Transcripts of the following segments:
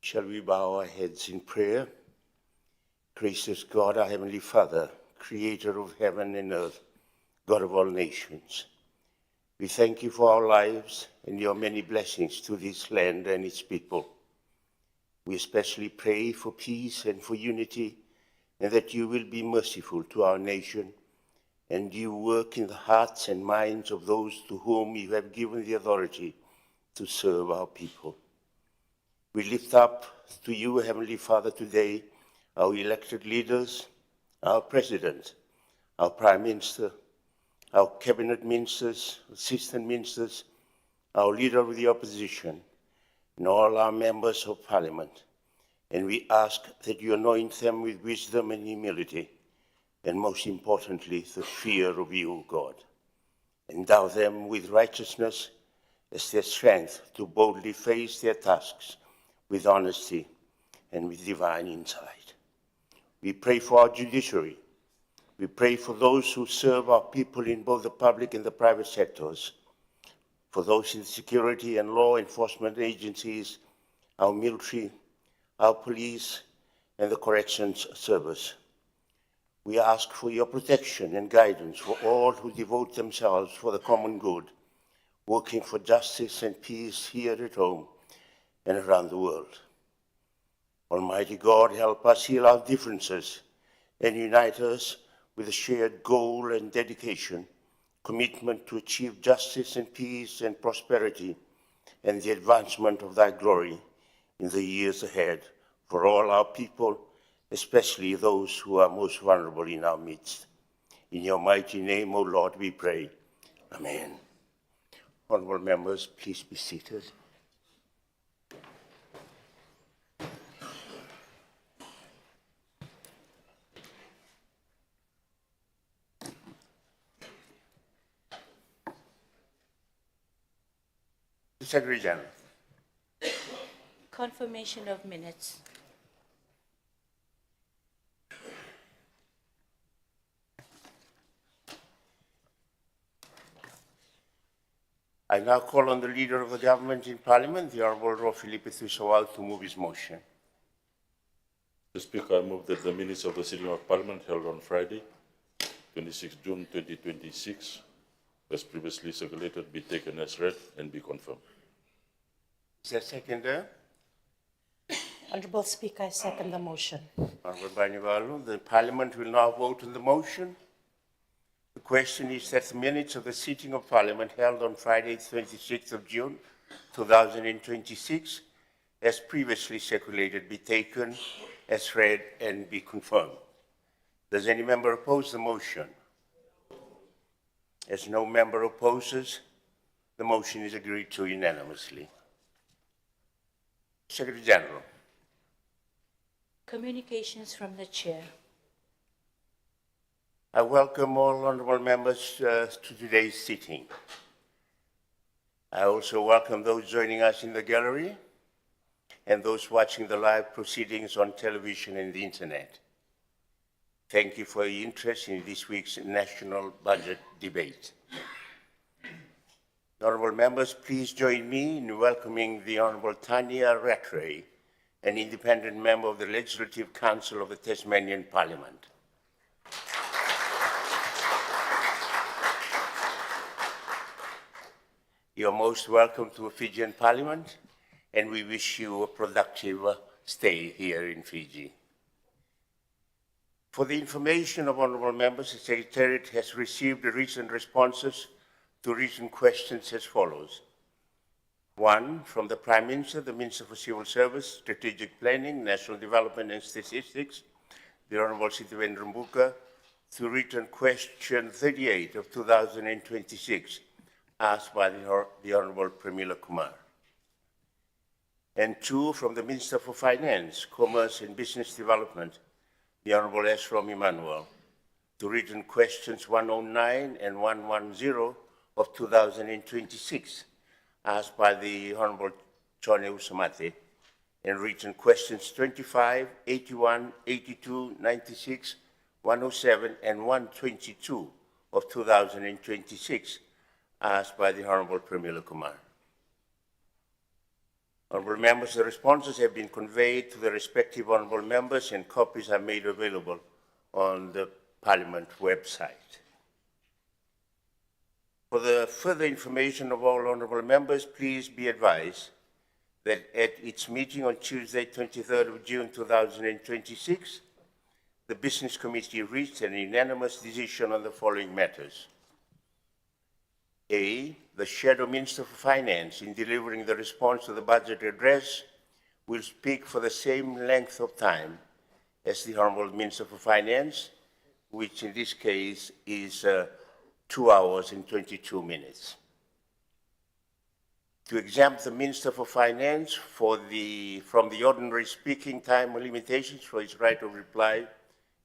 Shall we bow our heads in prayer? Gracious God, our Heavenly Father, Creator of heaven and earth, God of all nations, we thank you for our lives and your many blessings to this land and its people. We especially pray for peace and for unity, and that you will be merciful to our nation, and you work in the hearts and minds of those to whom you have given the authority to serve our people. We lift up to you, Heavenly Father, today our elected leaders, our President, our Prime Minister, our Cabinet Ministers, Assistant Ministers, our Leader of the Opposition, and all our members of Parliament. And we ask that you anoint them with wisdom and humility, and most importantly, the fear of you, God. Endow them with righteousness as their strength to boldly face their tasks with honesty and with divine insight. We pray for our judiciary. We pray for those who serve our people in both the public and the private sectors, for those in security and law enforcement agencies, our military, our police, and the corrections service. We ask for your protection and guidance for all who devote themselves for the common good, working for justice and peace here at home and around the world. Almighty God, help us heal our differences and unite us with a shared goal and dedication, commitment to achieve justice and peace and prosperity and the advancement of thy glory in the years ahead for all our people, especially those who are most vulnerable in our midst. In your mighty name, O Lord, we pray. Amen. Honorable members, please be seated. Secretary General. Confirmation of minutes. I now call on the Leader of the Government in Parliament, the Honourable Rao Filipe Thuisawal, to move his motion. Mr. Speaker, I move that the minutes of the sitting of Parliament held on Friday, 26 June 2026, as previously circulated, be taken as read and be confirmed. Is there a seconder? Honourable Speaker, I second the motion. Honourable Banivalu, the Parliament will now vote on the motion. The question is that the minutes of the sitting of Parliament held on Friday, 26th of June 2026, as previously circulated, be taken as read and be confirmed. Does any member oppose the motion? As no member opposes, the motion is agreed to unanimously. Secretary General. Communications from the Chair. I welcome all honourable members to today's sitting. I also welcome those joining us in the gallery and those watching the live proceedings on television and the internet. Thank you for your interest in this week's national budget debate. Honourable members, please join me in welcoming the Honourable Tanya Rattray, an independent member of the Legislative Council of the Tasmanian Parliament. You're most welcome to Fijian Parliament, and we wish you a productive stay here in Fiji. For the information of honourable members, the Secretariat has received the written responses to written questions as follows. 1, from the Prime Minister, the Minister for Civil Service, Strategic Planning, National Development and Statistics, the Honourable Sitivendra Mbuka, to written question 38 of 2026, asked by the Honourable Pramila Kumar. And 2, from the Minister for Finance, Commerce and Business Development, the Honourable S. Rom Emmanuel, to written questions 109 and 110 of 2026, asked by the Honourable Chone Usamate, and written questions 25, 81, 82, 96, 107, and 122 of 2026, asked by the Honourable Pramila Kumar. Honourable members, the responses have been conveyed to the respective honourable members and copies are made available on the Parliament website. For the further information of all honourable members, please be advised that at its meeting on Tuesday, 23rd of June 2026, the Business Committee reached an unanimous decision on the following matters. A, the Shadow Minister for Finance, in delivering the response to the budget address, will speak for the same length of time as the Honourable Minister for Finance, which in this case is 2 hours and 22 minutes. To exempt the Minister for Finance from the ordinary speaking time limitations for his right of reply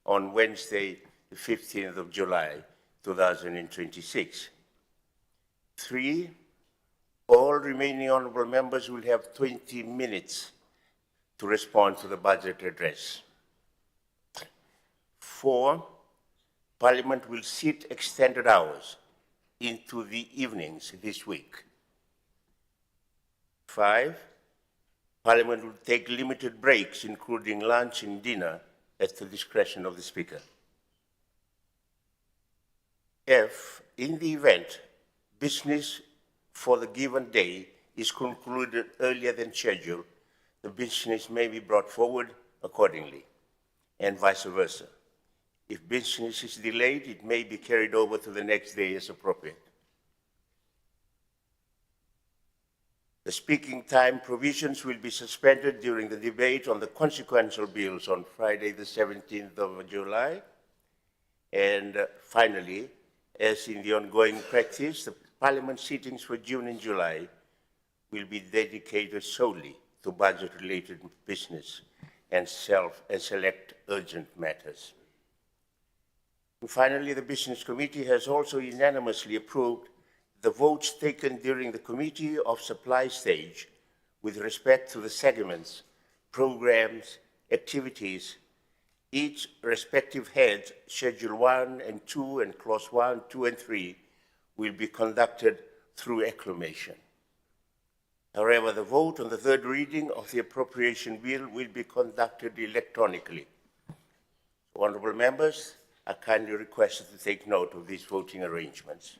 on Wednesday, the 15th of July, 2026. 3, all remaining honourable members will have 20 minutes to respond to the budget address. 4, Parliament will sit extended hours into the evenings this week. 5, Parliament will take limited breaks, including lunch and dinner, at the discretion of the Speaker. F, in the event business for the given day is concluded earlier than scheduled, the business may be brought forward accordingly, and vice versa. If business is delayed, it may be carried over to the next day as appropriate. The speaking time provisions will be suspended during the debate on the consequential bills on Friday, the 17th of July. And finally, as in the ongoing practice, the Parliament sittings for June and July will be dedicated solely to budget-related business and select urgent matters. And finally, the Business Committee has also unanimously approved the votes taken during the Committee of Supply stage with respect to the segments, programs, activities. Each respective head, Schedule 1 and 2 and Clause 1, 2 and 3, will be conducted through acclamation. However, the vote on the third reading of the appropriation bill will be conducted electronically. Honourable members are kindly requested to take note of these voting arrangements.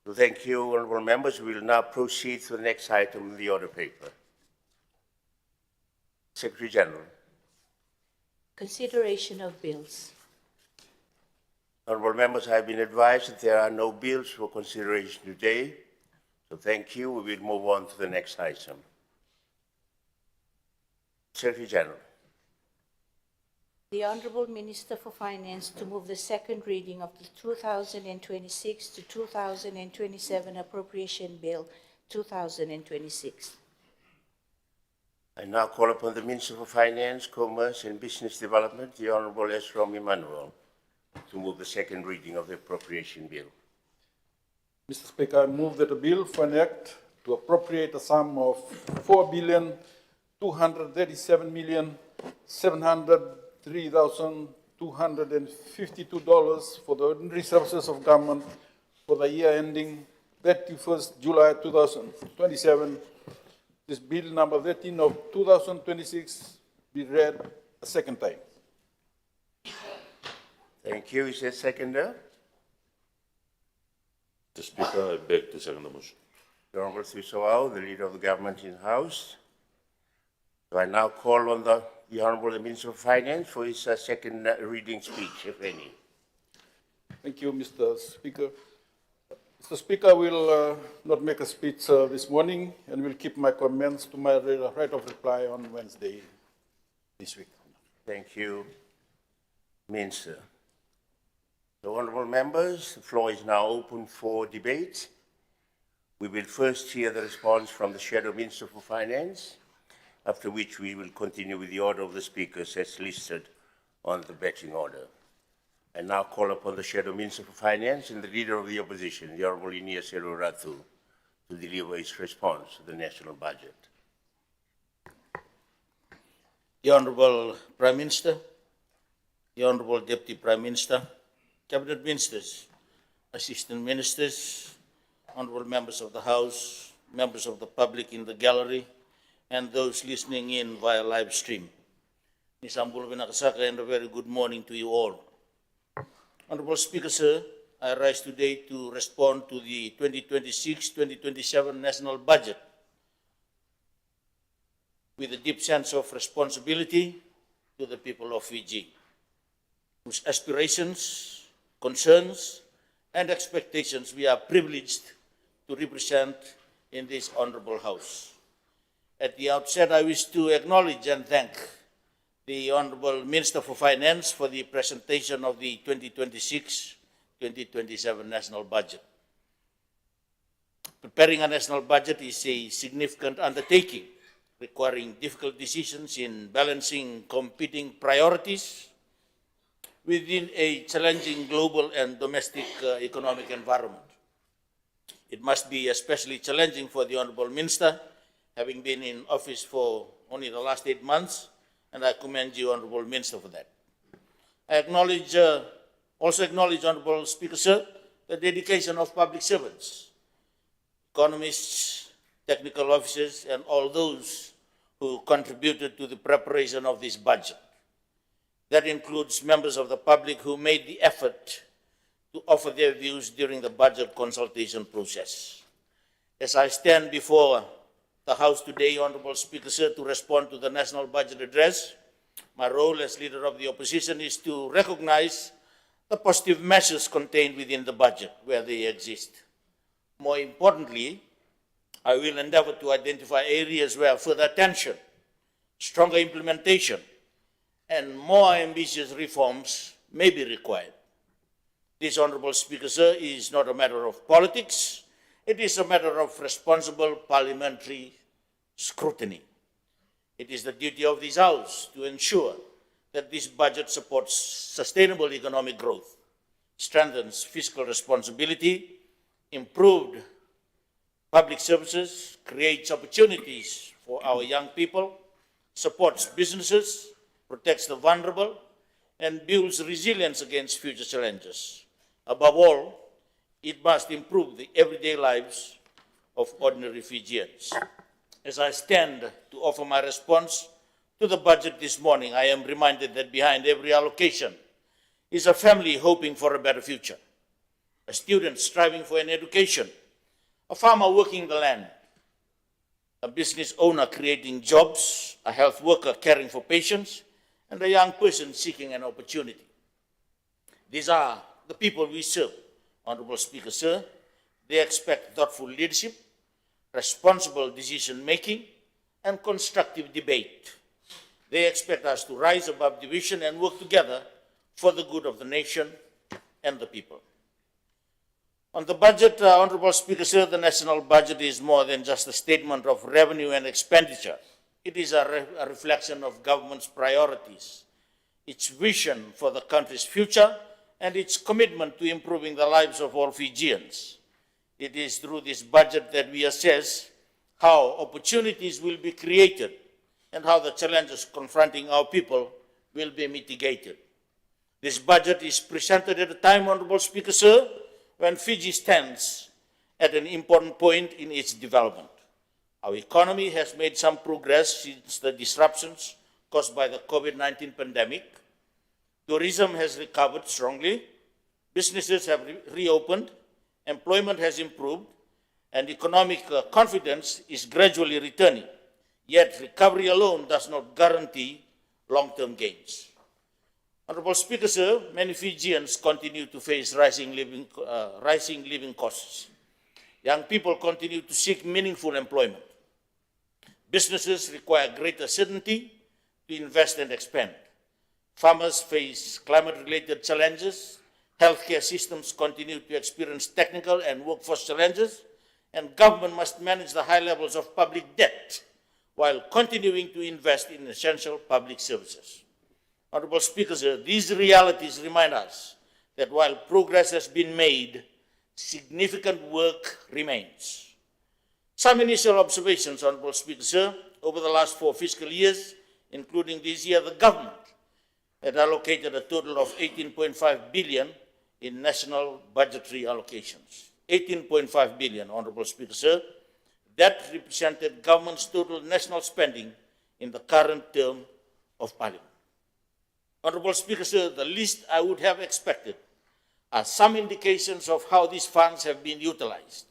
So thank you, honourable members. We will now proceed to the next item on the order paper. Secretary General. Consideration of bills. Honourable members, I have been advised that there are no bills for consideration today. So thank you. We will move on to the next item. Secretary General. The Honourable Minister for Finance to move the second reading of the 2026 to 2027 Appropriation Bill 2026. I now call upon the Minister for Finance, Commerce and Business Development, the Honourable Esrom Emmanuel, to move the second reading of the appropriation bill. Mr. Speaker, I move that a bill for an act to appropriate a sum of $4,237,703,252 for the ordinary services of government for the year ending 31st July 2027. This bill number 13 of 2026 be read a second time. Thank you. Is there a seconder? Mr. Speaker, I beg to second the motion. The Honourable Sisawao, the Leader of the Government in the House. So I now call on the Honourable Minister of Finance for his second reading speech, if any. Thank you, Mr. Speaker. Mr. Speaker, I will not make a speech this morning and will keep my comments to my right of reply on Wednesday this week. Thank you, Minister. So, honourable members, the floor is now open for debate. We will first hear the response from the Shadow Minister for Finance, after which we will continue with the order of the speakers as listed on the betting order. I now call upon the Shadow Minister for Finance and the Leader of the Opposition, the Honourable Ineas Ratu, to deliver his response to the national budget. The Honourable Prime Minister, the Honourable Deputy Prime Minister, Cabinet Ministers, Assistant Ministers, Honourable Members of the House, members of the public in the gallery, and those listening in via live stream. Nisambul Vinakasaka, and a very good morning to you all. Honorable Speaker, sir, I rise today to respond to the 2026-2027 national budget with a deep sense of responsibility to the people of Fiji, whose aspirations, concerns, and expectations we are privileged to represent in this honorable House. At the outset, I wish to acknowledge and thank the Honorable Minister for Finance for the presentation of the 2026-2027 national budget. Preparing a national budget is a significant undertaking, requiring difficult decisions in balancing competing priorities within a challenging global and domestic economic environment. It must be especially challenging for the Honorable Minister, having been in office for only the last 8 months, and I commend you, Honorable Minister, for that. I also acknowledge, Honorable Speaker, sir, the dedication of public servants, economists, technical officers, and all those who contributed to the preparation of this budget. That includes members of the public who made the effort to offer their views during the budget consultation process. As I stand before the House today, Honorable Speaker, sir, to respond to the National Budget Address, my role as Leader of the Opposition is to recognize the positive measures contained within the budget where they exist. More importantly, I will endeavor to identify areas where further attention, stronger implementation, and more ambitious reforms may be required. This, Honorable Speaker, sir, is not a matter of politics. It is a matter of responsible parliamentary scrutiny. It is the duty of this House to ensure that this budget supports sustainable economic growth, strengthens fiscal responsibility, improved public services, creates opportunities for our young people, supports businesses, protects the vulnerable, and builds resilience against future challenges. Above all, it must improve the everyday lives of ordinary Fijians. As I stand to offer my response to the budget this morning, I am reminded that behind every allocation is a family hoping for a better future, a student striving for an education, a farmer working the land, a business owner creating jobs, a health worker caring for patients, and a young person seeking an opportunity. These are the people we serve, Honorable Speaker, sir. They expect thoughtful leadership, responsible decision-making, and constructive debate. They expect us to rise above division and work together for the good of the nation and the people. On the budget, Honorable Speaker, sir, the national budget is more than just a statement of revenue and expenditure. It is a reflection of government's priorities, its vision for the country's future, and its commitment to improving the lives of all Fijians. It is through this budget that we assess how opportunities will be created and how the challenges confronting our people will be mitigated. This budget is presented at a time, Honorable Speaker, sir, when Fiji stands at an important point in its development. Our economy has made some progress since the disruptions caused by the COVID-19 pandemic. Tourism has recovered strongly, businesses have reopened, employment has improved, and economic confidence is gradually returning. Yet recovery alone does not guarantee long-term gains. Honorable Speaker, sir, many Fijians continue to face rising living costs. Young people continue to seek meaningful employment. Businesses require greater certainty to invest and expand. Farmers face climate-related challenges. Healthcare systems continue to experience technical and workforce challenges, and government must manage the high levels of public debt while continuing to invest in essential public services. Honorable Speaker, sir, these realities remind us that while progress has been made, significant work remains. Some initial observations, Honorable Speaker, sir. Over the last 4 fiscal years, including this year, the government had allocated a total of 18.5 billion in national budgetary allocations. 18.5 billion, Honorable Speaker, sir. That represented government's total national spending in the current term of Parliament. Honorable Speaker, sir, the least I would have expected are some indications of how these funds have been utilized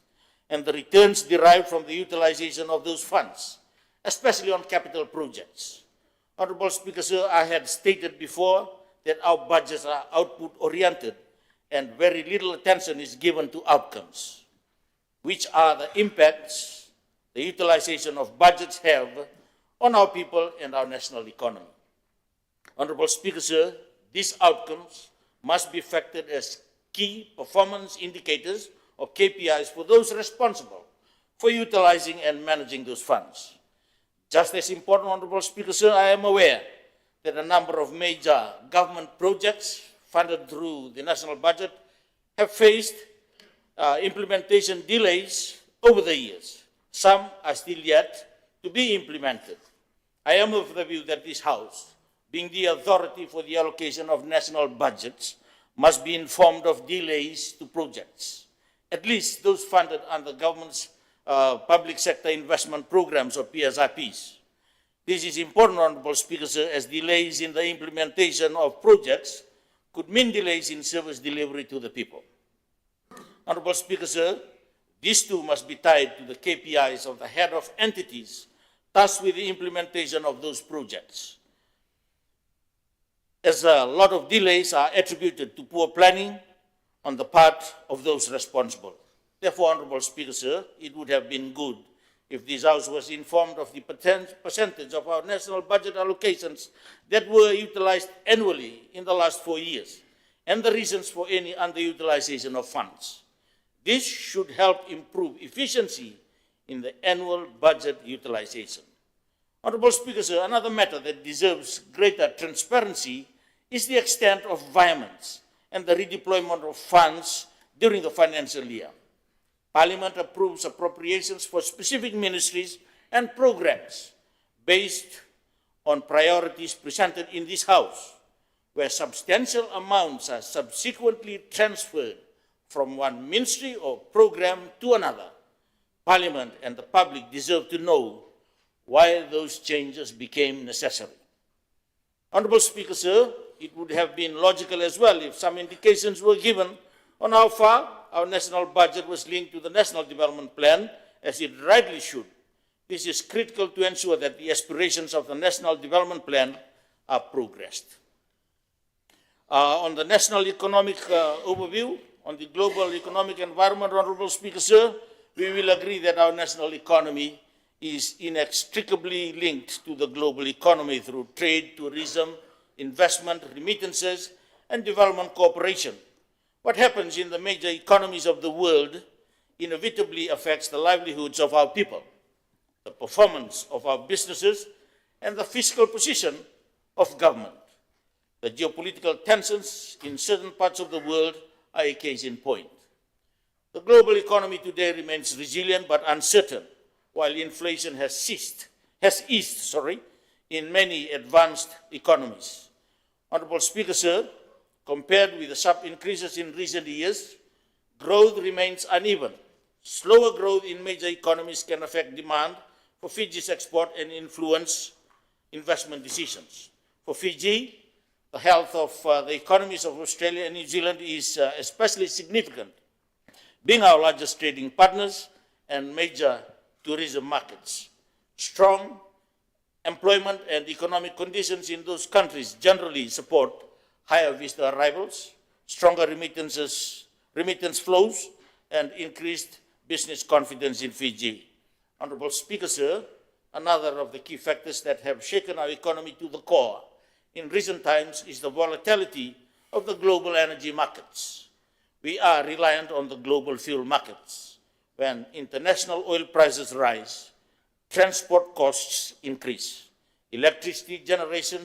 and the returns derived from the utilization of those funds, especially on capital projects. Honorable Speaker, sir, I had stated before that our budgets are output-oriented and very little attention is given to outcomes, which are the impacts the utilization of budgets have on our people and our national economy. Honorable Speaker, sir, these outcomes must be factored as key performance indicators or KPIs for those responsible for utilizing and managing those funds. Just as important, Honorable Speaker, sir, I am aware that a number of major government projects funded through the national budget have faced implementation delays over the years. Some are still yet to be implemented. I am of the view that this House, being the authority for the allocation of national budgets, must be informed of delays to projects, at least those funded under government's public sector investment programs or PSIPs. This is important, Honorable Speaker, sir, as delays in the implementation of projects could mean delays in service delivery to the people. Honorable Speaker, sir, these two must be tied to the KPIs of the head of entities tasked with the implementation of those projects, as a lot of delays are attributed to poor planning on the part of those responsible. Therefore, Honorable Speaker, sir, it would have been good if this House was informed of the percentage of our national budget allocations that were utilized annually in the last 4 years and the reasons for any underutilization of funds. This should help improve efficiency in the annual budget utilization. Honorable Speaker, sir, another matter that deserves greater transparency is the extent of violence and the redeployment of funds during the financial year. Parliament approves appropriations for specific ministries and programs based on priorities presented in this House, where substantial amounts are subsequently transferred from one ministry or program to another. Parliament and the public deserve to know why those changes became necessary. Honorable Speaker, sir, it would have been logical as well if some indications were given on how far our national budget was linked to the National Development Plan, as it rightly should. This is critical to ensure that the aspirations of the National Development Plan are progressed. On the national economic overview, on the global economic environment, Honorable Speaker, sir, we will agree that our national economy is inextricably linked to the global economy through trade, tourism, investment, remittances, and development cooperation. What happens in the major economies of the world inevitably affects the livelihoods of our people, the performance of our businesses, and the fiscal position of government. The geopolitical tensions in certain parts of the world are a case in point. The global economy today remains resilient but uncertain, while inflation has eased in many advanced economies. Honorable Speaker, sir, compared with the sharp increases in recent years, growth remains uneven. Slower growth in major economies can affect demand for Fiji's export and influence investment decisions. For Fiji, the health of the economies of Australia and New Zealand is especially significant, being our largest trading partners and major tourism markets. Strong employment and economic conditions in those countries generally support higher visitor arrivals, stronger remittance flows, and increased business confidence in Fiji. Honorable Speaker, sir, another of the key factors that have shaken our economy to the core in recent times is the volatility of the global energy markets. We are reliant on the global fuel markets. When international oil prices rise, transport costs increase, electricity generation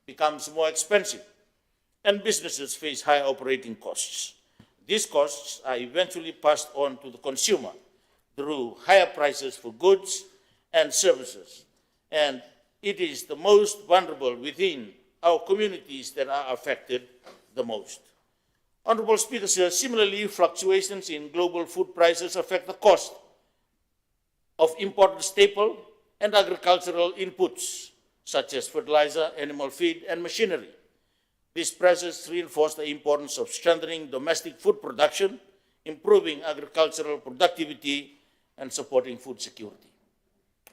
becomes more expensive, and businesses face high operating costs. These costs are eventually passed on to the consumer through higher prices for goods and services, and it is the most vulnerable within our communities that are affected the most. Honorable Speaker, sir, similarly, fluctuations in global food prices affect the cost of important staple and agricultural inputs, such as fertilizer, animal feed, and machinery. These pressures reinforce the importance of strengthening domestic food production, improving agricultural productivity, and supporting food security.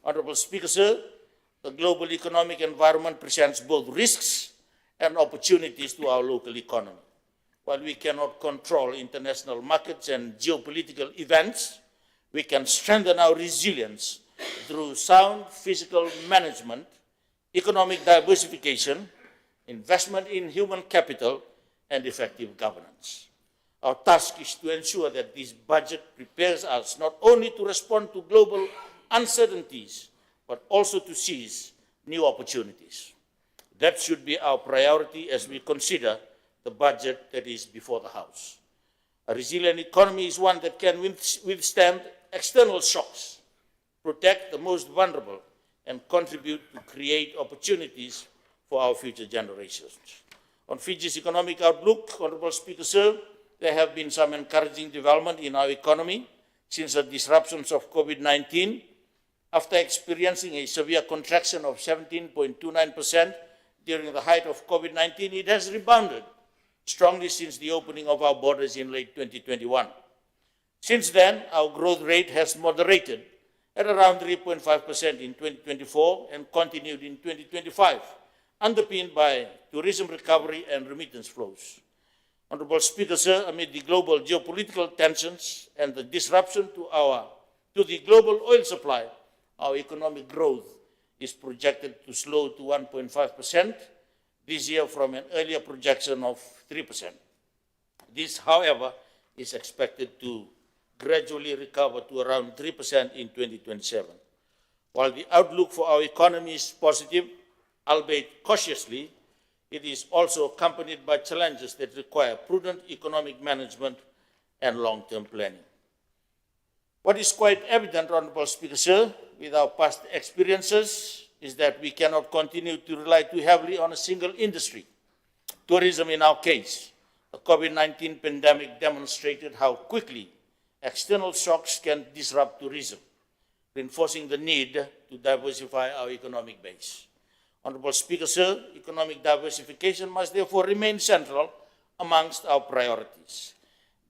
Honorable Speaker, sir, the global economic environment presents both risks and opportunities to our local economy. While we cannot control international markets and geopolitical events, we can strengthen our resilience through sound fiscal management, economic diversification, investment in human capital, and effective governance. Our task is to ensure that this budget prepares us not only to respond to global uncertainties, but also to seize new opportunities. That should be our priority as we consider the budget that is before the House. A resilient economy is one that can withstand external shocks, protect the most vulnerable, and contribute to create opportunities for our future generations. On Fiji's economic outlook, Honorable Speaker, sir, there have been some encouraging development in our economy since the disruptions of COVID-19. After experiencing a severe contraction of 17.29% during the height of COVID-19, it has rebounded strongly since the opening of our borders in late 2021. Since then, our growth rate has moderated at around 3.5% in 2024 and continued in 2025, underpinned by tourism recovery and remittance flows. Honorable Speaker, sir, amid the global geopolitical tensions and the disruption to the global oil supply, our economic growth is projected to slow to 1.5% this year from an earlier projection of 3%. This, however, is expected to gradually recover to around 3% in 2027. While the outlook for our economy is positive, albeit cautiously, it is also accompanied by challenges that require prudent economic management and long-term planning. What is quite evident, Honorable Speaker, sir, with our past experiences is that we cannot continue to rely too heavily on a single industry. Tourism, in our case, the COVID-19 pandemic demonstrated how quickly external shocks can disrupt tourism, reinforcing the need to diversify our economic base. Honorable Speaker, sir, economic diversification must therefore remain central amongst our priorities.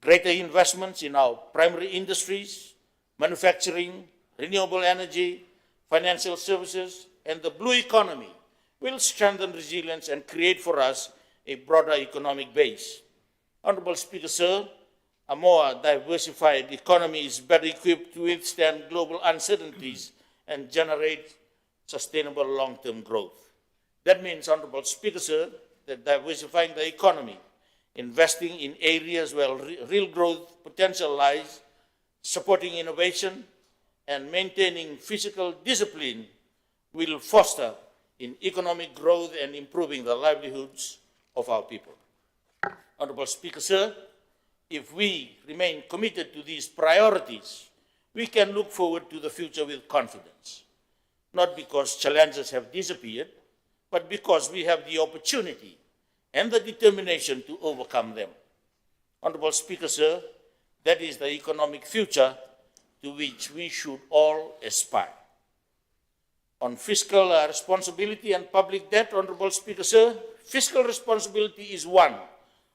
Greater investments in our primary industries, manufacturing, renewable energy, financial services, and the blue economy will strengthen resilience and create for us a broader economic base. Honorable Speaker, sir, a more diversified economy is better equipped to withstand global uncertainties and generate sustainable long-term growth. That means, Honorable Speaker, sir, that diversifying the economy, investing in areas where real growth potential lies, supporting innovation, and maintaining fiscal discipline will foster in economic growth and improving the livelihoods of our people. Honorable Speaker, sir, if we remain committed to these priorities, we can look forward to the future with confidence, not because challenges have disappeared, but because we have the opportunity and the determination to overcome them. Honorable Speaker, sir, that is the economic future to which we should all aspire. On fiscal responsibility and public debt, Honorable Speaker, sir, fiscal responsibility is one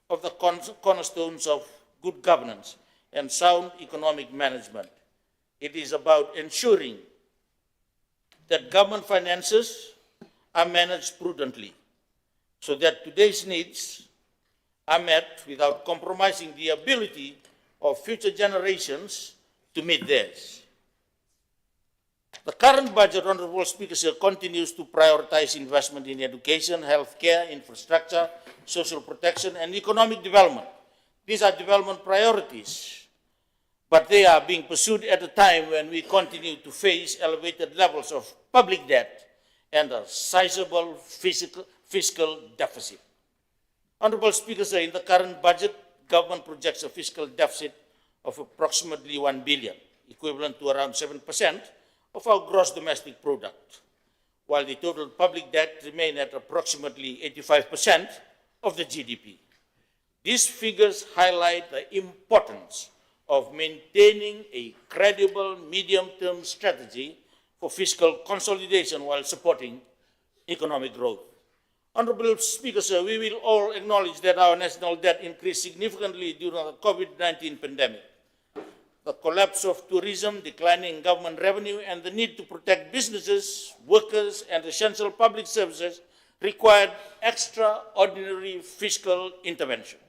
of the cornerstones of good governance and sound economic management. It is about ensuring that government finances are managed prudently so that today's needs are met without compromising the ability of future generations to meet theirs. The current budget, Honorable Speaker, sir, continues to prioritize investment in education, healthcare, infrastructure, social protection, and economic development. These are development priorities, but they are being pursued at a time when we continue to face elevated levels of public debt and a sizable fiscal deficit. Honorable Speaker, sir, in the current budget, government projects a fiscal deficit of approximately 1 billion, equivalent to around 7% of our gross domestic product, while the total public debt remains at approximately 85% of the GDP. These figures highlight the importance of maintaining a credible medium-term strategy for fiscal consolidation while supporting economic growth. Honorable Speaker, sir, we will all acknowledge that our national debt increased significantly during the COVID-19 pandemic. The collapse of tourism, declining government revenue, and the need to protect businesses, workers, and essential public services required extraordinary fiscal intervention.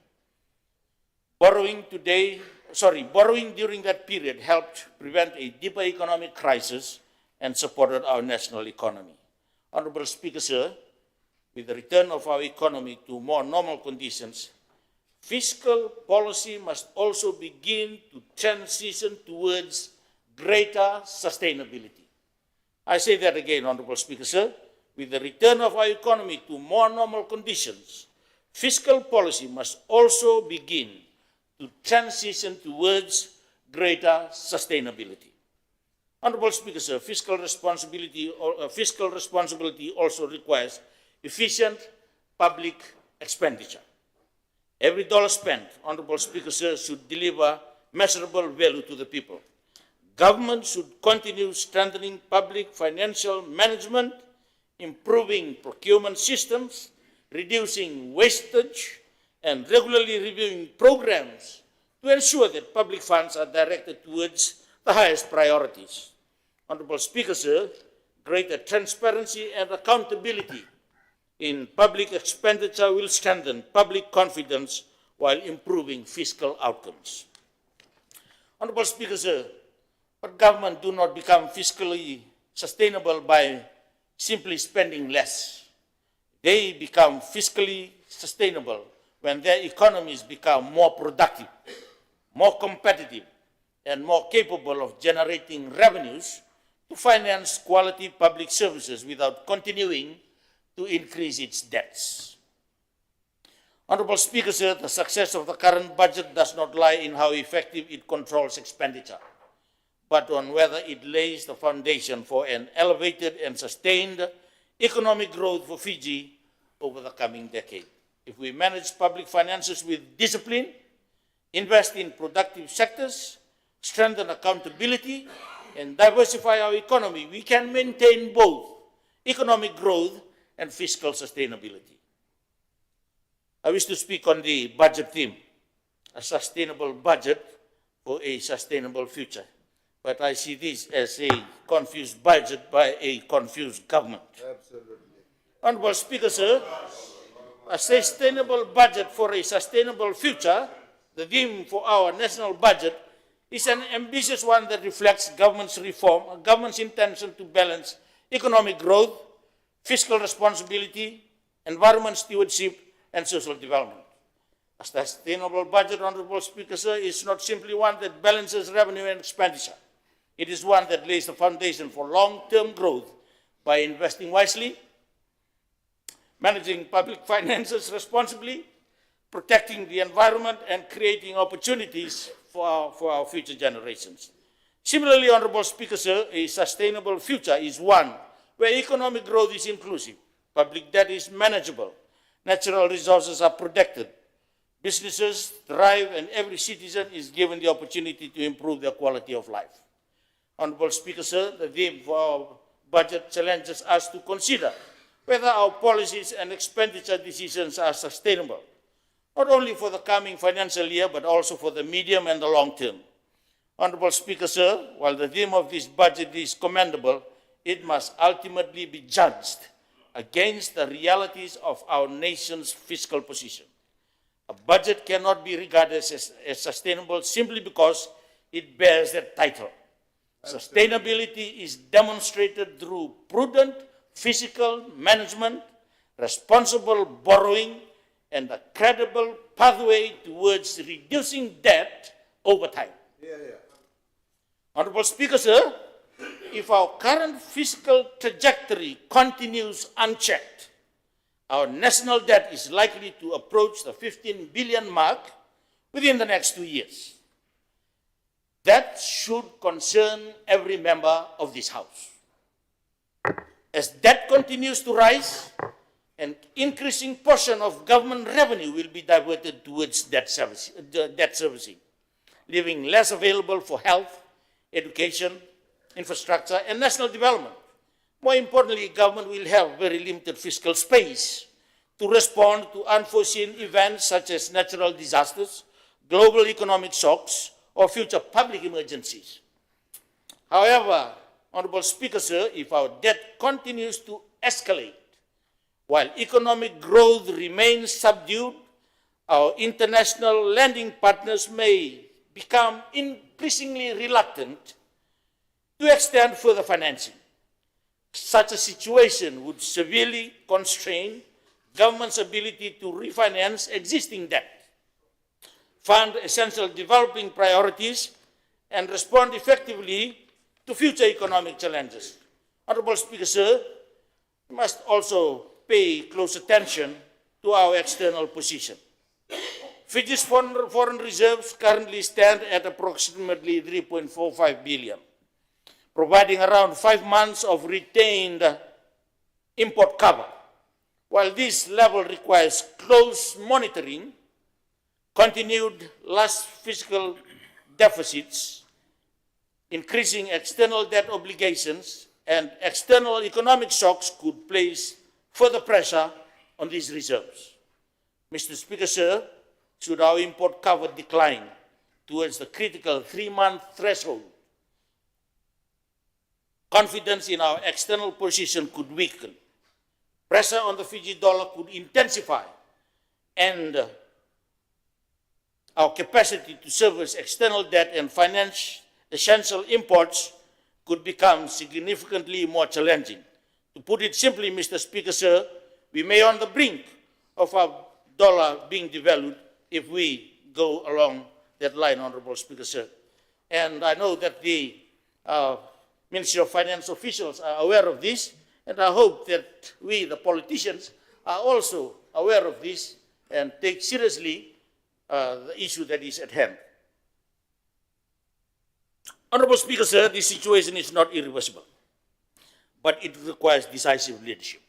Borrowing during that period helped prevent a deeper economic crisis and supported our national economy. Honorable Speaker, sir, with the return of our economy to more normal conditions, fiscal policy must also begin to transition towards greater sustainability. I say that again, Honorable Speaker, sir. With the return of our economy to more normal conditions, fiscal policy must also begin to transition towards greater sustainability. Honorable Speaker, sir, fiscal responsibility also requires efficient public expenditure. Every dollar spent, Honorable Speaker, sir, should deliver measurable value to the people. Government should continue strengthening public financial management, improving procurement systems, reducing wastage, and regularly reviewing programs to ensure that public funds are directed towards the highest priorities. Honorable Speaker, sir, greater transparency and accountability in public expenditure will strengthen public confidence while improving fiscal outcomes. Honorable Speaker, sir, but government do not become fiscally sustainable by simply spending less. They become fiscally sustainable when their economies become more productive, more competitive, and more capable of generating revenues to finance quality public services without continuing to increase its debts. Honorable Speaker, sir, the success of the current budget does not lie in how effective it controls expenditure, but on whether it lays the foundation for an elevated and sustained economic growth for Fiji over the coming decade. If we manage public finances with discipline, invest in productive sectors, strengthen accountability, and diversify our economy, we can maintain both economic growth and fiscal sustainability. I wish to speak on the budget theme, a sustainable budget for a sustainable future. But I see this as a confused budget by a confused government. Absolutely. Honorable Speaker, sir, a sustainable budget for a sustainable future, the theme for our national budget, is an ambitious one that reflects government's reform, government's intention to balance economic growth, fiscal responsibility, environment stewardship, and social development. A sustainable budget, Honorable Speaker, sir, is not simply one that balances revenue and expenditure. It is one that lays the foundation for long-term growth by investing wisely, managing public finances responsibly, protecting the environment, and creating opportunities for our future generations. Similarly, Honorable Speaker, sir, a sustainable future is one where economic growth is inclusive, public debt is manageable, natural resources are protected, businesses thrive, and every citizen is given the opportunity to improve their quality of life. Honorable Speaker, sir, the theme for our budget challenges us to consider whether our policies and expenditure decisions are sustainable, not only for the coming financial year, but also for the medium and the long term. Honorable Speaker, sir, while the theme of this budget is commendable, it must ultimately be judged against the realities of our nation's fiscal position. A budget cannot be regarded as sustainable simply because it bears that title. Sustainability is demonstrated through prudent fiscal management, responsible borrowing, and a credible pathway towards reducing debt over time. Honorable Speaker, sir, if our current fiscal trajectory continues unchecked, our national debt is likely to approach the 15 billion mark within the next 2 years. That should concern every member of this House. As debt continues to rise, an increasing portion of government revenue will be diverted towards debt servicing. leaving less available for health, education, infrastructure, and national development. More importantly, government will have very limited fiscal space to respond to unforeseen events such as natural disasters, global economic shocks, or future public emergencies. However, Honorable Speaker, sir, if our debt continues to escalate while economic growth remains subdued, our international lending partners may become increasingly reluctant to extend further financing. Such a situation would severely constrain government's ability to refinance existing debt, fund essential developing priorities, and respond effectively to future economic challenges. Honorable Speaker, sir, we must also pay close attention to our external position. Fiji's foreign reserves currently stand at approximately 3.45 billion, providing around 5 months of retained import cover. While this level requires close monitoring, continued large fiscal deficits, increasing external debt obligations, and external economic shocks could place further pressure on these reserves. Mr. Speaker, sir, should our import cover decline towards the critical 3-month threshold, confidence in our external position could weaken, pressure on the Fiji dollar could intensify, and our capacity to service external debt and finance essential imports could become significantly more challenging. To put it simply, Mr. Speaker, sir, we may be on the brink of our dollar being devalued if we go along that line, Honorable Speaker, sir. And I know that the Ministry of Finance officials are aware of this, and I hope that we, the politicians, are also aware of this and take seriously the issue that is at hand. Honorable Speaker, sir, this situation is not irreversible, but it requires decisive leadership.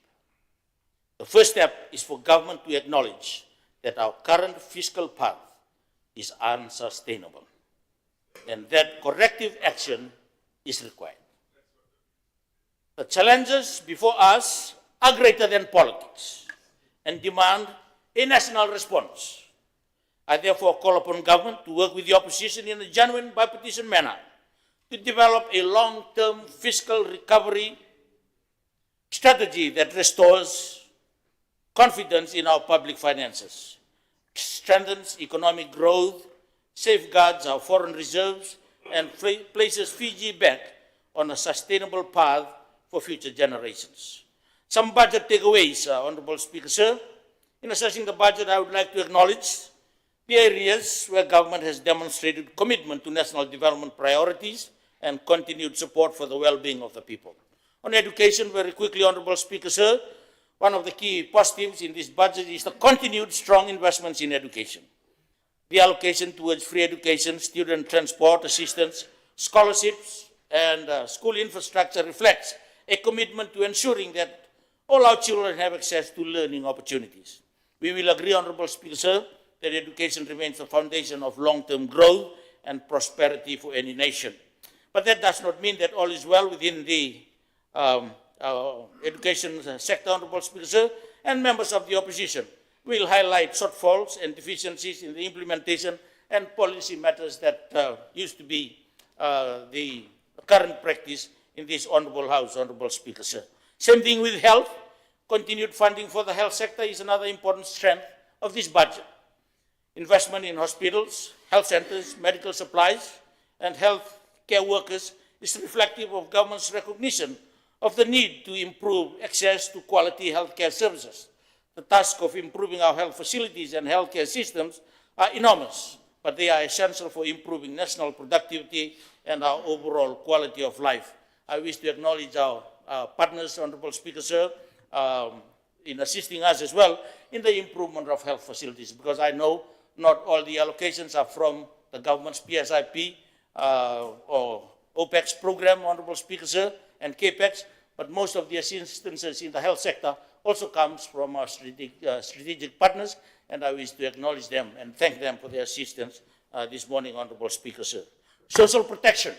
The first step is for government to acknowledge that our current fiscal path is unsustainable and that corrective action is required. The challenges before us are greater than politics and demand a national response. I therefore call upon government to work with the opposition in a genuine bipartisan manner to develop a long-term fiscal recovery strategy that restores confidence in our public finances, strengthens economic growth, safeguards our foreign reserves, and places Fiji back on a sustainable path for future generations. Some budget takeaways, Honorable Speaker, sir. In assessing the budget, I would like to acknowledge the areas where government has demonstrated commitment to national development priorities and continued support for the well-being of the people. On education, very quickly, Honorable Speaker, sir, one of the key positives in this budget is the continued strong investments in education. The allocation towards free education, student transport assistance, scholarships, and school infrastructure reflects a commitment to ensuring that all our children have access to learning opportunities. We will agree, Honorable Speaker, sir, that education remains the foundation of long-term growth and prosperity for any nation. But that does not mean that all is well within the education sector, Honorable Speaker, sir, and members of the opposition will highlight shortfalls and deficiencies in the implementation and policy matters that used to be the current practice in this Honorable House, Honorable Speaker, sir. Same thing with health. Continued funding for the health sector is another important strength of this budget. Investment in hospitals, health centers, medical supplies, and health care workers is reflective of government's recognition of the need to improve access to quality healthcare services. The task of improving our health facilities and healthcare systems are enormous, but they are essential for improving national productivity and our overall quality of life. I wish to acknowledge our partners, Honorable Speaker, sir, in assisting us as well in the improvement of health facilities, because I know not all the allocations are from the government's PSIP or OPEX program, Honorable Speaker, sir, and CAPEX, but most of the assistances in the health sector also comes from our strategic partners, and I wish to acknowledge them and thank them for their assistance this morning, Honorable Speaker, sir. Social protection.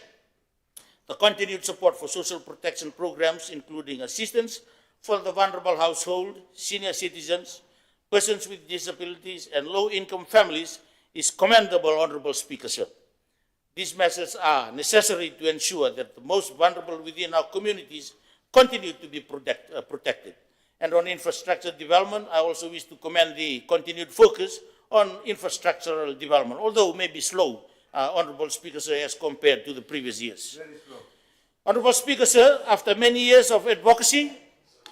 The continued support for social protection programs, including assistance for the vulnerable household, senior citizens, persons with disabilities, and low-income families is commendable, Honorable Speaker, sir. These measures are necessary to ensure that the most vulnerable within our communities continue to be protected. And on infrastructure development, I also wish to commend the continued focus on infrastructural development, although maybe slow, Honorable Speaker, sir, as compared to the previous years. Very slow. Honorable Speaker, sir, after many years of advocacy,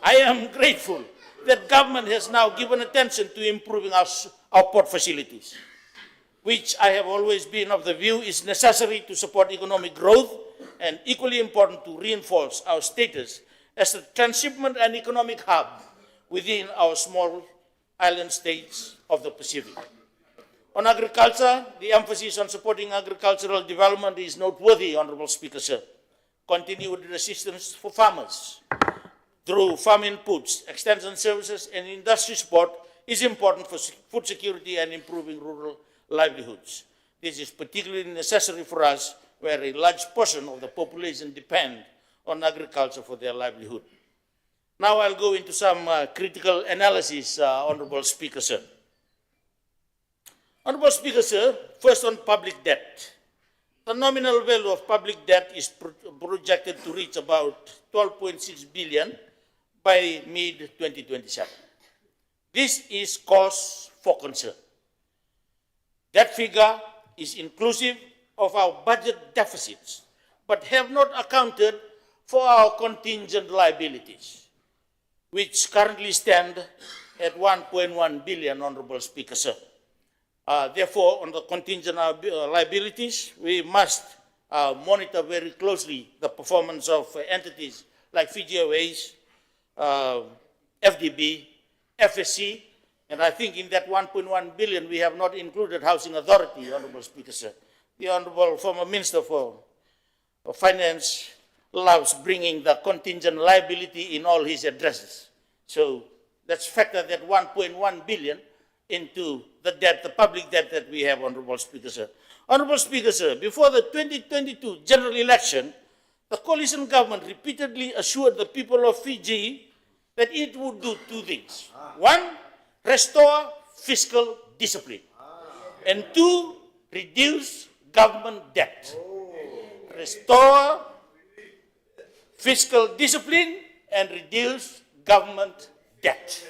I am grateful that government has now given attention to improving our port facilities, which I have always been of the view is necessary to support economic growth and equally important to reinforce our status as a transshipment and economic hub within our small island states of the Pacific. On agriculture, the emphasis on supporting agricultural development is noteworthy, Honorable Speaker, sir. Continued assistance for farmers through farm inputs, extension services, and industry support is important for food security and improving rural livelihoods. This is particularly necessary for us, where a large portion of the population depend on agriculture for their livelihood. Now I'll go into some critical analysis, Honorable Speaker, sir. Honorable Speaker, sir, first on public debt. The nominal value of public debt is projected to reach about 12.6 billion by mid-2027. This is cause for concern. That figure is inclusive of our budget deficits, but have not accounted for our contingent liabilities, which currently stand at 1.1 billion, Honorable Speaker, sir. Therefore, on the contingent liabilities, we must monitor very closely the performance of entities like Fiji Airways, FDB, FSC, and I think in that 1.1 billion, we have not included Housing Authority, Honorable Speaker, sir. The Honorable former Minister for Finance loves bringing the contingent liability in all his addresses. So let's factor that 1.1 billion into the debt, the public debt that we have, Honorable Speaker, sir. Honorable Speaker, sir, before the 2022 general election, the coalition government repeatedly assured the people of Fiji that it would do two things. One, restore fiscal discipline. And two, reduce government debt. Restore fiscal discipline and reduce government debt.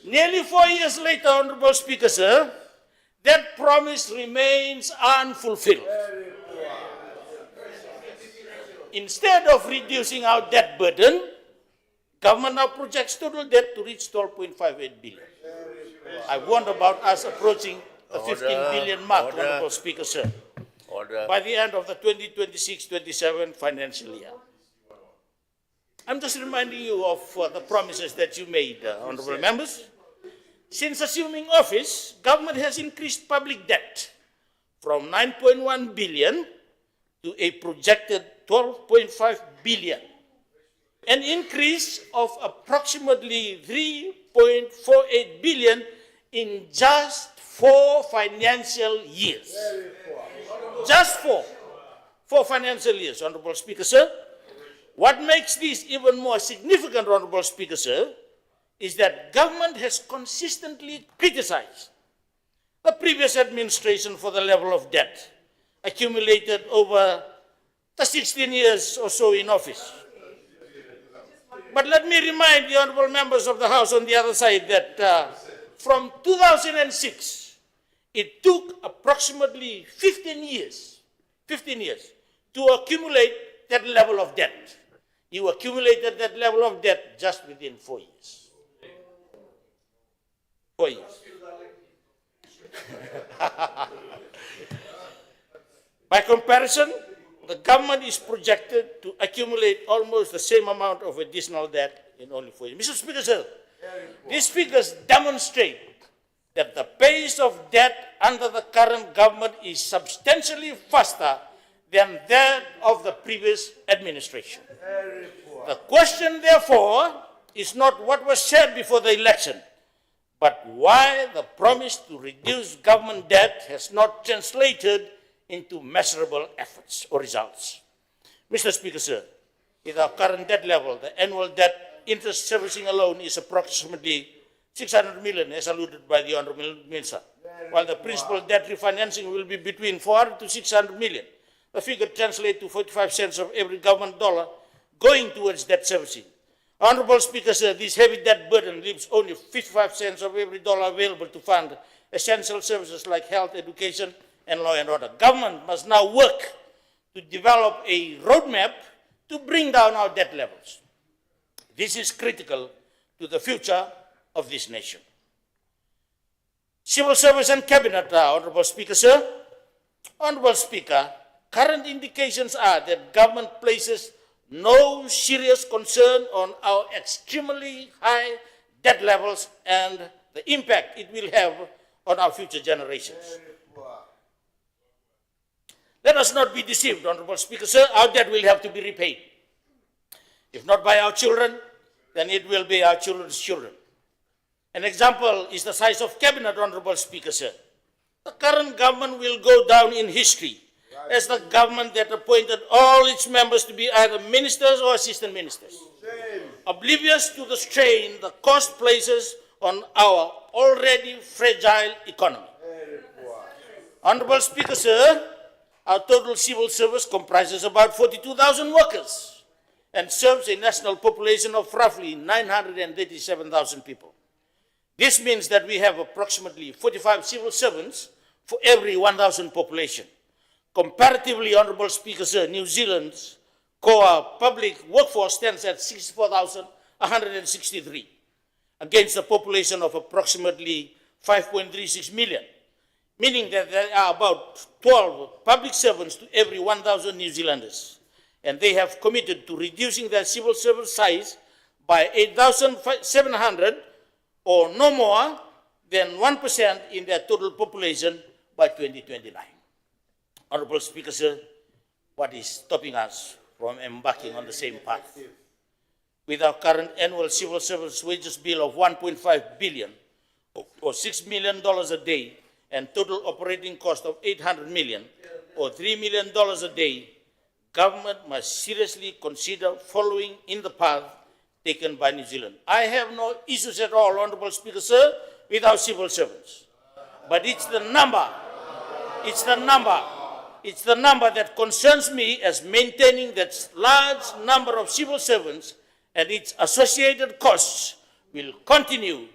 Nearly 4 years later, Honorable Speaker, sir, that promise remains unfulfilled. Instead of reducing our debt burden, government now projects total debt to reach 12.58 billion. I warned about us approaching the 15 billion mark, Honorable Speaker, sir, by the end of the 2026-27 financial year. I'm just reminding you of the promises that you made, honorable members. Since assuming office, government has increased public debt from 9.1 billion to a projected 12.5 billion, an increase of approximately 3.48 billion in just 4 financial years. Just four financial years, Honorable Speaker, sir. What makes this even more significant, Honorable Speaker, sir, is that government has consistently criticized the previous administration for the level of debt accumulated over the 16 years or so in office. But let me remind the honorable members of the House on the other side that from 2006, it took approximately 15 years to accumulate that level of debt. You accumulated that level of debt just within 4 years. 4 years. By comparison, the government is projected to accumulate almost the same amount of additional debt in only 4 years. Mr. Speaker, sir, these figures demonstrate that the pace of debt under the current government is substantially faster than that of the previous administration. The question, therefore, is not what was said before the election, but why the promise to reduce government debt has not translated into measurable efforts or results. Mr. Speaker, sir, with our current debt level, the annual debt interest servicing alone is approximately 600 million, as alluded by the Honorable Minister, while the principal debt refinancing will be between 400 to 600 million. The figure translates to 45 cents of every government dollar going towards debt servicing. Honorable Speaker, sir, this heavy debt burden leaves only 55 cents of every dollar available to fund essential services like health, education, and law and order. Government must now work to develop a roadmap to bring down our debt levels. This is critical to the future of this nation. Civil Service and Cabinet, Honorable Speaker, sir. Honorable Speaker, current indications are that government places no serious concern on our extremely high debt levels and the impact it will have on our future generations. Let us not be deceived, Honorable Speaker, sir. Our debt will have to be repaid. If not by our children, then it will be our children's children. An example is the size of cabinet, Honorable Speaker, sir. The current government will go down in history as the government that appointed all its members to be either ministers or assistant ministers, oblivious to the strain the cost places on our already fragile economy. Honorable Speaker, sir, our total civil service comprises about 42,000 workers and serves a national population of roughly 987,000 people. This means that we have approximately 45 civil servants for every 1,000 population. Comparatively, Honorable Speaker, sir, New Zealand's core public workforce stands at 64,163 against a population of approximately 5.36 million, meaning that there are about 12 public servants to every 1,000 New Zealanders. And they have committed to reducing their civil service size by 8,700 or no more than 1% in their total population by 2029. Honorable Speaker, sir, what is stopping us from embarking on the same path? With our current annual civil service wages bill of 1.5 billion or $6 million a day and total operating cost of 800 million or $3 million a day, government must seriously consider following in the path taken by New Zealand. I have no issues at all, Honorable Speaker, sir, with our civil servants. But it's the number that concerns me, as maintaining that large number of civil servants and its associated costs will continue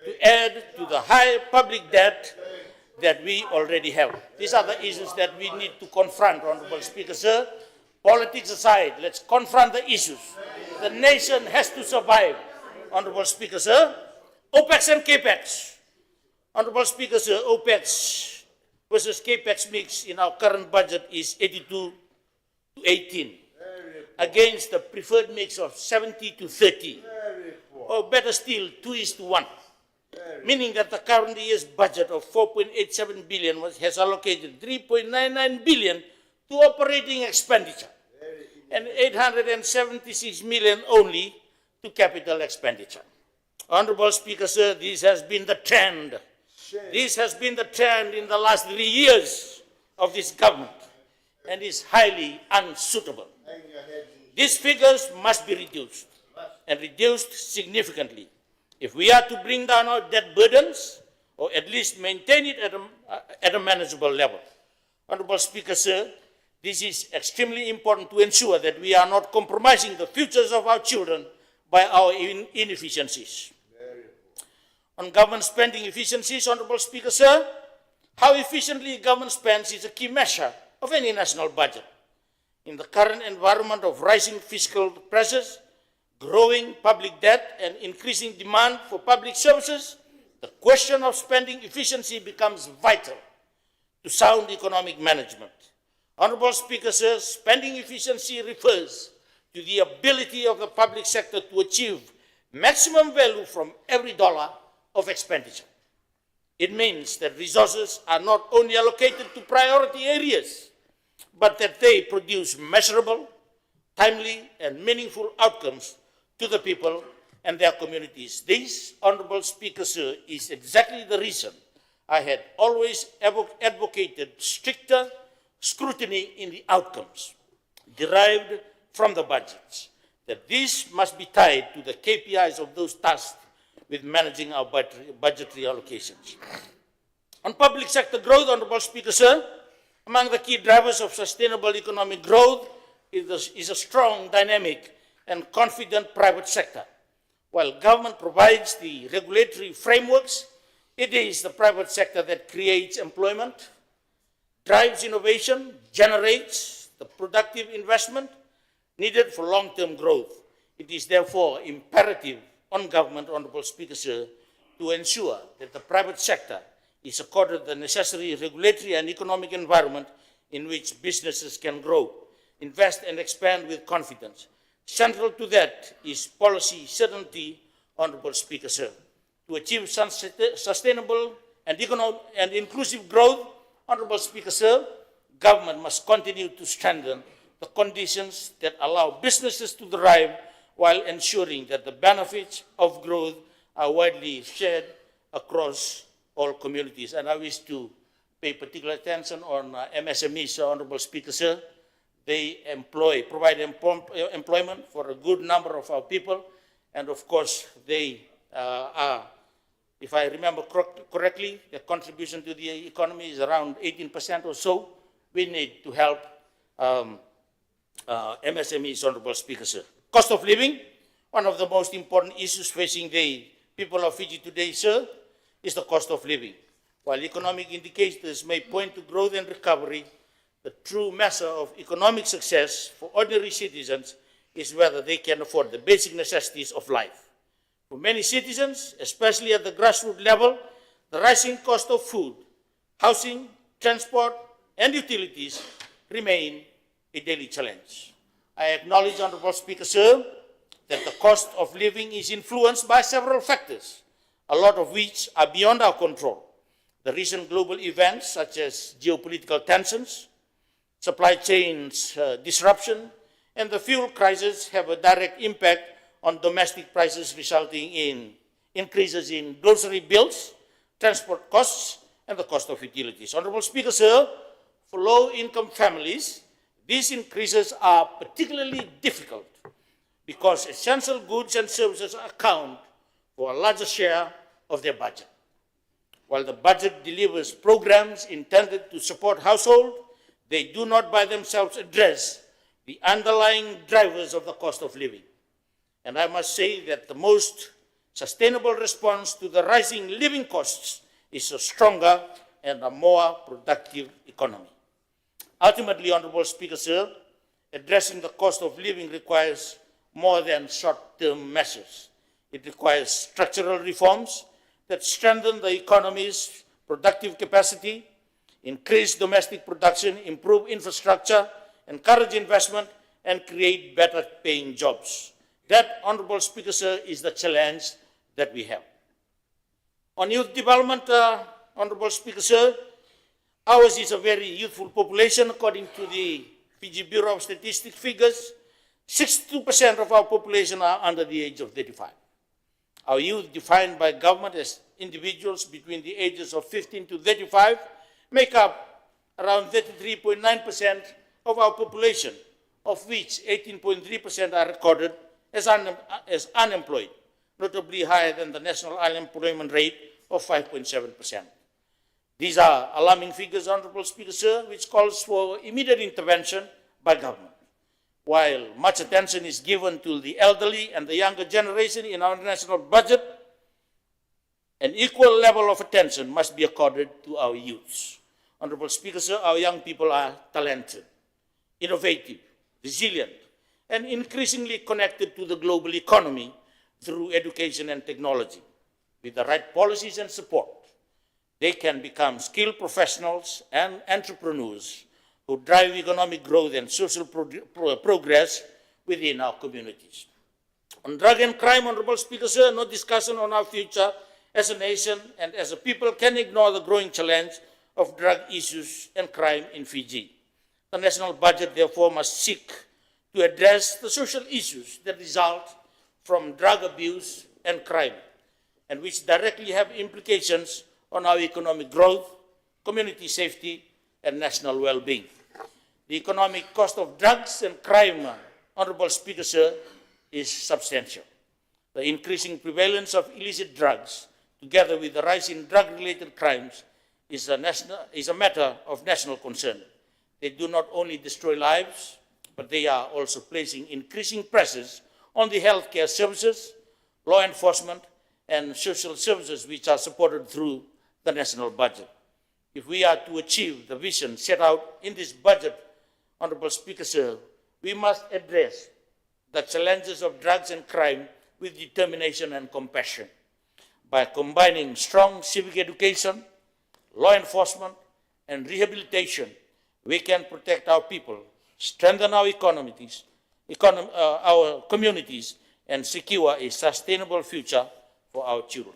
to add to the high public debt that we already have. These are the issues that we need to confront, Honorable Speaker, sir. Politics aside, let's confront the issues. The nation has to survive, Honorable Speaker, sir. OPEX and CAPEX. Honorable Speaker, sir, OPEX versus CAPEX mix in our current budget is 82 to 18, against the preferred mix of 70 to 30, or better still, 2:1, meaning that the current year's budget of 4.87 billion has allocated 3.99 billion to operating expenditure and 876 million only to capital expenditure. Honorable Speaker, sir, this has been the trend. This has been the trend in the last 3 years of this government and is highly unsuitable. These figures must be reduced and reduced significantly if we are to bring down our debt burdens or at least maintain it at a manageable level. Honorable Speaker, sir, this is extremely important to ensure that we are not compromising the futures of our children by our inefficiencies. On government spending efficiencies, Honorable Speaker, sir, how efficiently government spends is a key measure of any national budget. In the current environment of rising fiscal pressures, growing public debt, and increasing demand for public services, the question of spending efficiency becomes vital to sound economic management. Honorable Speaker, sir, spending efficiency refers to the ability of the public sector to achieve maximum value from every dollar of expenditure. It means that resources are not only allocated to priority areas, but that they produce measurable, timely, and meaningful outcomes to the people and their communities. This, Honorable Speaker, sir, is exactly the reason I had always advocated stricter scrutiny in the outcomes derived from the budgets, that this must be tied to the KPIs of those tasked with managing our budgetary allocations. On public sector growth, Honorable Speaker, sir, among the key drivers of sustainable economic growth is a strong, dynamic, and confident private sector. While government provides the regulatory frameworks, it is the private sector that creates employment, drives innovation, generates the productive investment needed for long-term growth. It is therefore imperative on government, Honorable Speaker, sir, to ensure that the private sector is accorded the necessary regulatory and economic environment in which businesses can grow, invest, and expand with confidence. Central to that is policy certainty, Honorable Speaker, sir. To achieve sustainable and inclusive growth, Honorable Speaker, sir, government must continue to strengthen the conditions that allow businesses to thrive while ensuring that the benefits of growth are widely shared across all communities. And I wish to pay particular attention on MSMEs, Honorable Speaker, sir. They provide employment for a good number of our people. And of course, they are, if I remember correctly, their contribution to the economy is around 18% or so. We need to help MSMEs, Honorable Speaker, sir. Cost of living, one of the most important issues facing the people of Fiji today, sir, is the cost of living. While economic indicators may point to growth and recovery, the true measure of economic success for ordinary citizens is whether they can afford the basic necessities of life. For many citizens, especially at the grassroots level, the rising cost of food, housing, transport, and utilities remain a daily challenge. I acknowledge, Honorable Speaker, sir, that the cost of living is influenced by several factors, a lot of which are beyond our control. The recent global events such as geopolitical tensions, supply chains disruption, and the fuel crisis have a direct impact on domestic prices, resulting in increases in grocery bills, transport costs, and the cost of utilities. Honorable Speaker, sir, for low-income families, these increases are particularly difficult because essential goods and services account for a larger share of their budget. While the budget delivers programs intended to support households, they do not by themselves address the underlying drivers of the cost of living. And I must say that the most sustainable response to the rising living costs is a stronger and a more productive economy. Ultimately, Honorable Speaker, sir, addressing the cost of living requires more than short-term measures. It requires structural reforms that strengthen the economy's productive capacity, increase domestic production, improve infrastructure, encourage investment, and create better paying jobs. That, Honorable Speaker, sir, is the challenge that we have. On youth development, Honorable Speaker, sir, ours is a very youthful population. According to the Fiji Bureau of Statistics figures, 62% of our population are under the age of 35. Our youth, defined by government as individuals between the ages of 15 to 35, make up around 33.9% of our population, of which 18.3% are recorded as unemployed, notably higher than the national unemployment rate of 5.7%. These are alarming figures, Honorable Speaker, sir, which calls for immediate intervention by government. While much attention is given to the elderly and the younger generation in our national budget, an equal level of attention must be accorded to our youths. Honorable Speaker, sir, our young people are talented, innovative, resilient, and increasingly connected to the global economy through education and technology. With the right policies and support, they can become skilled professionals and entrepreneurs who drive economic growth and social progress within our communities. On drug and crime, Honorable Speaker, sir, no discussion on our future as a nation and as a people can ignore the growing challenge of drug issues and crime in Fiji. The national budget, therefore, must seek to address the social issues that result from drug abuse and crime, and which directly have implications on our economic growth, community safety, and national well-being. The economic cost of drugs and crime, Honorable Speaker, sir, is substantial. The increasing prevalence of illicit drugs, together with the rise in drug-related crimes, is a matter of national concern. They do not only destroy lives, but they are also placing increasing pressures on the healthcare services, law enforcement, and social services which are supported through the national budget. If we are to achieve the vision set out in this budget, Honorable Speaker, sir, we must address the challenges of drugs and crime with determination and compassion. By combining strong civic education, law enforcement, and rehabilitation, we can protect our people, strengthen our our communities, and secure a sustainable future for our children.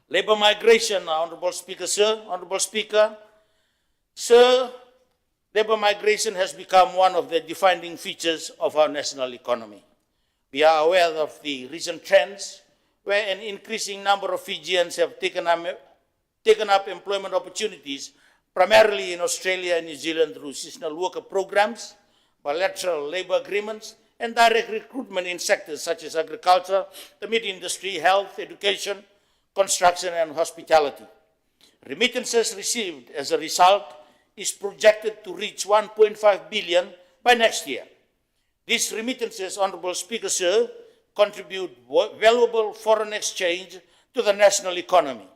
Labor migration, Honorable Speaker, sir. Honorable Speaker, sir, labor migration has become one of the defining features of our national economy. We are aware of the recent trends where an increasing number of Fijians have taken up employment opportunities, primarily in Australia and New Zealand through seasonal worker programs, bilateral labor agreements, and direct recruitment in sectors such as agriculture, the meat industry, health, education, construction, and hospitality. Remittances received as a result is projected to reach 1.5 billion by next year. These remittances, Honorable Speaker, sir, contribute valuable foreign exchange to the national economy,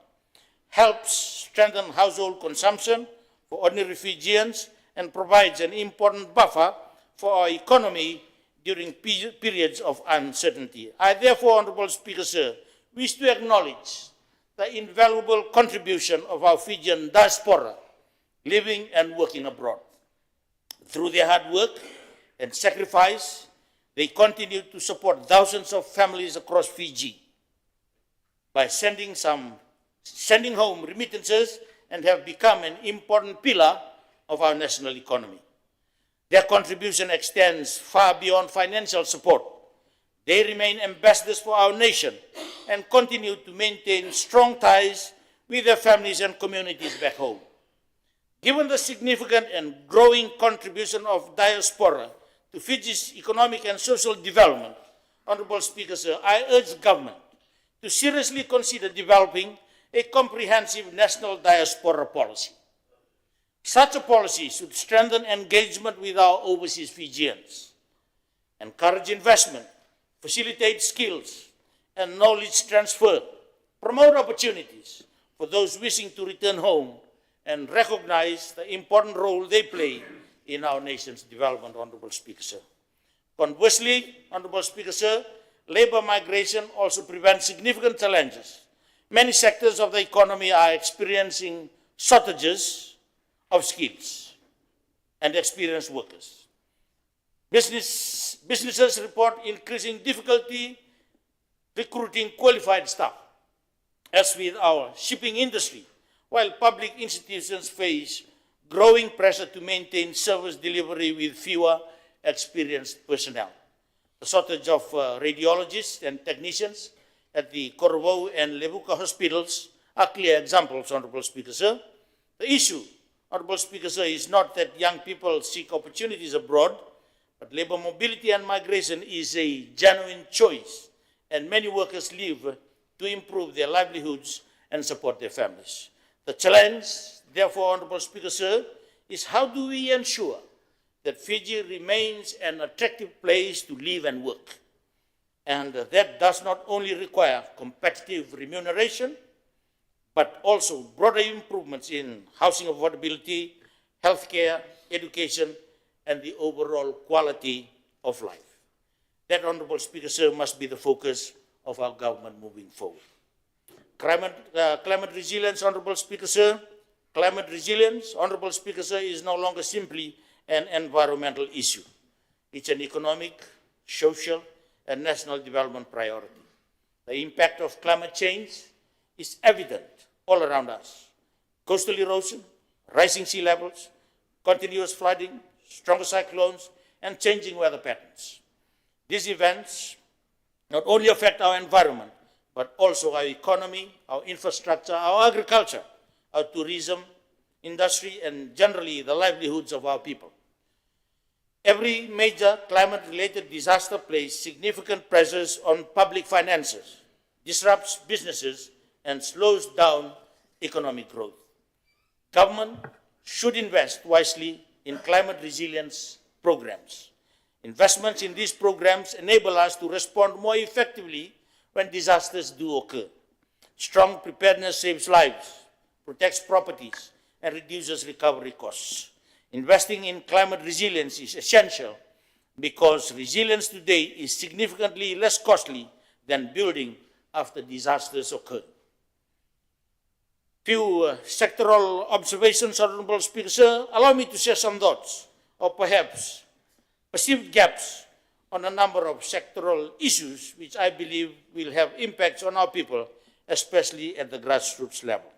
helps strengthen household consumption for ordinary Fijians, and provides an important buffer for our economy during periods of uncertainty. I therefore, Honorable Speaker, sir, wish to acknowledge the invaluable contribution of our Fijian diaspora living and working abroad. Through their hard work and sacrifice, they continue to support thousands of families across Fiji by sending home remittances and have become an important pillar of our national economy. Their contribution extends far beyond financial support. They remain ambassadors for our nation and continue to maintain strong ties with their families and communities back home. Given the significant and growing contribution of diaspora to Fiji's economic and social development, Honorable Speaker, sir, I urge government to seriously consider developing a comprehensive national diaspora policy. Such a policy should strengthen engagement with our overseas Fijians, encourage investment, facilitate skills and knowledge transfer, promote opportunities for those wishing to return home, and recognize the important role they play in our nation's development, Honorable Speaker, sir. Conversely, Honorable Speaker, sir, labor migration also presents significant challenges. Many sectors of the economy are experiencing shortages of skills and experienced workers. Businesses report increasing difficulty recruiting qualified staff, as with our shipping industry, while public institutions face growing pressure to maintain service delivery with fewer experienced personnel. The shortage of radiologists and technicians at the Korowau and Levuka hospitals are clear examples, Honorable Speaker, sir. The issue, Honorable Speaker, sir, is not that young people seek opportunities abroad, but labor mobility and migration is a genuine choice, and many workers leave to improve their livelihoods and support their families. The challenge, therefore, Honorable Speaker, sir, is how do we ensure that Fiji remains an attractive place to live and work? And that does not only require competitive remuneration, but also broader improvements in housing affordability, healthcare, education, and the overall quality of life. That, Honorable Speaker, sir, must be the focus of our government moving forward. Climate resilience, Honorable Speaker, sir. Climate resilience, Honorable Speaker, sir, is no longer simply an environmental issue. It's an economic, social, and national development priority. The impact of climate change is evident all around us. Coastal erosion, rising sea levels, continuous flooding, stronger cyclones, and changing weather patterns. These events not only affect our environment, but also our economy, our infrastructure, our agriculture, our tourism, industry, and generally the livelihoods of our people. Every major climate-related disaster places significant pressures on public finances, disrupts businesses, and slows down economic growth. Government should invest wisely in climate resilience programs. Investments in these programs enable us to respond more effectively when disasters do occur. Strong preparedness saves lives, protects properties, and reduces recovery costs. Investing in climate resilience is essential because resilience today is significantly less costly than building after disasters occur. Few sectoral observations, Honorable Speaker, sir. Allow me to share some thoughts, or perhaps perceived gaps on a number of sectoral issues which I believe will have impacts on our people, especially at the grassroots level.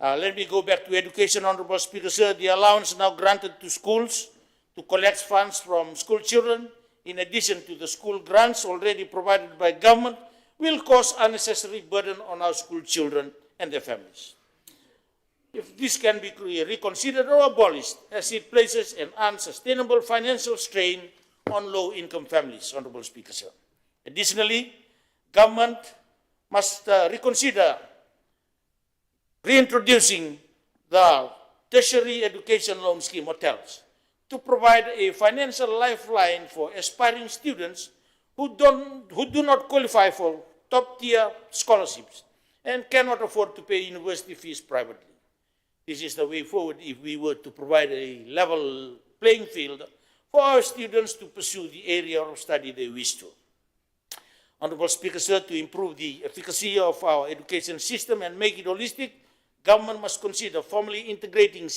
Let me go back to education, Honorable Speaker, sir. The allowance now granted to schools to collect funds from school children, in addition to the school grants already provided by government, will cause unnecessary burden on our school children and their families. If this can be reconsidered or abolished, as it places an unsustainable financial strain on low-income families, Honorable Speaker, sir. Additionally, government must reconsider reintroducing the tertiary education loan scheme, or TELS, to provide a financial lifeline for aspiring students who do not qualify for top-tier scholarships and cannot afford to pay university fees privately. This is the way forward if we were to provide a level playing field for our students to pursue the area of study they wish to. Honorable Speaker, sir, to improve the efficacy of our education system and make it holistic, government must consider formally integrating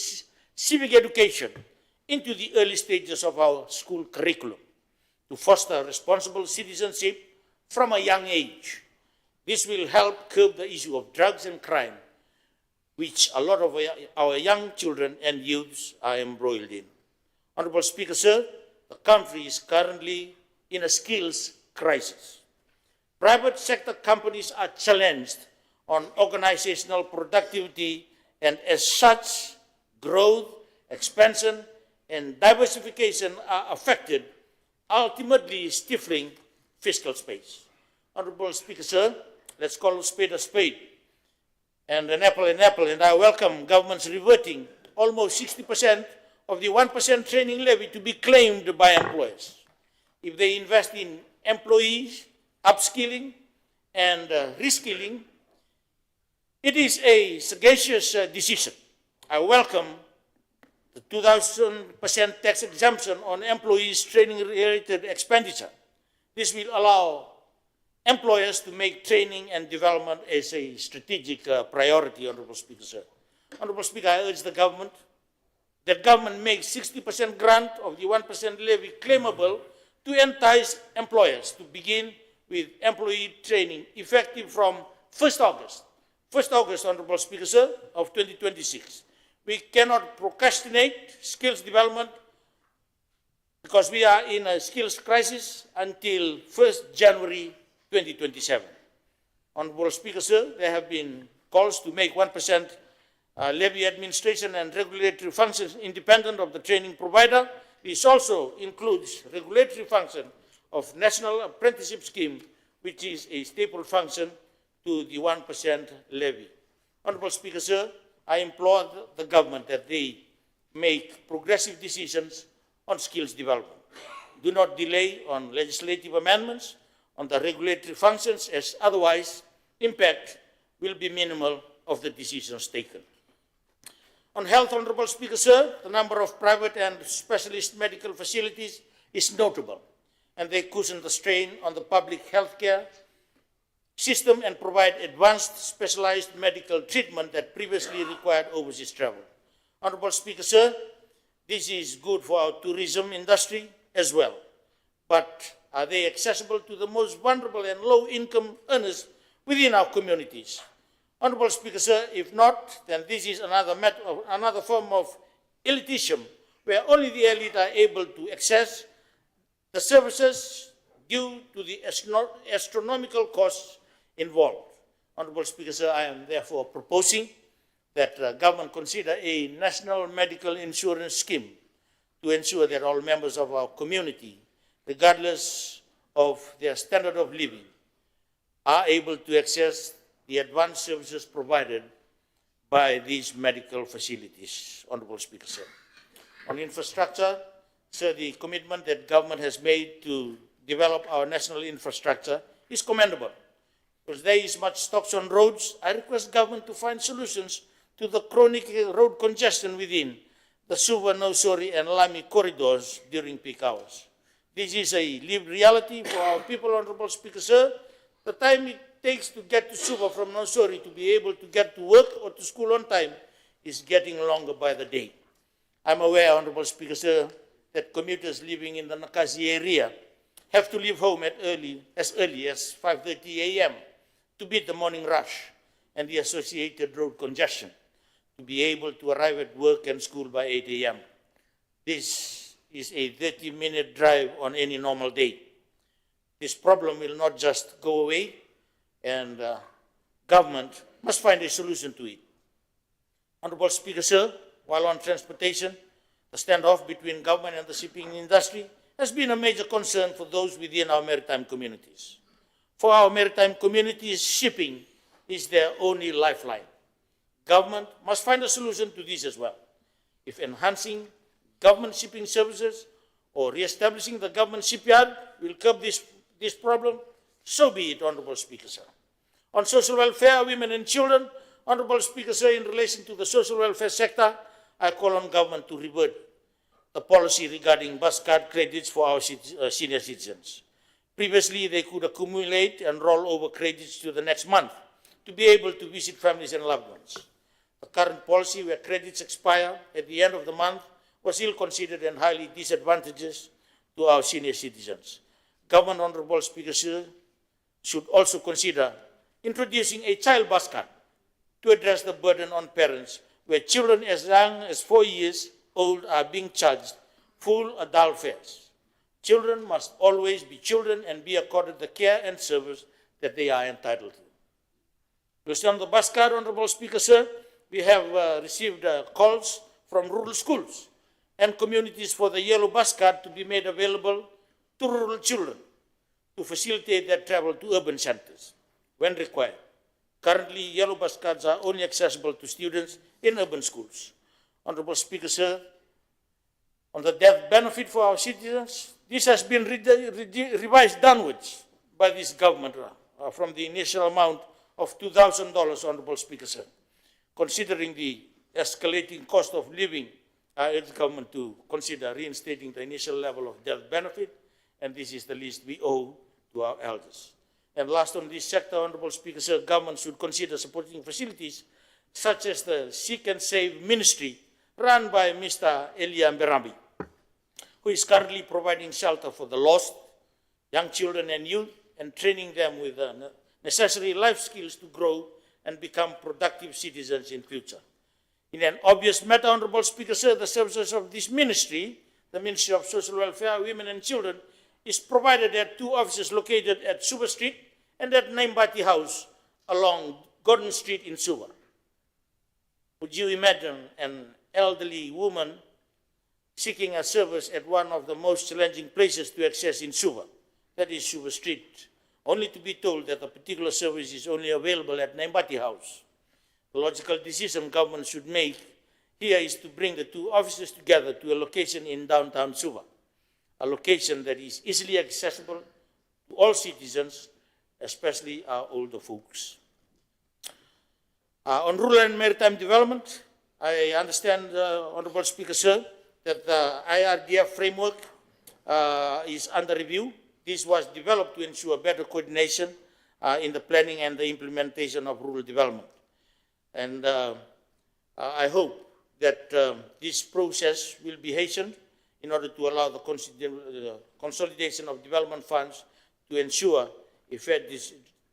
civic education into the early stages of our school curriculum to foster responsible citizenship from a young age. This will help curb the issue of drugs and crime, which a lot of our young children and youths are embroiled in. Honorable Speaker, sir, the country is currently in a skills crisis. Private sector companies are challenged on organizational productivity, and as such, growth, expansion, and diversification are affected, ultimately stifling fiscal space. Honorable Speaker, sir, let's call a spade and an apple, and I welcome government's reverting almost 60% of the 1% training levy to be claimed by employers. If they invest in employees, upskilling, and reskilling, it is a sagacious decision. I welcome the 2,000% tax exemption on employees' training-related expenditure. This will allow employers to make training and development as a strategic priority, Honorable Speaker, sir. Honorable Speaker, I urge the government that government makes 60% grant of the 1% levy claimable to entice employers to begin with employee training effective from 1st August, Honorable Speaker, sir, of 2026. We cannot procrastinate skills development because we are in a skills crisis until 1st January 2027. Honorable Speaker, sir, there have been calls to make 1% levy administration and regulatory functions independent of the training provider. This also includes regulatory function of National Apprenticeship Scheme, which is a staple function to the 1% levy. Honorable Speaker, sir, I implore the government that they make progressive decisions on skills development. Do not delay on legislative amendments on the regulatory functions, as otherwise impact will be minimal of the decisions taken. On health, Honorable Speaker, sir, the number of private and specialist medical facilities is notable, and they cushion the strain on the public health care system and provide advanced specialized medical treatment that previously required overseas travel. Honorable Speaker, sir, this is good for our tourism industry as well, but are they accessible to the most vulnerable and low-income earners within our communities? Honorable Speaker, sir, if not, then this is another form of elitism, where only the elite are able to access the services due to the astronomical costs involved. Honorable Speaker, sir, I am therefore proposing that government consider a national medical insurance scheme to ensure that all members of our community, regardless of their standard of living, are able to access the advanced services provided by these medical facilities. Honorable Speaker, sir. On infrastructure, sir, the commitment that government has made to develop our national infrastructure is commendable. Because there is much stops on roads, I request government to find solutions to the chronic road congestion within the Suva, Nausori, and Lami corridors during peak hours. This is a lived reality for our people, Honorable Speaker, sir. The time it takes to get to Suva from Nausori to be able to get to work or to school on time is getting longer by the day. I'm aware, Honorable Speaker, sir, that commuters living in the Nakasi area have to leave home as early as 5:30 a.m. to beat the morning rush and the associated road congestion, to be able to arrive at work and school by 8 a.m. This is a 30-minute drive on any normal day. This problem will not just go away, and government must find a solution to it. Honorable Speaker, sir, while on transportation, the standoff between government and the shipping industry has been a major concern for those within our maritime communities. For our maritime communities, shipping is their only lifeline. Government must find a solution to this as well. If enhancing government shipping services or re-establishing the government shipyard will curb this problem, so be it, Honorable Speaker, sir. On social welfare, women and children, Honorable Speaker, sir, in relation to the social welfare sector, I call on government to revert the policy regarding bus card credits for our senior citizens. Previously, they could accumulate and roll over credits to the next month to be able to visit families and loved ones. The current policy, where credits expire at the end of the month, was ill-considered and highly disadvantageous to our senior citizens. Government, Honorable Speaker, should also consider introducing a child bus card to address the burden on parents, where children as young as 4 years old are being charged full adult fares. Children must always be children and be accorded the care and service that they are entitled to. Based on the bus card, Honorable Speaker, sir, we have received calls from rural schools and communities for the yellow bus card to be made available to rural children to facilitate their travel to urban centers when required. Currently, yellow bus cards are only accessible to students in urban schools. Honorable Speaker, sir, on the death benefit for our citizens, this has been revised downwards by this government from the initial amount of $2,000, Honorable Speaker, sir. Considering the escalating cost of living, I urge government to consider reinstating the initial level of death benefit, and this is the least we owe to our elders. And last on this sector, Honorable Speaker, sir, government should consider supporting facilities such as the Seek and Save Ministry run by Mr. Elia Mberambi, who is currently providing shelter for the lost, young children and youth, and training them with the necessary life skills to grow and become productive citizens in future. In an obvious matter, Honorable Speaker, sir, the services of this ministry, the Ministry of Social Welfare, Women and Children, is provided at 2 offices located at Suva Street and at Naimbati House along Gordon Street in Suva. Would you imagine an elderly woman seeking a service at one of the most challenging places to access in Suva, that is Suva Street, only to be told that a particular service is only available at Naimbati House? The logical decision government should make here is to bring the 2 offices together to a location in downtown Suva, a location that is easily accessible to all citizens, especially our older folks. On rural and maritime development, I understand, Honorable Speaker, sir, that the IRDF framework is under review. This was developed to ensure better coordination in the planning and the implementation of rural development. And I hope that this process will be hastened in order to allow the consolidation of development funds to ensure a fair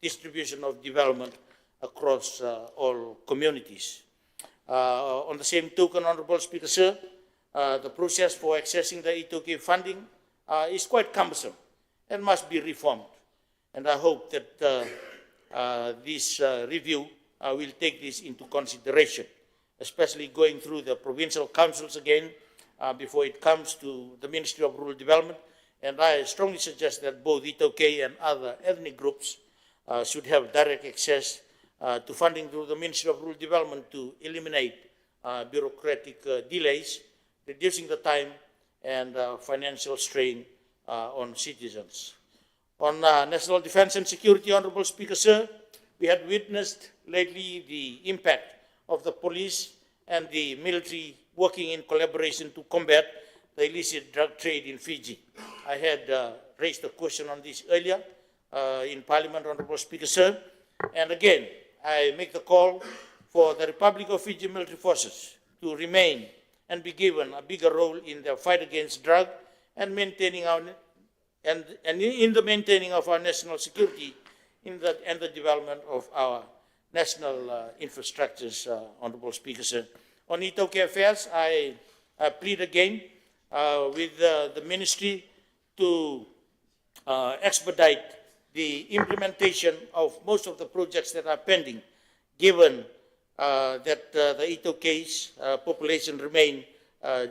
distribution of development across all communities. On the same token, Honorable Speaker, sir, the process for accessing the E2K funding is quite cumbersome and must be reformed. And I hope that this review will take this into consideration, especially going through the provincial councils again before it comes to the Ministry of Rural Development. And I strongly suggest that both Itoke and other ethnic groups should have direct access to funding through the Ministry of Rural Development to eliminate bureaucratic delays, reducing the time and financial strain on citizens. On national defense and security, Honorable Speaker, sir, we had witnessed lately the impact of the police and the military working in collaboration to combat the illicit drug trade in Fiji. I had raised a question on this earlier in Parliament, Honorable Speaker, sir. And again, I make the call for the Republic of Fiji military forces to remain and be given a bigger role in the fight against drug and maintaining our and in the maintaining of our national security and the development of our national infrastructures, Honorable Speaker, sir. On Itoke affairs, I plead again with the ministry to expedite the implementation of most of the projects that are pending, given that the Itoke's population remain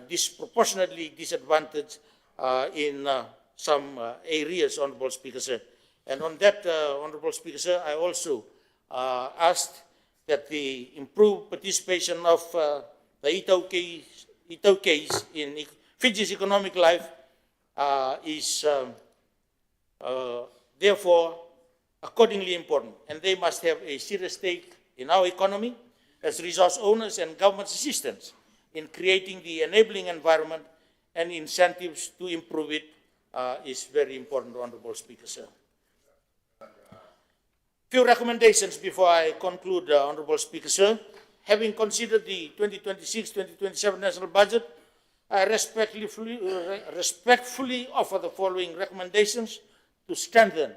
disproportionately disadvantaged in some areas, Honorable Speaker, sir. And on that, Honorable Speaker, sir, I also asked that the improved participation of the Itoke's in Fiji's economic life is therefore accordingly important, and they must have a serious stake in our economy as resource owners and government assistance in creating the enabling environment and incentives to improve it is very important, Honorable Speaker, sir. Few recommendations before I conclude, Honorable Speaker, sir. Having considered the 2026-2027 national budget, I respectfully offer the following recommendations to strengthen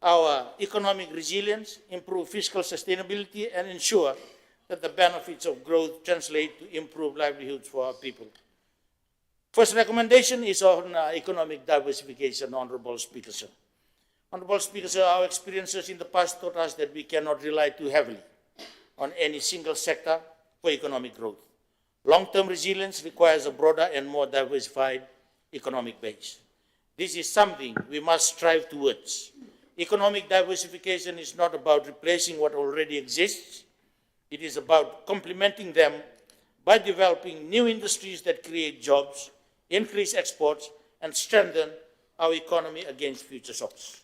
our economic resilience, improve fiscal sustainability, and ensure that the benefits of growth translate to improved livelihoods for our people. First recommendation is on economic diversification, Honorable Speaker, sir. Honorable Speaker, sir, our experiences in the past taught us that we cannot rely too heavily on any single sector for economic growth. Long-term resilience requires a broader and more diversified economic base. This is something we must strive towards. Economic diversification is not about replacing what already exists. It is about complementing them by developing new industries that create jobs, increase exports, and strengthen our economy against future shocks.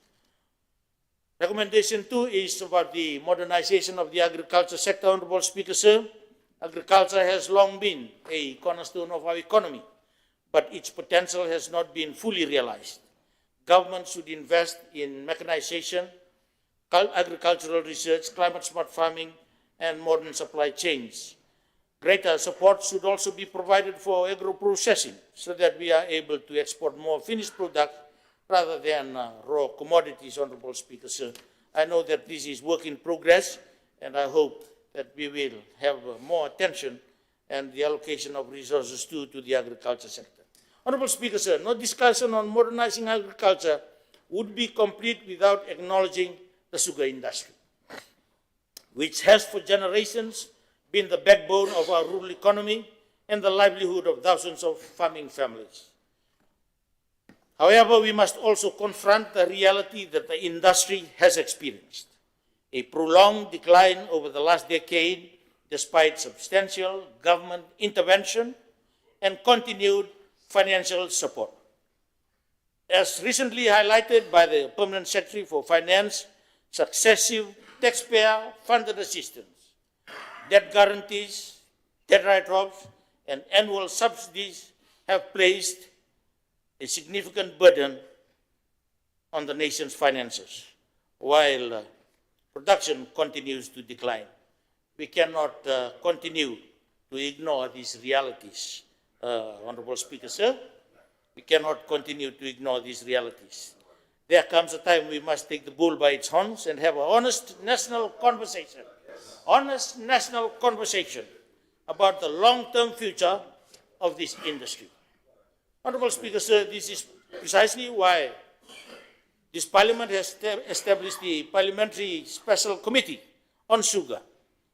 Recommendation 2 is about the modernization of the agriculture sector, Honorable Speaker, sir. Agriculture has long been a cornerstone of our economy, but its potential has not been fully realized. Government should invest in mechanization, agricultural research, climate-smart farming, and modern supply chains. Greater support should also be provided for agro-processing so that we are able to export more finished products rather than raw commodities, Honorable Speaker, sir. I know that this is work in progress, and I hope that we will have more attention and the allocation of resources to the agriculture sector. Honorable Speaker, sir, no discussion on modernizing agriculture would be complete without acknowledging the sugar industry, which has for generations been the backbone of our rural economy and the livelihood of thousands of farming families. However, we must also confront the reality that the industry has experienced a prolonged decline over the last decade, despite substantial government intervention and continued financial support. As recently highlighted by the Permanent Secretary for Finance, successive taxpayer-funded assistance, debt guarantees, debt write-offs, and annual subsidies have placed a significant burden on the nation's finances, while production continues to decline. We cannot continue to ignore these realities, Honorable Speaker, sir. We cannot continue to ignore these realities. There comes a time we must take the bull by its horns and have an honest national conversation about the long-term future of this industry. Honorable Speaker, sir, this is precisely why This Parliament has established the Parliamentary Special Committee on Sugar,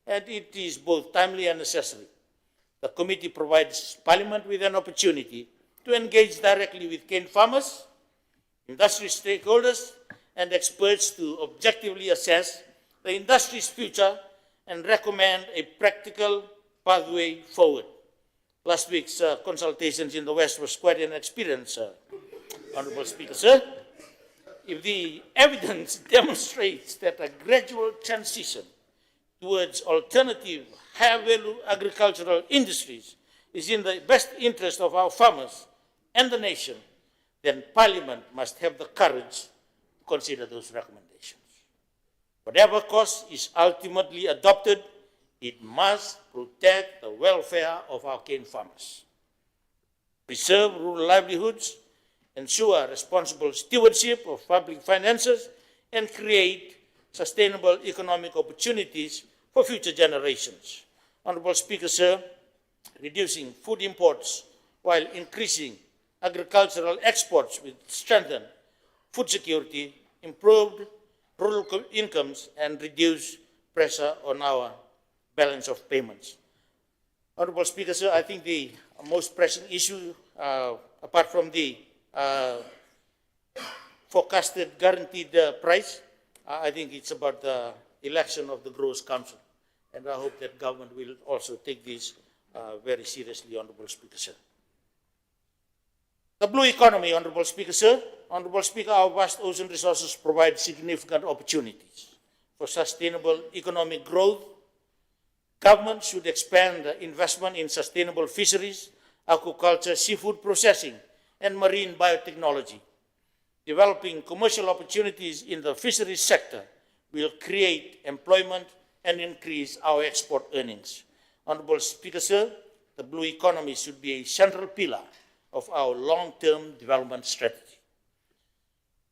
and it is both timely and necessary. The committee provides Parliament with an opportunity to engage directly with cane farmers, industry stakeholders, and experts to objectively assess the industry's future and recommend a practical pathway forward. Last week's consultations in the West was quite an experience, Honourable Speaker, sir. If the evidence demonstrates that a gradual transition towards alternative high-value agricultural industries is in the best interest of our farmers and the nation, then Parliament must have the courage to consider those recommendations. Whatever course is ultimately adopted, it must protect the welfare of our cane farmers, preserve rural livelihoods, ensure responsible stewardship of public finances, and create sustainable economic opportunities for future generations. Honourable Speaker, sir, reducing food imports while increasing agricultural exports will strengthen food security, improved rural incomes, and reduce pressure on our balance of payments. Honourable Speaker, sir, I think the most pressing issue, apart from the forecasted guaranteed price, I think it's about the election of the Growers Council. And I hope that government will also take this very seriously, Honourable Speaker, sir. The blue economy, Honourable Speaker, sir. Honourable Speaker, our vast ocean resources provide significant opportunities for sustainable economic growth. Government should expand investment in sustainable fisheries, aquaculture, seafood processing, and marine biotechnology. Developing commercial opportunities in the fisheries sector will create employment and increase our export earnings. Honourable Speaker, sir, the blue economy should be a central pillar of our long-term development strategy.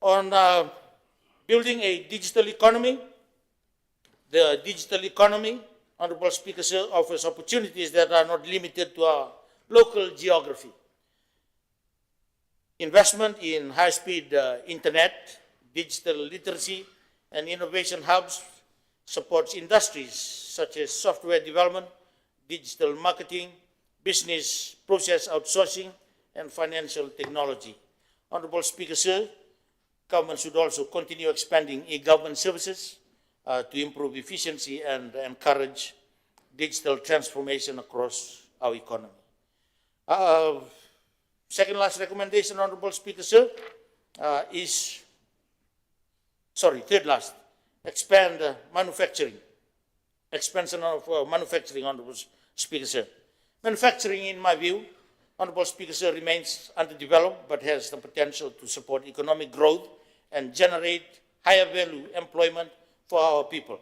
On building a digital economy, the digital economy, Honourable Speaker, sir, offers opportunities that are not limited to our local geography. Investment in high-speed internet, digital literacy, and innovation hubs supports industries such as software development, digital marketing, business process outsourcing, and financial technology. Honourable Speaker, sir, government should also continue expanding e-government services to improve efficiency and encourage digital transformation across our economy. Second last recommendation, Honourable Speaker, sir, third last, expand manufacturing. Expansion of manufacturing, Honourable Speaker, sir. Manufacturing, in my view, Honourable Speaker, sir, remains underdeveloped but has the potential to support economic growth and generate higher value employment for our people.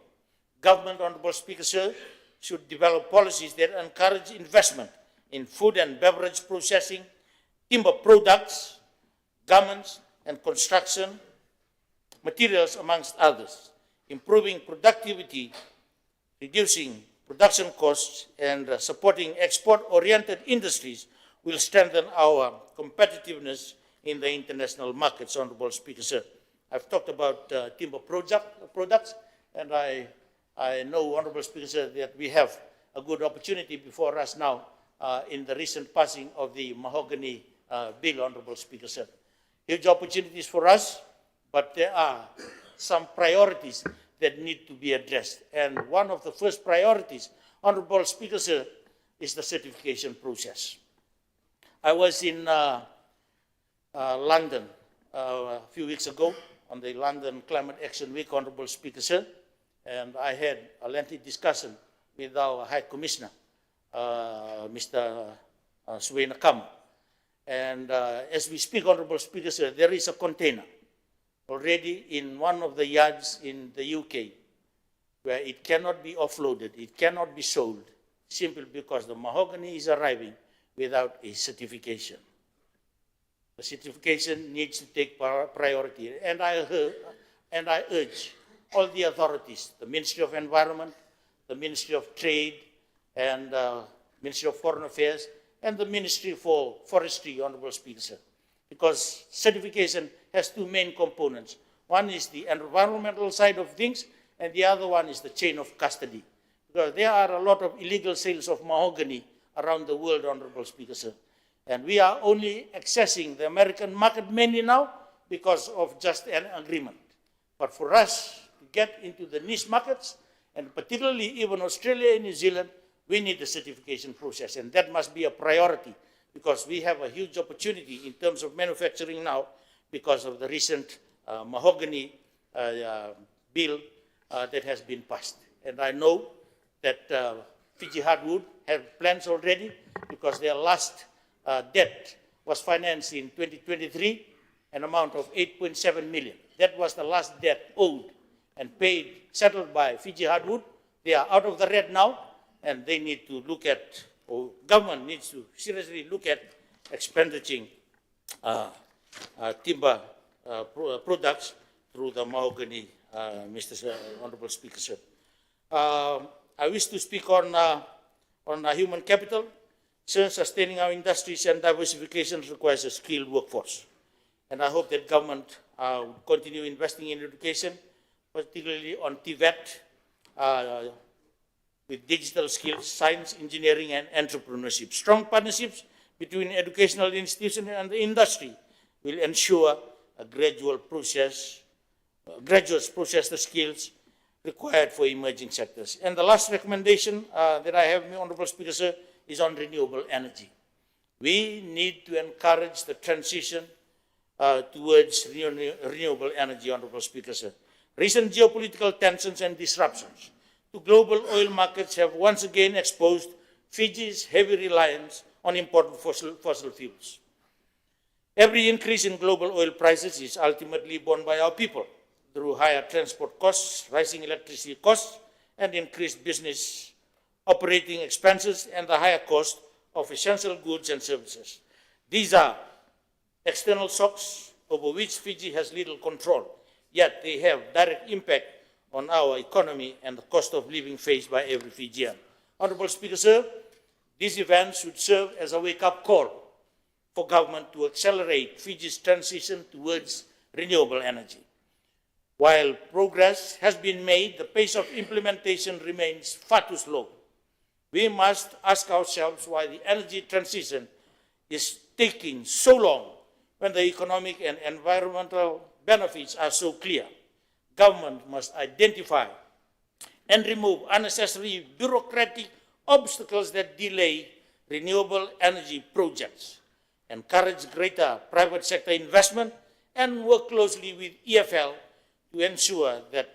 Government, Honourable Speaker, sir, should develop policies that encourage investment in food and beverage processing, timber products, garments, and construction materials, amongst others. Improving productivity, reducing production costs, and supporting export-oriented industries will strengthen our competitiveness in the international markets, Honourable Speaker, sir. I've talked about timber products, and I know, Honourable Speaker, sir, that we have a good opportunity before us now in the recent passing of the mahogany bill, Honourable Speaker, sir. Huge opportunities for us, but there are some priorities that need to be addressed. And one of the first priorities, Honourable Speaker, sir, is the certification process. I was in London a few weeks ago on the London Climate Action Week, Honourable Speaker, sir, and I had a lengthy discussion with our High Commissioner, Mr. Suwe Nakam. And as we speak, Honourable Speaker, sir, there is a container already in one of the yards in the UK where it cannot be offloaded, it cannot be sold, simply because the mahogany is arriving without a certification. The certification needs to take priority. And I urge all the authorities, the Ministry of Environment, the Ministry of Trade, and Ministry of Foreign Affairs, and the Ministry for Forestry, Honourable Speaker, sir. Because certification has two main components. One is the environmental side of things, and the other one is the chain of custody. Because there are a lot of illegal sales of mahogany around the world, Honorable Speaker, sir. And we are only accessing the American market mainly now because of just an agreement. But for us to get into the niche markets, and particularly even Australia and New Zealand, we need the certification process. And that must be a priority because we have a huge opportunity in terms of manufacturing now because of the recent mahogany bill that has been passed. And I know that Fiji Hardwood have plans already because their last debt was financed in 2023, an amount of 8.7 million. That was the last debt owed and paid, settled by Fiji Hardwood. They are out of the red now, and they need to look at, or government needs to seriously look at expanding timber products through the mahogany, Honorable Speaker, sir. I wish to speak on human capital. Since sustaining our industries and diversification requires a skilled workforce. And I hope that government will continue investing in education, particularly on TVET, with digital skills, science, engineering, and entrepreneurship. Strong partnerships between educational institutions and the industry will ensure a graduates process the skills required for emerging sectors. And the last recommendation that I have, Honorable Speaker, sir, is on renewable energy. We need to encourage the transition towards renewable energy, Honorable Speaker, sir. Recent geopolitical tensions and disruptions to global oil markets have once again exposed Fiji's heavy reliance on imported fossil fuels. Every increase in global oil prices is ultimately borne by our people through higher transport costs, rising electricity costs, and increased business operating expenses and the higher cost of essential goods and services. These are external shocks over which Fiji has little control, yet they have direct impact on our economy and the cost of living faced by every Fijian. Honorable Speaker, sir, these events should serve as a wake-up call for government to accelerate Fiji's transition towards renewable energy. While progress has been made, the pace of implementation remains far too slow. We must ask ourselves why the energy transition is taking so long when the economic and environmental benefits are so clear. Government must identify and remove unnecessary bureaucratic obstacles that delay renewable energy projects, encourage greater private sector investment, and work closely with EFL to ensure that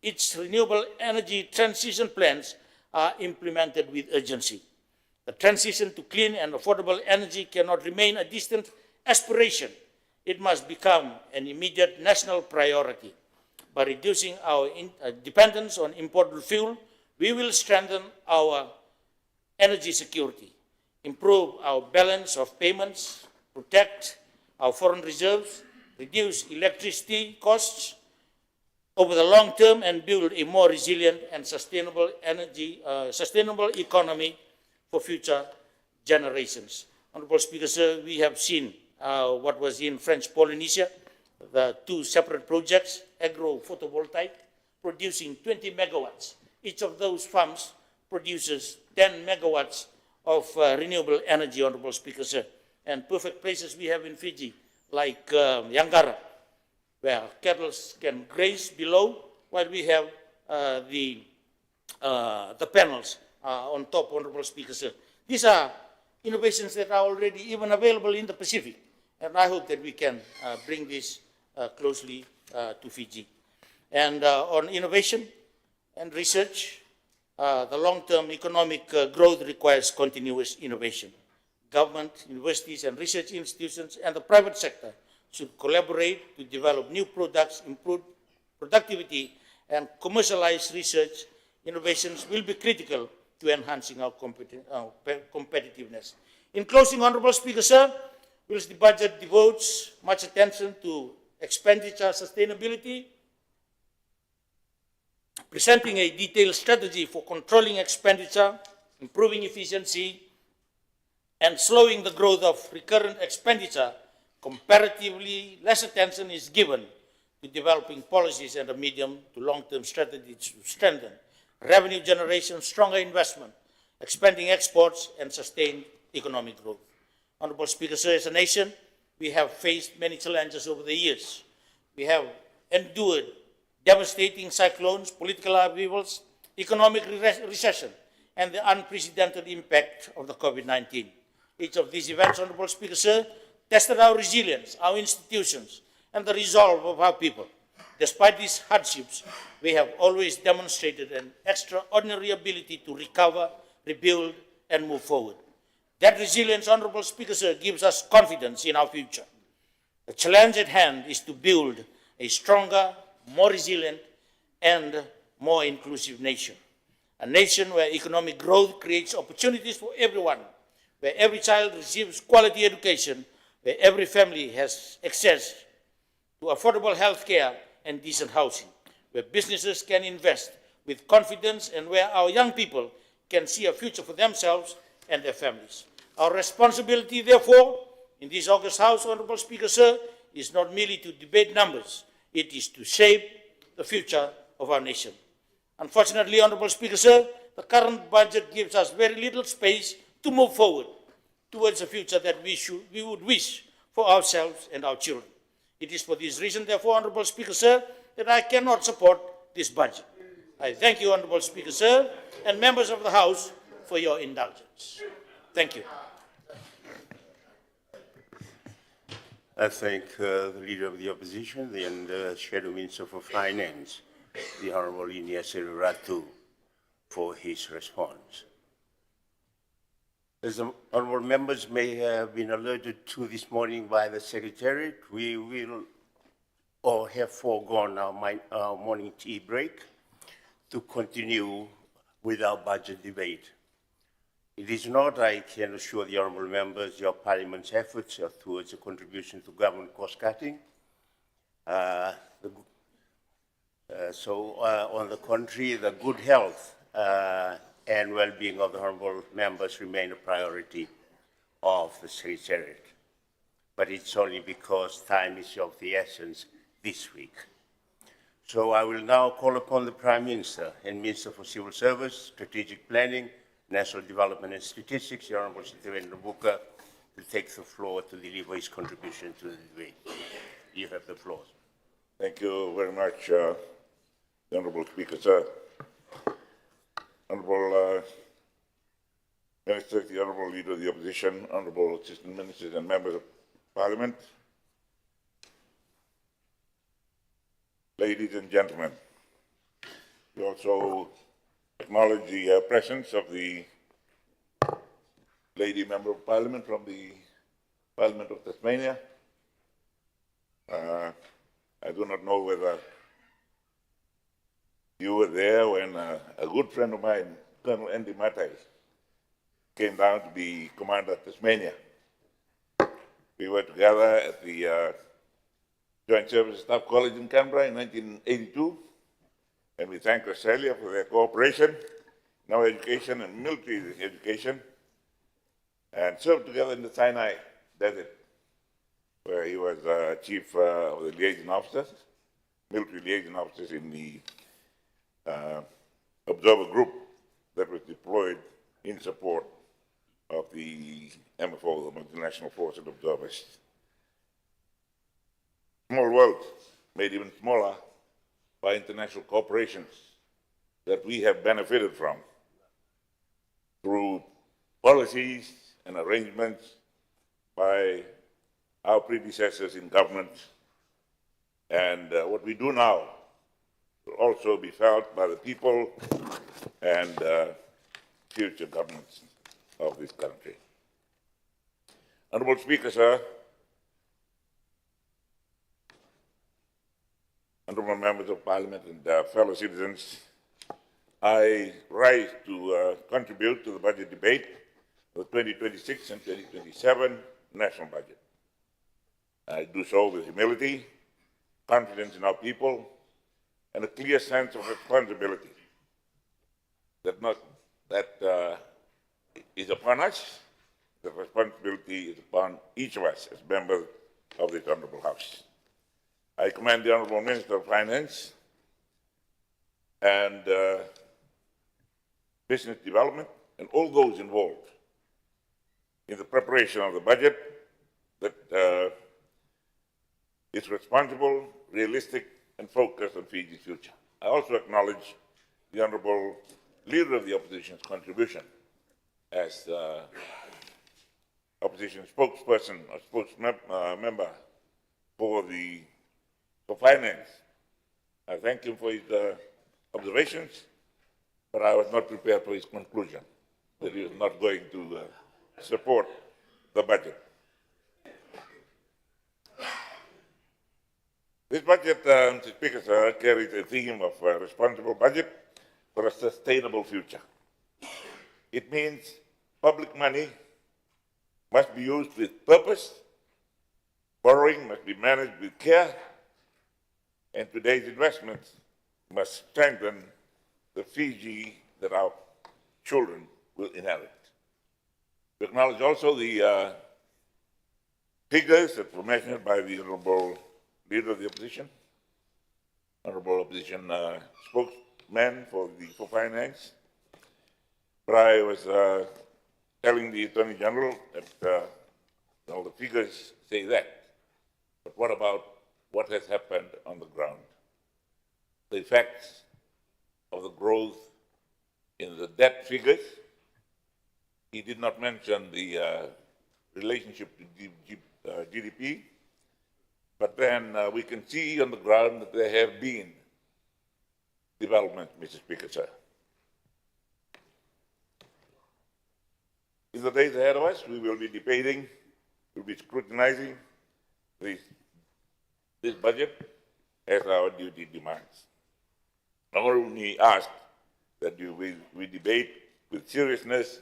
its renewable energy transition plans are implemented with urgency. The transition to clean and affordable energy cannot remain a distant aspiration. It must become an immediate national priority. By reducing our dependence on imported fuel, we will strengthen our energy security, improve our balance of payments, protect our foreign reserves, reduce electricity costs over the long term, and build a more resilient and sustainable economy for future generations. Honorable Speaker, sir, we have seen what was in French Polynesia, the two separate projects, agro-photovoltaic, producing 20 megawatts. Each of those farms produces 10 megawatts of renewable energy, Honorable Speaker, sir. And perfect places we have in Fiji, like Yangara, where cattle can graze below, while we have the panels on top, Honorable Speaker, sir. These are innovations that are already even available in the Pacific, and I hope that we can bring this closely to Fiji. And on innovation and research, the long-term economic growth requires continuous innovation. Government, universities, and research institutions, and the private sector should collaborate to develop new products, improve productivity, and commercialize research. Innovations will be critical to enhancing our competitiveness. In closing, Honorable Speaker, sir, whilst the budget devotes much attention to expenditure sustainability, presenting a detailed strategy for controlling expenditure, improving efficiency, and slowing the growth of recurrent expenditure, comparatively less attention is given to developing policies and a medium to long-term strategy to strengthen revenue generation, stronger investment, expanding exports, and sustained economic growth. Honorable Speaker, sir, as a nation, we have faced many challenges over the years. We have endured devastating cyclones, political upheavals, economic recession, and the unprecedented impact of the COVID-19. Each of these events, Honorable Speaker, sir, tested our resilience, our institutions, and the resolve of our people. Despite these hardships, we have always demonstrated an extraordinary ability to recover, rebuild, and move forward. That resilience, Honorable Speaker, sir, gives us confidence in our future. The challenge at hand is to build a stronger, more resilient, and more inclusive nation. A nation where economic growth creates opportunities for everyone, where every child receives quality education, where every family has access to affordable health care and decent housing, where businesses can invest with confidence, and where our young people can see a future for themselves and their families. Our responsibility, therefore, in this August House, Honorable Speaker, sir, is not merely to debate numbers, it is to shape the future of our nation. Unfortunately, Honorable Speaker, sir, the current budget gives us very little space to move forward towards a future that we would wish for ourselves and our children. It is for this reason, therefore, Honorable Speaker, sir, that I cannot support this budget. I thank you, Honorable Speaker, sir, and members of the House for your indulgence. Thank you. I thank the Leader of the Opposition and the Shadow Minister for Finance, the Honorable Ignatius Ratu, for his response. As the honorable members may have been alerted to this morning by the Secretariat, we will or have foregone our morning tea break to continue with our budget debate. It is not, I can assure the honorable members, your Parliament's efforts towards a contribution to government cost cutting. On the contrary, the good health and well-being of the honorable members remain a priority of the Secretariat. But it's only because time is of the essence this week. So I will now call upon the Prime Minister and Minister for Civil Service, Strategic Planning, National Development and Statistics, the Honorable Sithiben Rabuka, to take the floor to deliver his contribution to the debate. You have the floor. Thank you very much, Honorable Speaker, sir. Honorable Ministers, the Honorable Leader of the Opposition, Honorable Assistant Ministers and Members of Parliament, ladies and gentlemen, we also acknowledge the presence of the Lady Member of Parliament from the Parliament of Tasmania. I do not know whether you were there when a good friend of mine, Colonel Andy Matthys, came down to be Commander of Tasmania. We were together at the Joint Service Staff College in Canberra in 1982, and we thank Australia for their cooperation in our education and military education, and served together in the Sinai Desert, where he was chief of the liaison officers, military liaison officers in the observer group that was deployed in support of the MFO, the Multinational Force of Observers. Small world, made even smaller by international corporations that we have benefited from through policies and arrangements by our predecessors in government. And what we do now will also be felt by the people and future governments of this country. Honorable Speaker, sir, honorable members of Parliament and fellow citizens, I rise to contribute to the budget debate for the 2026 and 2027 national budget. I do so with humility, confidence in our people, and a clear sense of responsibility that is upon us. The responsibility is upon each of us as members of this honorable House. I commend the Honorable Minister of Finance and Business Development and all those involved in the preparation of the budget that is responsible, realistic, and focused on Fiji's future. I also acknowledge the Honorable Leader of the Opposition's contribution as opposition spokesperson or spokesmember for finance. I thank him for his observations, but I was not prepared for his conclusion that he was not going to support the budget. This budget, Mr. Speaker, sir, carries a theme of a responsible budget for a sustainable future. It means public money must be used with purpose, borrowing must be managed with care, and today's investments must strengthen the Fiji that our children will inherit. We acknowledge also the figures that were mentioned by the Honorable Leader of the Opposition, Honorable Opposition spokesman for Finance. But I was telling the Attorney General that all the figures say that. But what about what has happened on the ground? The effects of the growth in the debt figures. He did not mention the relationship to GDP, but then we can see on the ground that there have been developments, Mr. Speaker, sir. In the days ahead of us, we will be debating, we'll be scrutinizing this budget as our duty demands. I only ask that we debate with seriousness,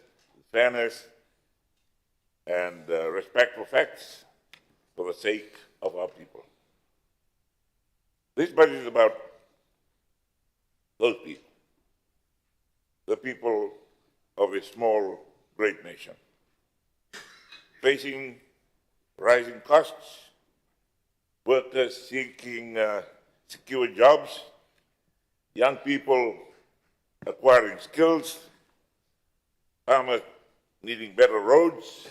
fairness, and respect for facts for the sake of our people. This budget is about those people, the people of a small, great nation, facing rising costs, workers seeking secure jobs, young people acquiring skills, farmers needing better roads,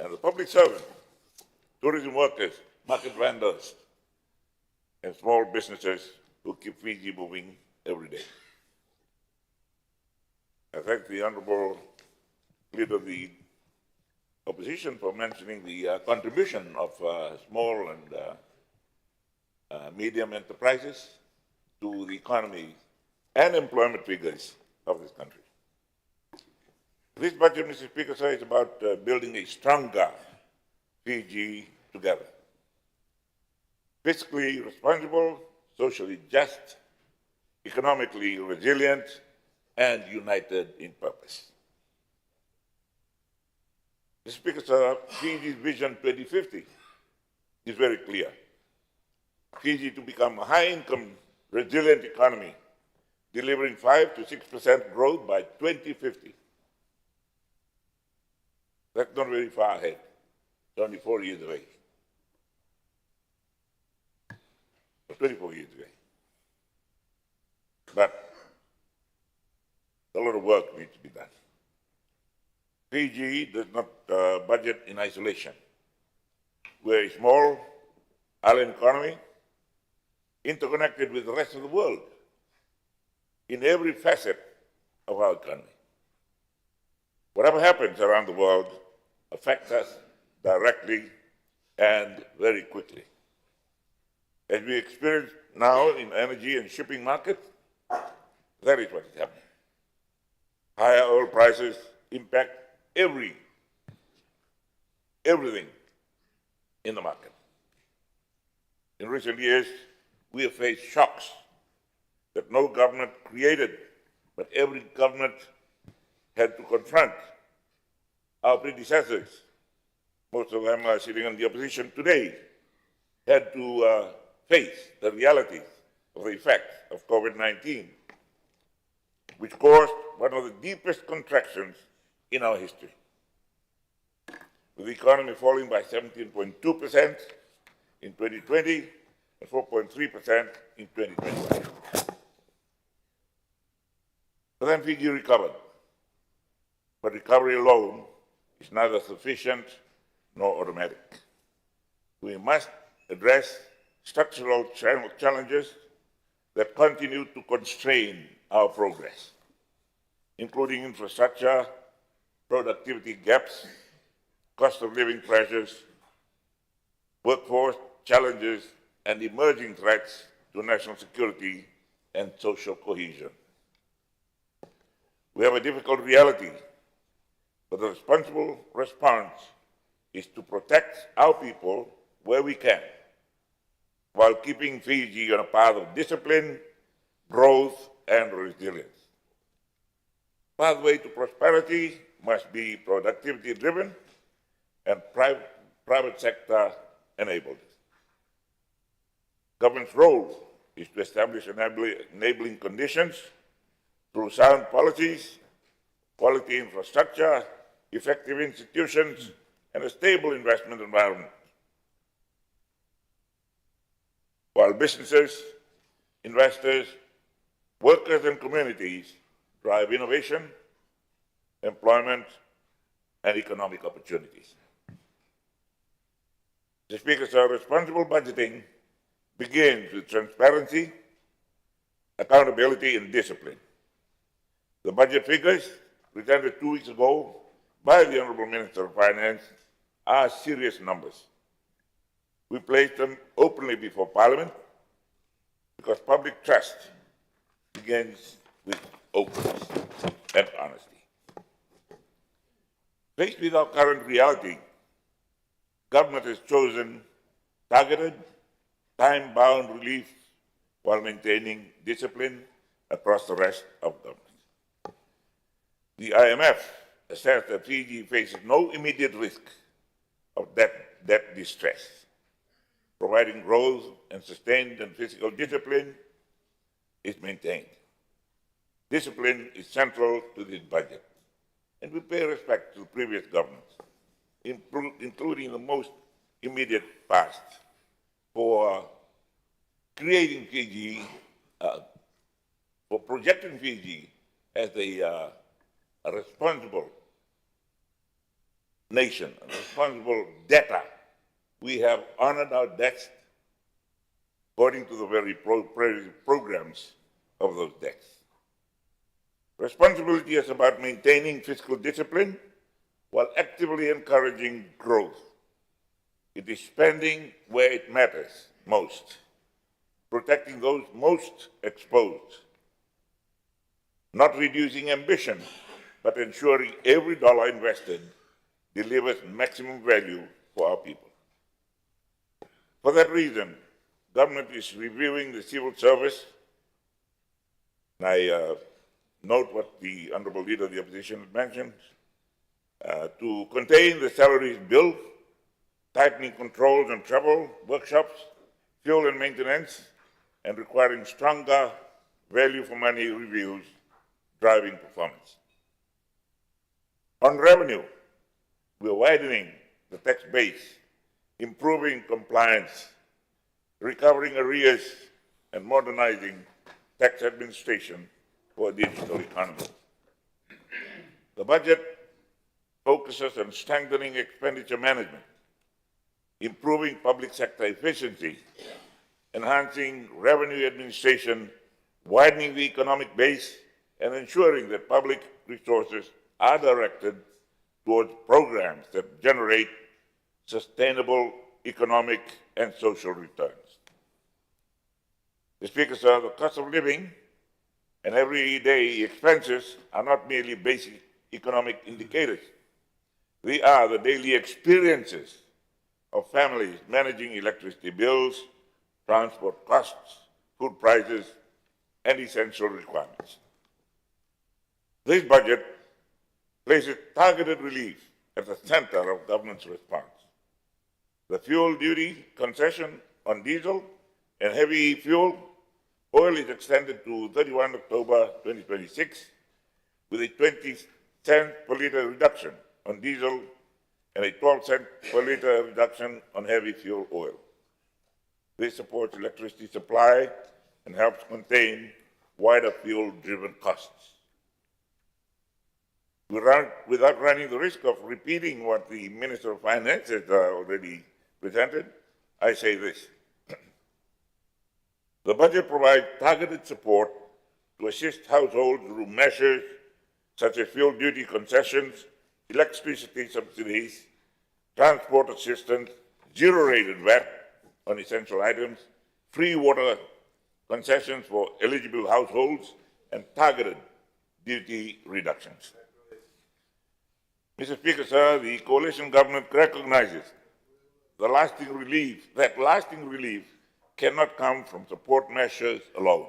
and the public servant, tourism workers, market vendors, and small businesses who keep Fiji moving every day. I thank the Honorable Leader of the Opposition for mentioning the contribution of small and medium enterprises to the economy and employment figures of this country. This budget, Mr. Speaker, sir, is about building a stronger Fiji together. Fiscally responsible, socially just, economically resilient, and united in purpose. Mr. Speaker, sir, Fiji's Vision 2050 is very clear. Fiji to become a high-income, resilient economy, delivering 5 to 6% growth by 2050. That's not very far ahead. It's only 4 years away. Or 24 years away. But a lot of work needs to be done. Fiji does not budget in isolation. We're a small island economy, interconnected with the rest of the world in every facet of our economy. Whatever happens around the world affects us directly and very quickly. As we experience now in energy and shipping markets, that is what is happening. Higher oil prices impact everything in the market. In recent years, we have faced shocks that no government created, but every government had to confront. Our predecessors, most of them are sitting in the opposition today, had to face the realities of the effects of COVID-19, which caused one of the deepest contractions in our history, with the economy falling by 17.2% in 2020 and 4.3% in 2025. But then Fiji recovered. But recovery alone is neither sufficient nor automatic. We must address structural challenges that continue to constrain our progress, including infrastructure, productivity gaps, cost of living pressures, workforce challenges, and emerging threats to national security and social cohesion. We have a difficult reality, but the responsible response is to protect our people where we can, while keeping Fiji on a path of discipline, growth, and resilience. Pathway to prosperity must be productivity-driven and private sector enabled. Government's role is to establish enabling conditions through sound policies, quality infrastructure, effective institutions, and a stable investment environment. While businesses, investors, workers, and communities drive innovation, employment, and economic opportunities. The Speaker, sir, responsible budgeting begins with transparency, accountability, and discipline. The budget figures presented 2 weeks ago by the Honourable Minister of Finance are serious numbers. We place them openly before Parliament because public trust begins with openness and honesty. Faced with our current reality, government has chosen targeted, time-bound relief while maintaining discipline across the rest of government. The IMF assessed that Fiji faces no immediate risk of debt distress. Providing growth and sustained and fiscal discipline is maintained. Discipline is central to this budget, and we pay respect to previous governments, including the most immediate past, for creating Fiji, for projecting Fiji as a responsible nation, a responsible debtor. We have honored our debts according to the very programs of those debts. Responsibility is about maintaining fiscal discipline while actively encouraging growth. It is spending where it matters most, protecting those most exposed, not reducing ambition, but ensuring every dollar invested delivers maximum value for our people. For that reason, government is reviewing the civil service. And I note what the Honourable Leader of the Opposition mentioned, to contain the salaries bill, tightening controls on travel, workshops, fuel and maintenance, and requiring stronger value for money reviews, driving performance. On revenue, we are widening the tax base, improving compliance, recovering arrears, and modernizing tax administration for a digital economy. The budget focuses on strengthening expenditure management, improving public sector efficiency, enhancing revenue administration, widening the economic base, and ensuring that public resources are directed towards programs that generate sustainable economic and social returns. The Speaker, sir, the cost of living and everyday expenses are not merely basic economic indicators. They are the daily experiences of families managing electricity bills, transport costs, food prices, and essential requirements. This budget places targeted relief at the center of government's response. The fuel duty concession on diesel and heavy fuel oil is extended to 31 October 2026 with a 20 cent per litre reduction on diesel and a 12 cent per litre reduction on heavy fuel oil. This supports electricity supply and helps contain wider fuel-driven costs. Without running the risk of repeating what the Minister of Finance has already presented, I say this. The budget provides targeted support to assist households through measures such as fuel duty concessions, electricity subsidies, transport assistance, zero-rated VAT on essential items, free water concessions for eligible households, and targeted duty reductions. Mr. Speaker, sir, the coalition government recognizes that lasting relief cannot come from support measures alone.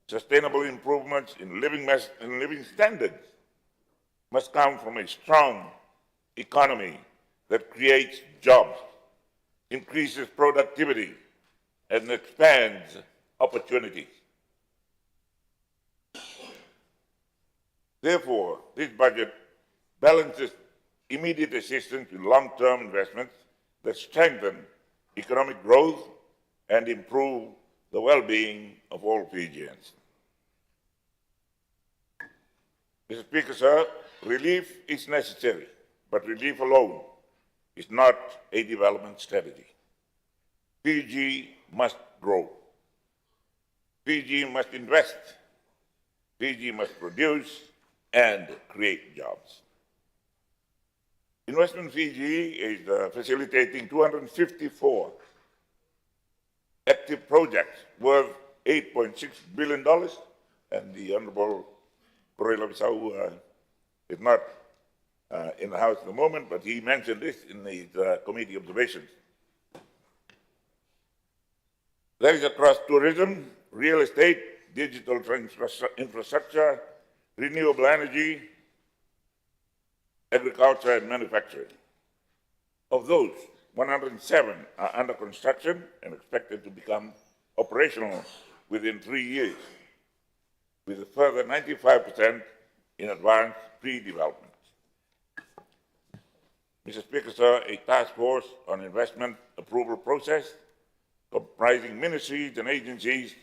Sustainable improvements in living standards must come from a strong economy that creates jobs, increases productivity, and expands opportunities. Therefore, this budget balances immediate assistance with long-term investments that strengthen economic growth and improve the well-being of all Fijians. Mr. Speaker, sir, relief is necessary, but relief alone is not a development strategy. Fiji must grow. Fiji must invest. Fiji must produce and create jobs. Investment Fiji is facilitating 254 active projects worth $8.6 billion, and the Honorable Correia Bissau is not in the House at the moment, but he mentioned this in his committee observations. That is across tourism, real estate, digital infrastructure, renewable energy, agriculture, and manufacturing. Of those, 107 are under construction and expected to become operational within 3 years, with a further 95% in advanced pre-development. Mr. Speaker, sir, a task force on investment approval process comprising ministries and agencies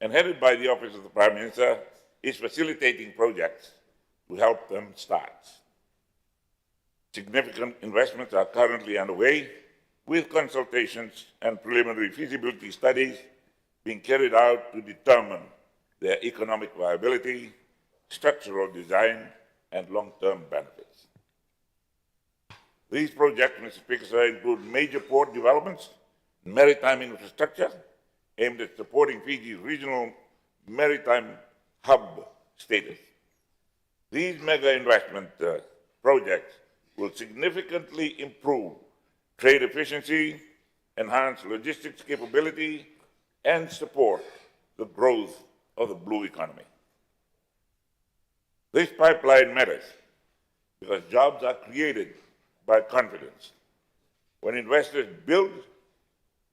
and headed by the Office of the Prime Minister is facilitating projects to help them start. Significant investments are currently underway, with consultations and preliminary feasibility studies being carried out to determine their economic viability, structural design, and long-term benefits. These projects, Mr. Speaker, sir, include major port developments, maritime infrastructure aimed at supporting Fiji's regional maritime hub status. These mega investment projects will significantly improve trade efficiency, enhance logistics capability, and support the growth of the blue economy. This pipeline matters because jobs are created by confidence. When investors build,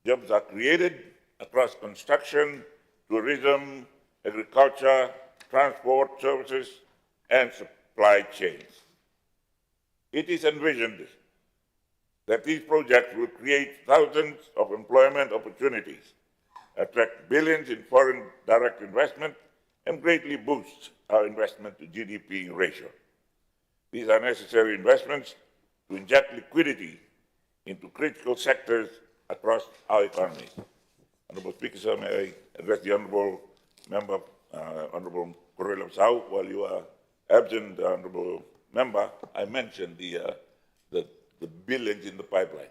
jobs are created across construction, tourism, agriculture, transport services, and supply chains. It is envisioned that these projects will create thousands of employment opportunities, attract billions in foreign direct investment, and greatly boost our investment to GDP ratio. These are necessary investments to inject liquidity into critical sectors across our economy. Honorable Speaker, sir, may I address the Honorable Member, Honorable Correia Bissau, while you are absent, Honorable Member, I mentioned the billions in the pipeline.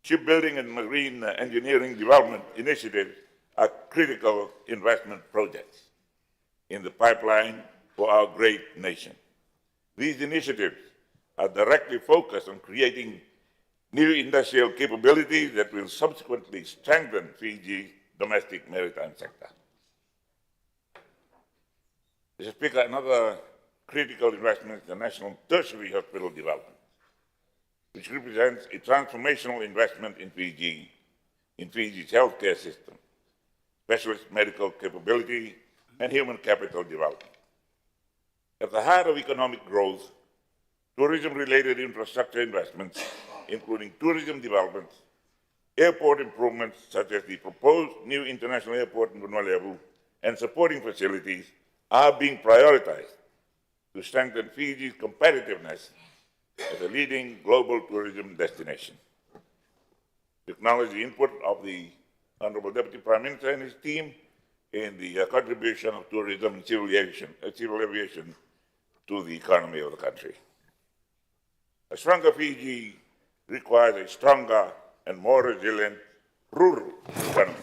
Shipbuilding and marine engineering development initiatives are critical investment projects in the pipeline for our great nation. These initiatives are directly focused on creating new industrial capabilities that will subsequently strengthen Fiji's domestic maritime sector. Mr. Speaker, another critical investment is the National Tertiary Hospital Development, which represents a transformational investment in Fiji's healthcare system, specialist medical capability, and human capital development. At the heart of economic growth, tourism-related infrastructure investments, including tourism developments, airport improvements such as the proposed new international airport in Gunwaleavu and supporting facilities are being prioritized to strengthen Fiji's competitiveness as a leading global tourism destination. We acknowledge the input of the Honorable Deputy Prime Minister and his team in the contribution of tourism and civil aviation to the economy of the country. A stronger Fiji requires a stronger and more resilient rural economy.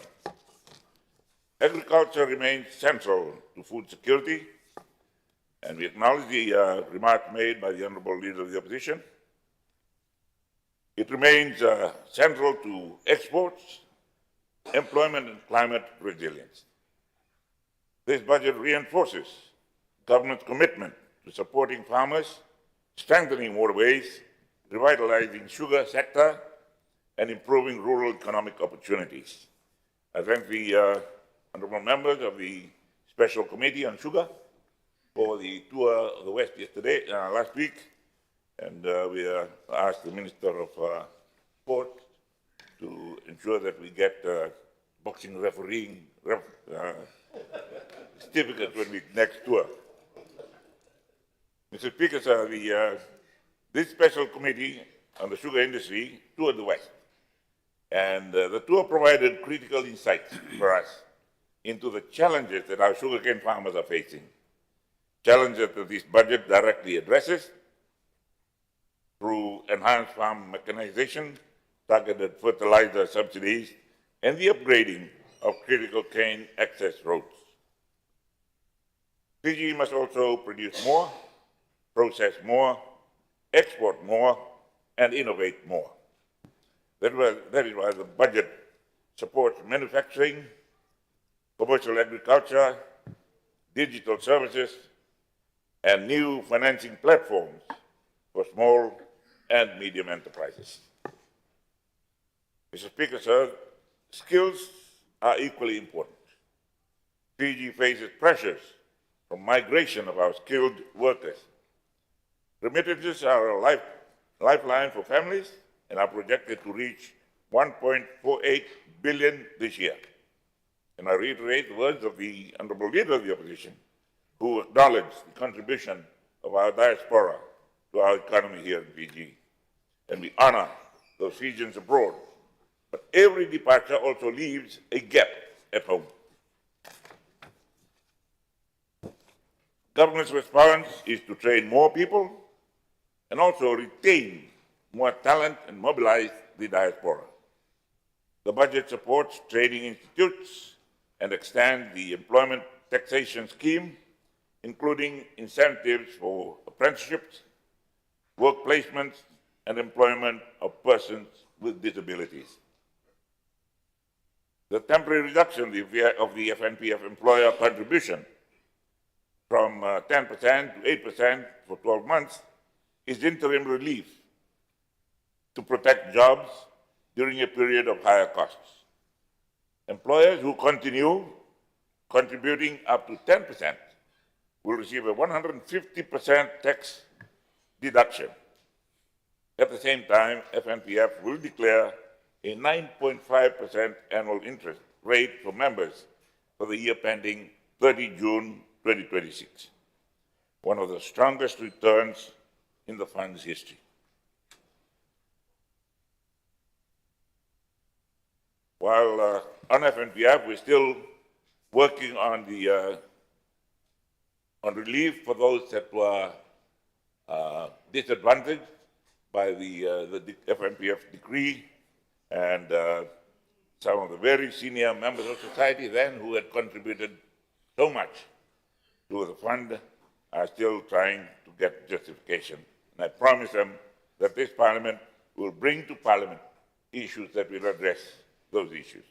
Agriculture remains central to food security, and we acknowledge the remark made by the Honourable Leader of the Opposition. It remains central to exports, employment and climate resilience. This budget reinforces government's commitment to supporting farmers, strengthening waterways, revitalizing sugar sector, and improving rural economic opportunities. I thank the honourable members of the Special Committee on Sugar for the tour of the West last week, and we asked the Minister of Sport to ensure that we get boxing refereeing certificate when we next tour. Mr. Speaker, sir, this Special Committee on the Sugar Industry toured the West, and the tour provided critical insights for us into the challenges that our sugarcane farmers are facing, challenges that this budget directly addresses through enhanced farm mechanization, targeted fertilizer subsidies, and the upgrading of critical cane access roads. Fiji must also produce more, process more, export more, and innovate more. That is why the budget supports manufacturing, commercial agriculture, digital services, and new financing platforms for small and medium enterprises. Mr. Speaker, sir, skills are equally important. Fiji faces pressures from migration of our skilled workers. Remittances are a lifeline for families and are projected to reach 1.48 billion this year. And I reiterate the words of the Honourable Leader of the Opposition, who acknowledged the contribution of our diaspora to our economy here in Fiji. And we honour those Fijians abroad. But every departure also leaves a gap at home. Government's response is to train more people and also retain more talent and mobilize the diaspora. The budget supports training institutes and extends the employment taxation scheme, including incentives for apprenticeships, work placements, and employment of persons with disabilities. The temporary reduction of the FNPF employer contribution from 10% to 8% for 12 months is interim relief to protect jobs during a period of higher costs. Employers who continue contributing up to 10% will receive a 150% tax deduction. At the same time, FNPF will declare a 9.5% annual interest rate for members for the year pending 30 June 2026, one of the strongest returns in the fund's history. While on FNPF, we're still working on the on relief for those that were disadvantaged by the FNPF decree, and some of the very senior members of society then who had contributed so much to the fund are still trying to get justification. And I promise them that this Parliament will bring to Parliament issues that will address those issues.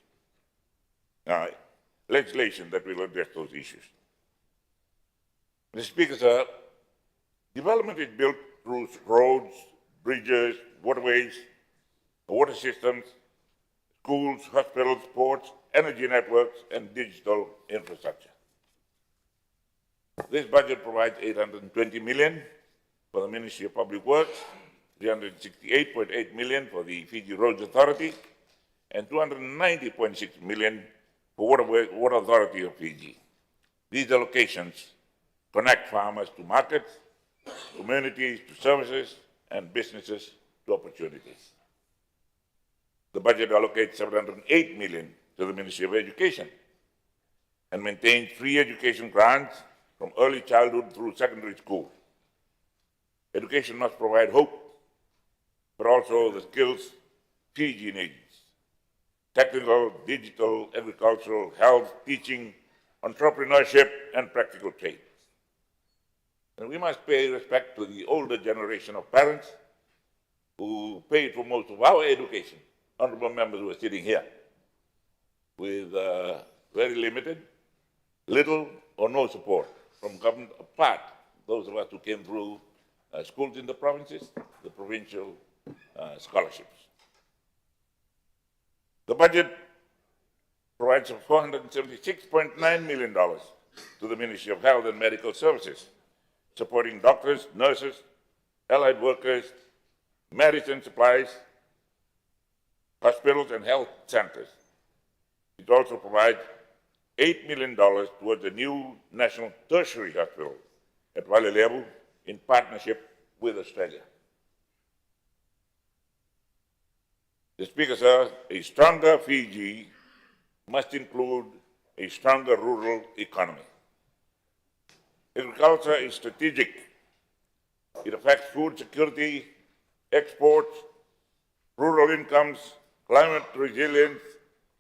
Legislation that will address those issues. Mr. Speaker, sir, development is built through roads, bridges, waterways, water systems, schools, hospitals, ports, energy networks, and digital infrastructure. This budget provides 820 million for the Ministry of Public Works, 368.8 million for the Fiji Roads Authority, and 290.6 million for Water Authority of Fiji. These allocations connect farmers to markets, communities to services, and businesses to opportunities. The budget allocates 708 million to the Ministry of Education and maintains free education grants from early childhood through secondary school. Education must provide hope, but also the skills Fiji needs: technical, digital, agricultural, health, teaching, entrepreneurship, and practical trades. And we must pay respect to the older generation of parents who paid for most of our education, honorable members who are sitting here, with very limited, little or no support from government, apart those of us who came through schools in the provinces, the provincial scholarships. The budget provides $476.9 million to the Ministry of Health and Medical Services, supporting doctors, nurses, allied workers, medicine supplies, hospitals, and health centers. It also provides $8 million towards the new National Tertiary Hospital at Walelebu in partnership with Australia. The Speaker, sir, a stronger Fiji must include a stronger rural economy. Agriculture is strategic. It affects food security, exports, rural incomes, climate resilience,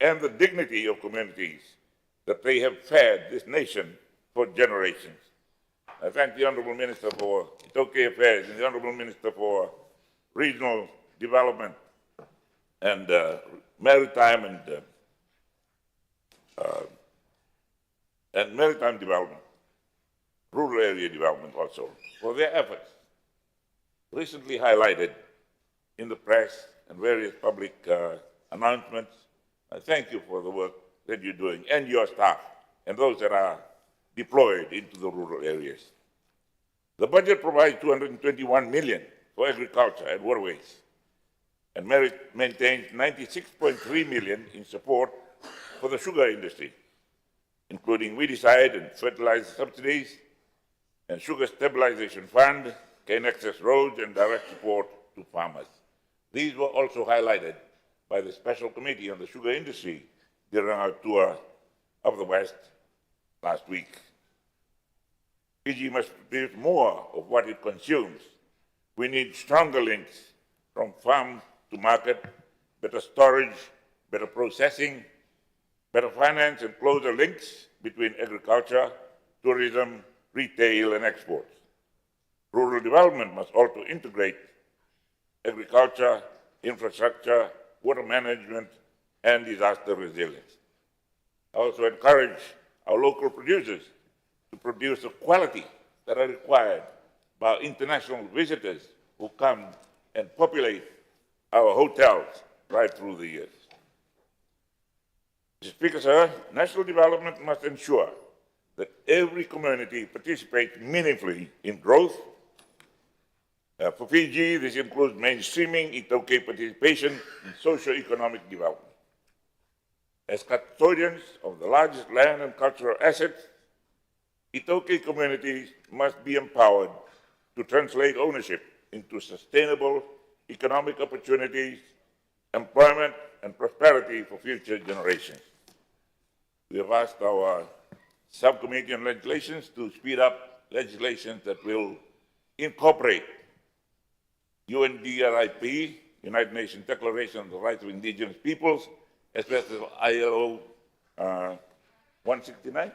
and the dignity of communities that they have fed this nation for generations. I thank the Honourable Minister for Itoke Affairs and the Honourable Minister for Regional Development and Maritime and Maritime Development, Rural Area Development also, for their efforts, recently highlighted in the press and various public announcements. I thank you for the work that you're doing, and your staff, and those that are deployed into the rural areas. The budget provides $221 million for agriculture and waterways, and maintains $96.3 million in support for the sugar industry, including weedicide and fertilizer subsidies, and sugar stabilization fund, cane access roads, and direct support to farmers. These were also highlighted by the Special Committee on the Sugar Industry during our tour of the West last week. Fiji must produce more of what it consumes. We need stronger links from farm to market, better storage, better processing, better finance, and closer links between agriculture, tourism, retail, and exports. Rural development must also integrate agriculture, infrastructure, water management, and disaster resilience. I also encourage our local producers to produce the quality that are required by international visitors who come and populate our hotels right through the years. Mr. Speaker, sir, national development must ensure that every community participates meaningfully in growth. For Fiji, this includes mainstreaming Itoke participation in socio-economic development. As custodians of the largest land and cultural assets, Itoke communities must be empowered to translate ownership into sustainable economic opportunities, employment, and prosperity for future generations. We have asked our subcommittee on legislations to speed up legislation that will incorporate UNDRIP, United Nations Declaration on the Rights of Indigenous Peoples, as well as ILO 169,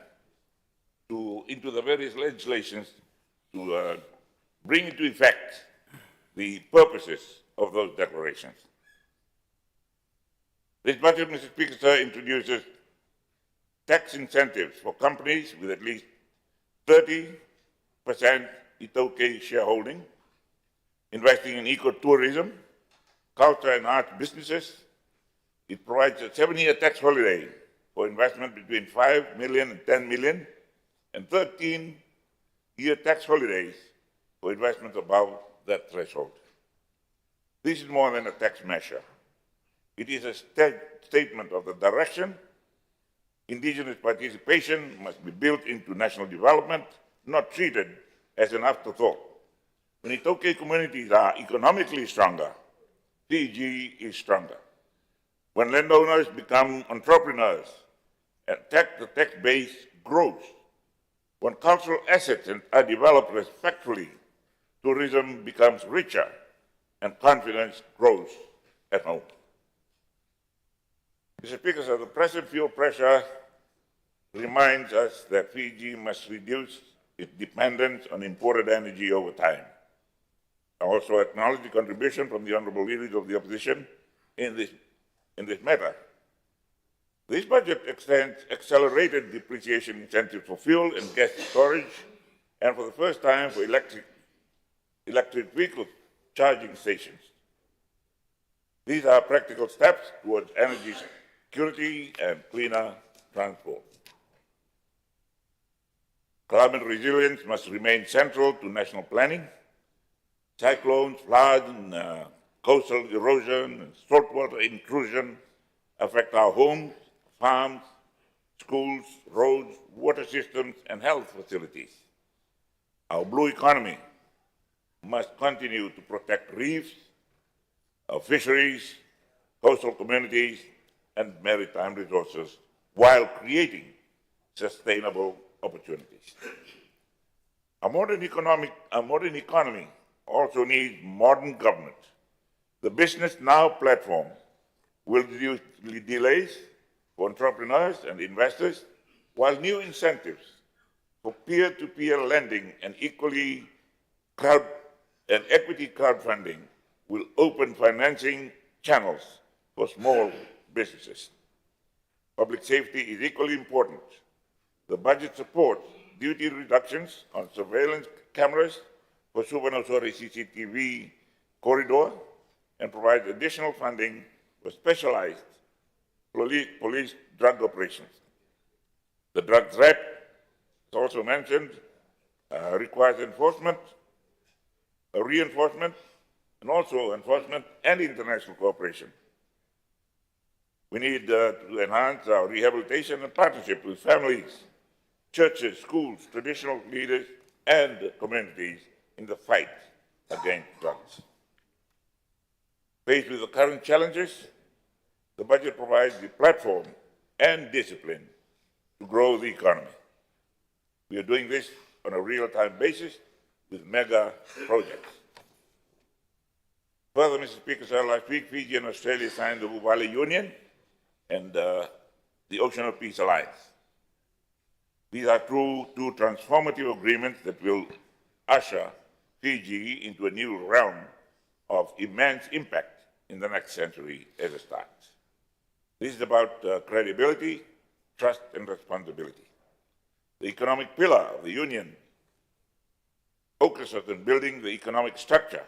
into the various legislations to bring into effect the purposes of those declarations. This budget, Mr. Speaker, sir, introduces tax incentives for companies with at least 30% Itoke shareholding, investing in ecotourism, culture and arts businesses. It provides a 7-year tax holiday for investment between 5 million and 10 million, and 13-year tax holidays for investments above that threshold. This is more than a tax measure. It is a statement of the direction. Indigenous participation must be built into national development, not treated as an afterthought. When Itoke communities are economically stronger, Fiji is stronger. When landowners become entrepreneurs, and the tax base grows. When cultural assets are developed respectfully, tourism becomes richer and confidence grows at home. Mr. Speaker, so the present fuel pressure reminds us that Fiji must reduce its dependence on imported energy over time. I also acknowledge the contribution from the honourable leaders of the opposition in this matter. This budget extends accelerated depreciation incentives for fuel and gas storage, and for the first time for electric vehicle charging stations. These are practical steps towards energy security and cleaner transport. Climate resilience must remain central to national planning. Cyclones, floods, and coastal erosion and saltwater intrusion affect our homes, farms, schools, roads, water systems, and health facilities. Our blue economy must continue to protect reefs, our fisheries, coastal communities, and maritime resources while creating sustainable opportunities. A modern economy also needs modern government. The Business Now platform will reduce delays for entrepreneurs and investors, while new incentives for peer-to-peer lending and equity crowdfunding will open financing channels for small businesses. Public safety is equally important. The budget supports duty reductions on surveillance cameras for Suvarnasori CCTV corridor and provides additional funding for specialized police drug operations. The drug threat, as also mentioned, requires reinforcement, and also enforcement and international cooperation. We need to enhance our rehabilitation and partnership with families, churches, schools, traditional leaders, and communities in the fight against drugs. Faced with the current challenges, the budget provides the platform and discipline to grow the economy. We are doing this on a real-time basis with mega projects. Further, Mr. Speaker, sir, last week Fiji and Australia signed the Vuvali Union and the Ocean Peace Alliance. These are two transformative agreements that will usher Fiji into a new realm of immense impact in the next century as it starts. This is about credibility, trust, and responsibility. The economic pillar of the Union focuses on building the economic structure,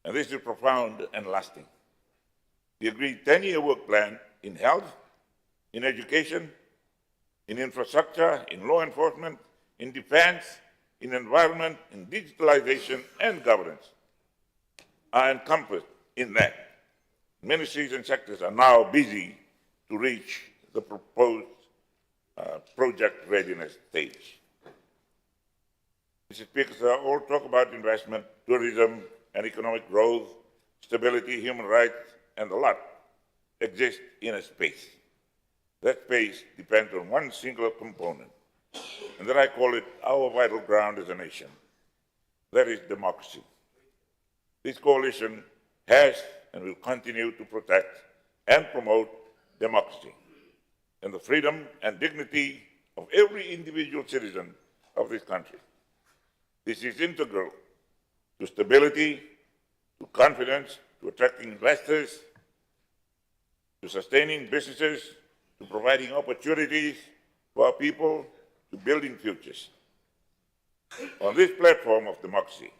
and this is profound and lasting. The agreed 10-year work plan in health, in education, in infrastructure, in law enforcement, in defense, in environment, in digitalization, and governance are encompassed in that. Ministries and sectors are now busy to reach the proposed project readiness stage. Mr. Speaker, sir, all talk about investment, tourism, and economic growth, stability, human rights, and the lot exist in a space. That space depends on one single component, and that I call it our vital ground as a nation. That is democracy. This coalition has and will continue to protect and promote democracy and the freedom and dignity of every individual citizen of this country. This is integral to stability, to confidence, to attracting investors, to sustaining businesses, to providing opportunities for our people, to building futures. On this platform of democracy,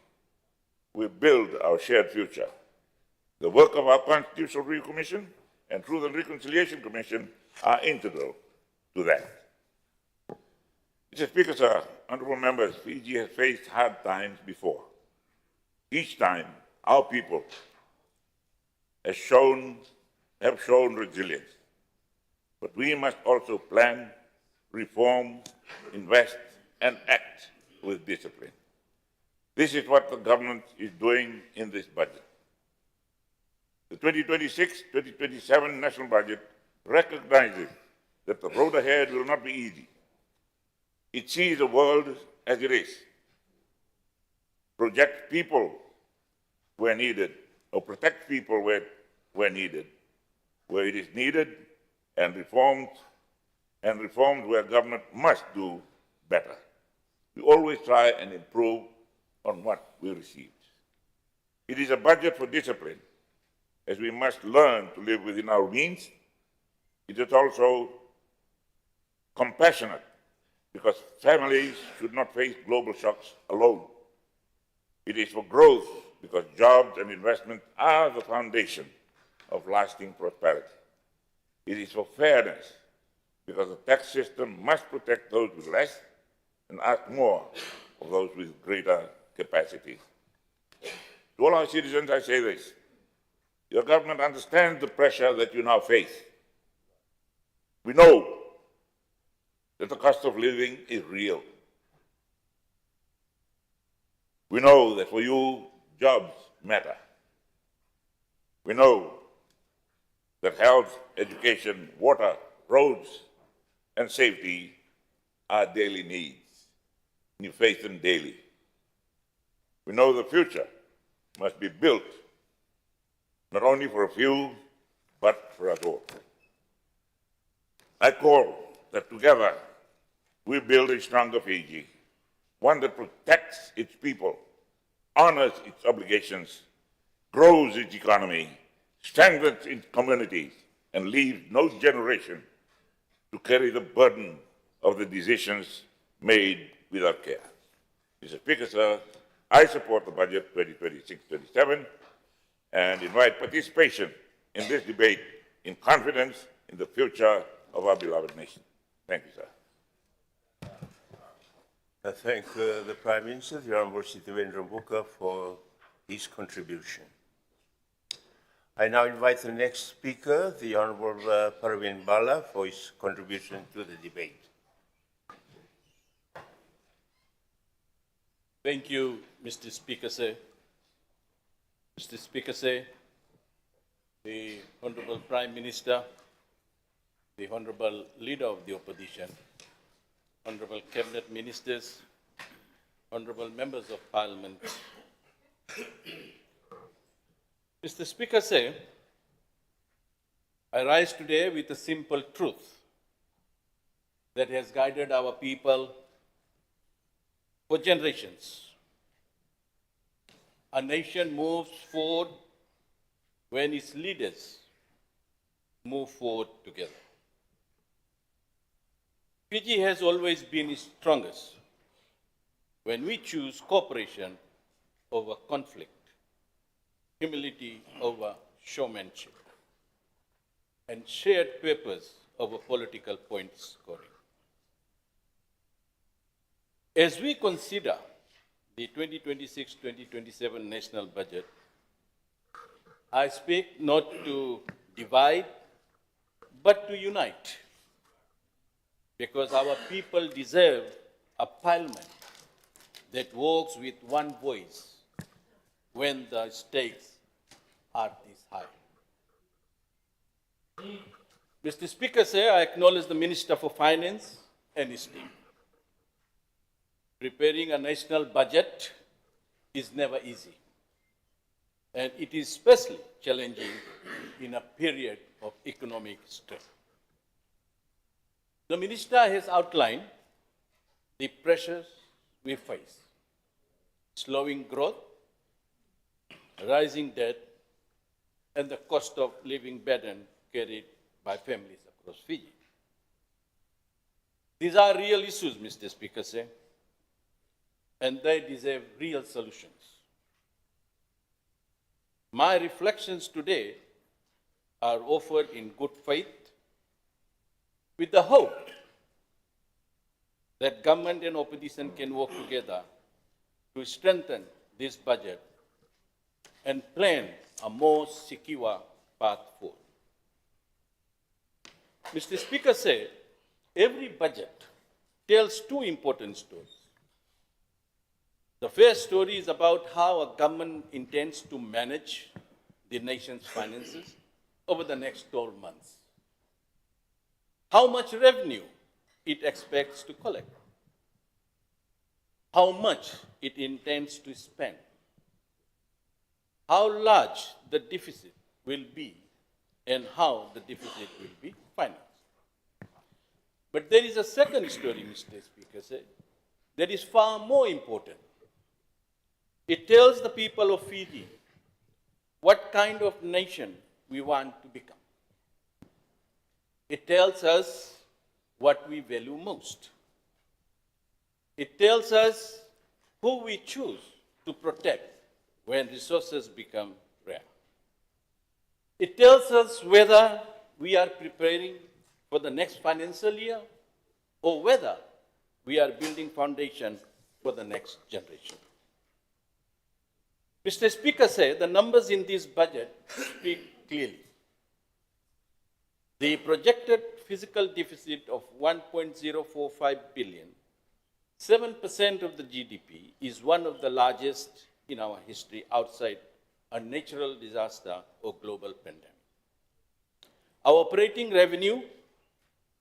we build our shared future. The work of our Constitutional Review Commission and Truth and Reconciliation Commission are integral to that. Mr. Speaker, sir, honorable members, Fiji has faced hard times before. Each time, our people has shown have shown resilience. But we must also plan, reform, invest, and act with discipline. This is what the government is doing in this budget. The 2026-2027 national budget recognizes that the road ahead will not be easy. It sees the world as it is, projects people where needed, or protects people where needed, where it is needed, and reforms where government must do better. We always try and improve on what we received. It is a budget for discipline, as we must learn to live within our means. It is also compassionate, because families should not face global shocks alone. It is for growth, because jobs and investment are the foundation of lasting prosperity. It is for fairness, because the tax system must protect those with less and ask more of those with greater capacity. To all our citizens, I say this: your government understands the pressure that you now face. We know that the cost of living is real. We know that for you, jobs matter. We know that health, education, water, roads, and safety are daily needs. You face them daily. We know the future must be built not only for a few, but for us all. I call that together we build a stronger Fiji, one that protects its people, honors its obligations, grows its economy, strengthens its communities, and leaves no generation to carry the burden of the decisions made without care. Mr. Speaker, sir, I support the budget 2026-27 and invite participation in this debate in confidence in the future of our beloved nation. Thank you, sir. I thank the Prime Minister, the Honourable Sitivendra Mbuka, for his contribution. I now invite the next speaker, the Honourable Parveen Bala, for his contribution to the debate. Thank you, Mr. Speaker, sir. Mr. Speaker, sir, the Honorable Prime Minister, the Honorable Leader of the Opposition, Honorable Cabinet Ministers, Honorable Members of Parliament. Mr. Speaker, sir, I rise today with a simple truth that has guided our people for generations. A nation moves forward when its leaders move forward together. Fiji has always been strongest when we choose cooperation over conflict, humility over showmanship, and shared purpose over political point scoring. As we consider the 2026-2027 national budget, I speak not to divide, but to unite, because our people deserve a parliament that works with one voice when the stakes are this high. Mr. Speaker, sir, I acknowledge the Minister for Finance and his team. Preparing a national budget is never easy, and it is especially challenging in a period of economic stress. The Minister has outlined the pressures we face: slowing growth, rising debt, and the cost of living burden carried by families across Fiji. These are real issues, Mr. Speaker, sir, and they deserve real solutions. My reflections today are offered in good faith, with the hope that government and opposition can work together to strengthen this budget and plan a more secure path forward. Mr. Speaker said, every budget tells two important stories. The first story is about how a government intends to manage the nation's finances over the next 12 months. How much revenue it expects to collect. How much it intends to spend. How large the deficit will be and how the deficit will be financed. But there is a second story, Mr. Speaker said, that is far more important. It tells the people of Fiji what kind of nation we want to become. It tells us what we value most. It tells us who we choose to protect when resources become rare. It tells us whether we are preparing for the next financial year or whether we are building foundation for the next generation. Mr. Speaker said the numbers in this budget speak clearly. The projected fiscal deficit of 1.045 billion, 7% of the GDP, is one of the largest in our history outside a natural disaster or global pandemic. Our operating revenue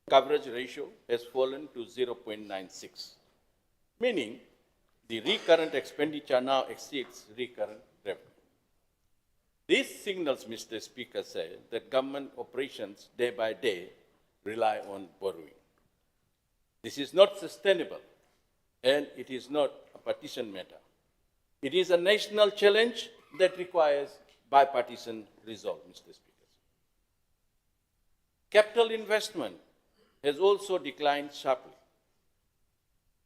coverage ratio has fallen to 0.96, meaning the recurrent expenditure now exceeds recurrent revenue. This signals, Mr. Speaker said, that government operations day by day rely on borrowing. This is not sustainable, and it is not a partisan matter. It is a national challenge that requires bipartisan resolve, Mr. Speaker. Capital investment has also declined sharply.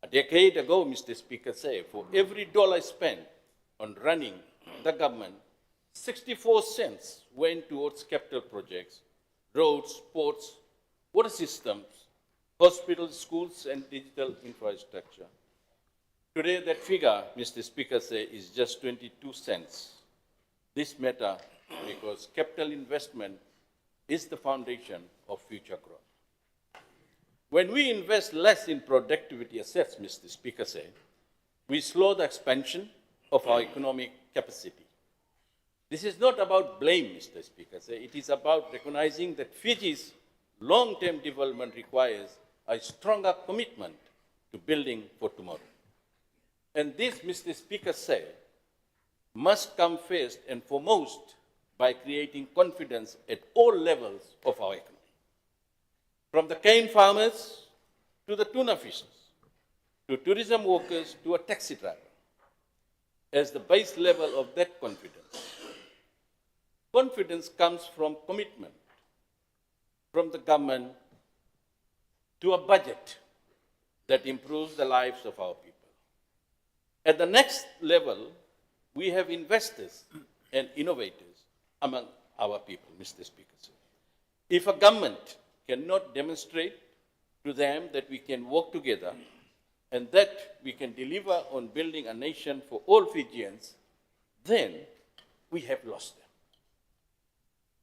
A decade ago, Mr. Speaker said, for every dollar spent on running the government, 64 cents went towards capital projects, roads, ports, water systems, hospitals, schools, and digital infrastructure. Today, that figure, Mr. Speaker said, is just 22 cents. This matters because capital investment is the foundation of future growth. When we invest less in productivity assets, Mr. Speaker said, we slow the expansion of our economic capacity. This is not about blame, Mr. Speaker said. It is about recognizing that Fiji's long-term development requires a stronger commitment to building for tomorrow. And this, Mr. Speaker said, must come first and foremost by creating confidence at all levels of our economy. From the cane farmers to the tuna fishers, to tourism workers, to a taxi driver, as the base level of that confidence. Confidence comes from commitment, from the government to a budget that improves the lives of our people. At the next level, we have investors and innovators among our people, Mr. Speaker. If a government cannot demonstrate to them that we can work together and that we can deliver on building a nation for all Fijians, then we have lost them.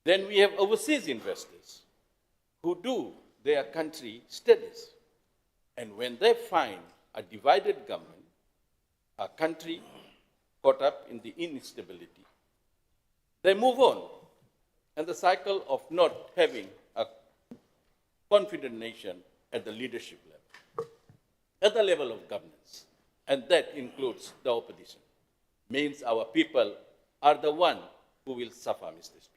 Then we have overseas investors who do their country studies. And when they find a divided government, a country caught up in the instability, they move on. And the cycle of not having a confident nation at the leadership level, at the level of governance, and that includes the opposition, means our people are the one who will suffer, Mr. Speaker.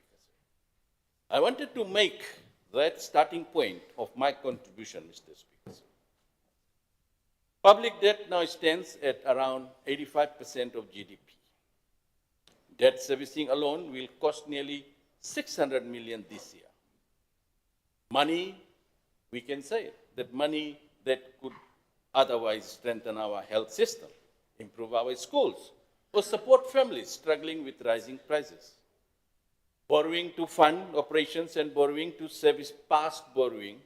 I wanted to make that starting point of my contribution, Mr. Speaker. Public debt now stands at around 85% of GDP. Debt servicing alone will cost nearly 600 million this year. Money, we can say, that money that could otherwise strengthen our health system, improve our schools, or support families struggling with rising prices. Borrowing to fund operations and borrowing to service past borrowing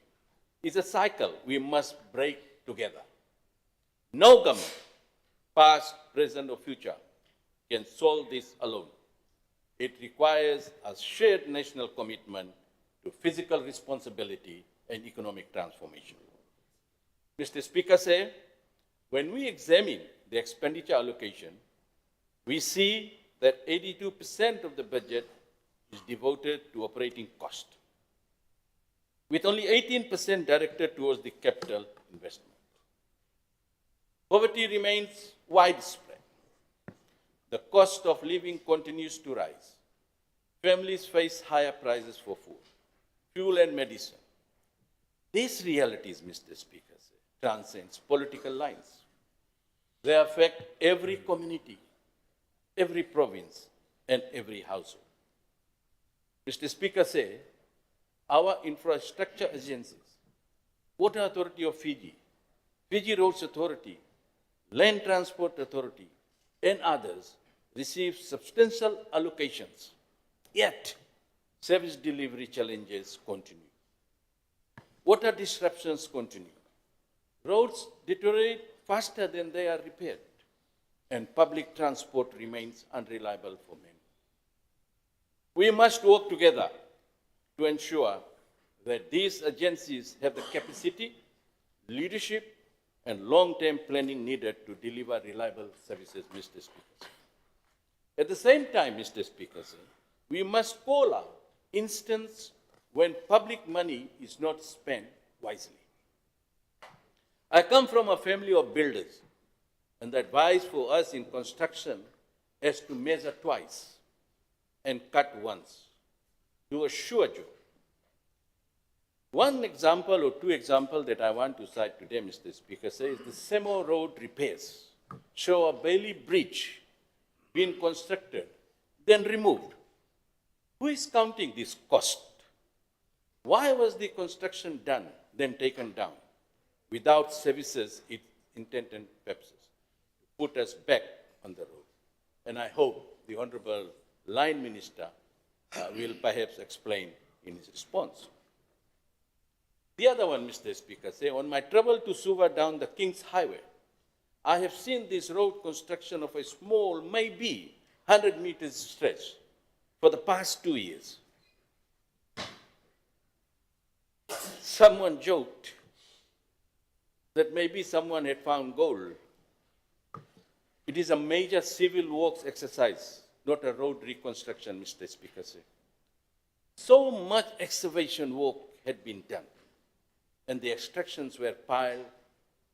is a cycle we must break together. No government, past, present, or future, can solve this alone. It requires a shared national commitment to fiscal responsibility and economic transformation. Mr. Speaker, sir, when we examine the expenditure allocation, we see that 82% of the budget is devoted to operating cost, with only 18% directed towards the capital investment. Poverty remains widespread. The cost of living continues to rise. Families face higher prices for food, fuel, and medicine. These realities, Mr. Speaker, transcends political lines. They affect every community, every province, and every household. Mr. Speaker, our infrastructure agencies, Water Authority of Fiji, Fiji Roads Authority, Land Transport Authority, and others receive substantial allocations, yet service delivery challenges continue. Water disruptions continue. Roads deteriorate faster than they are repaired, and public transport remains unreliable for many. We must work together to ensure that these agencies have the capacity, leadership, and long-term planning needed to deliver reliable services, Mr. Speaker. At the same time, Mr. Speaker, we must call out instances when public money is not spent wisely. I come from a family of builders, and the advice for us in construction is to measure twice and cut once. Do a sure job. One example or two examples that I want to cite today, Mr. Speaker, is the Semo Road repairs show a Bailey Bridge being constructed, then removed. Who is counting this cost? Why was the construction done, then taken down, without services its intended purposes, to put us back on the road? And I hope the Honorable Line Minister will perhaps explain in his response. The other one, Mr. Speaker, on my travel to Suva down the King's Highway, I have seen this road construction of a small, maybe 100 meters stretch for the past 2 years. Someone joked that maybe someone had found gold. It is a major civil works exercise, not a road reconstruction, Mr. Speaker. So much excavation work had been done, and the extractions were piled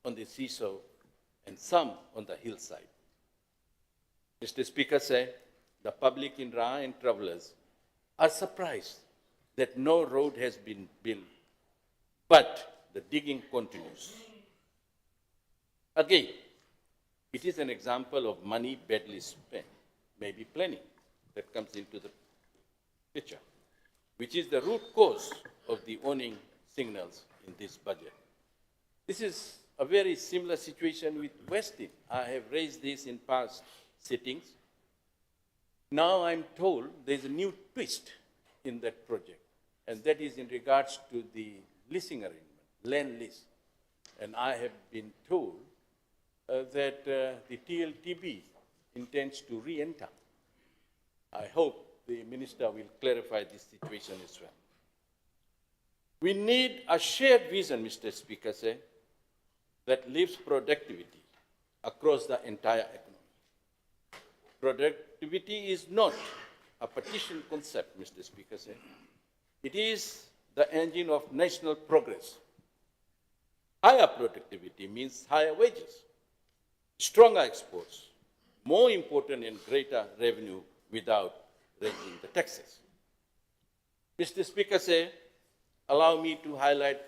on the seesaw and some on the hillside. Mr. Speaker, the public in Ra and travelers are surprised that no road has been built, but the digging continues. Again, it is an example of money badly spent, maybe planning, that comes into the picture, which is the root cause of the warning signals in this budget. This is a very similar situation with Westin. I have raised this in past sittings. Now I'm told there's a new twist in that project, and that is in regards to the leasing arrangement, land lease. And I have been told that the TLTB intends to re-enter. I hope the minister will clarify this situation as well. We need a shared vision, Mr. Speaker, that lifts productivity across the entire economy. Productivity is not a partition concept, Mr. Speaker. It is the engine of national progress. Higher productivity means higher wages, stronger exports, more important and greater revenue without raising the taxes. Mr. Speaker, allow me to highlight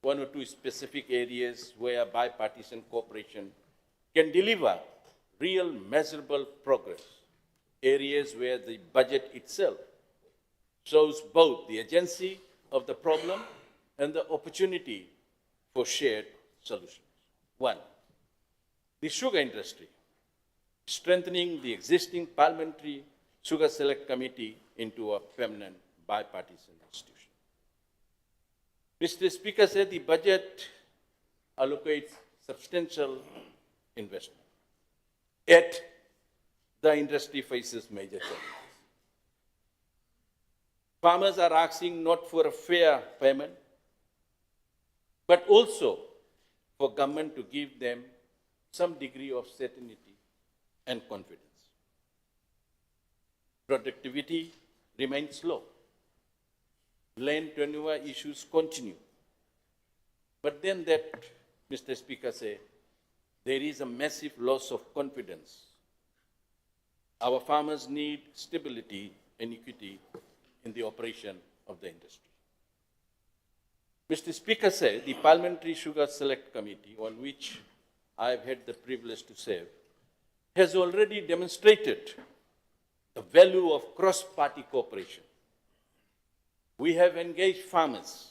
one or two specific areas where bipartisan cooperation can deliver real measurable progress, areas where the budget itself shows both the urgency of the problem and the opportunity for shared solutions. One, the sugar industry, strengthening the existing parliamentary sugar select committee into a permanent bipartisan institution. Mr. Speaker, the budget allocates substantial investment, yet the industry faces major challenges. Farmers are asking not for a fair payment, but also for government to give them some degree of certainty and confidence. Productivity remains low. Land tenure issues continue. But then that, Mr. Speaker, say, there is a massive loss of confidence. Our farmers need stability and equity in the operation of the industry. Mr. Speaker said the Parliamentary Sugar Select Committee, on which I have had the privilege to serve, has already demonstrated the value of cross-party cooperation. We have engaged farmers,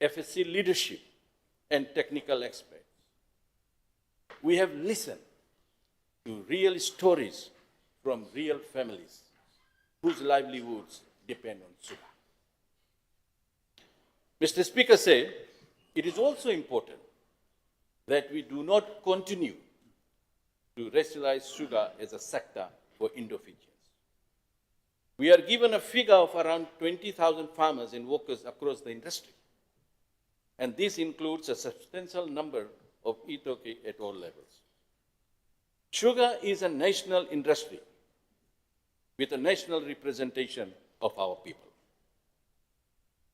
FSC leadership, and technical experts. We have listened to real stories from real families whose livelihoods depend on sugar. Mr. Speaker said, it is also important that we do not continue to rationalize sugar as a sector for Indo-Fijians. We are given a figure of around 20,000 farmers and workers across the industry. And this includes a substantial number of Itoke at all levels. Sugar is a national industry with a national representation of our people.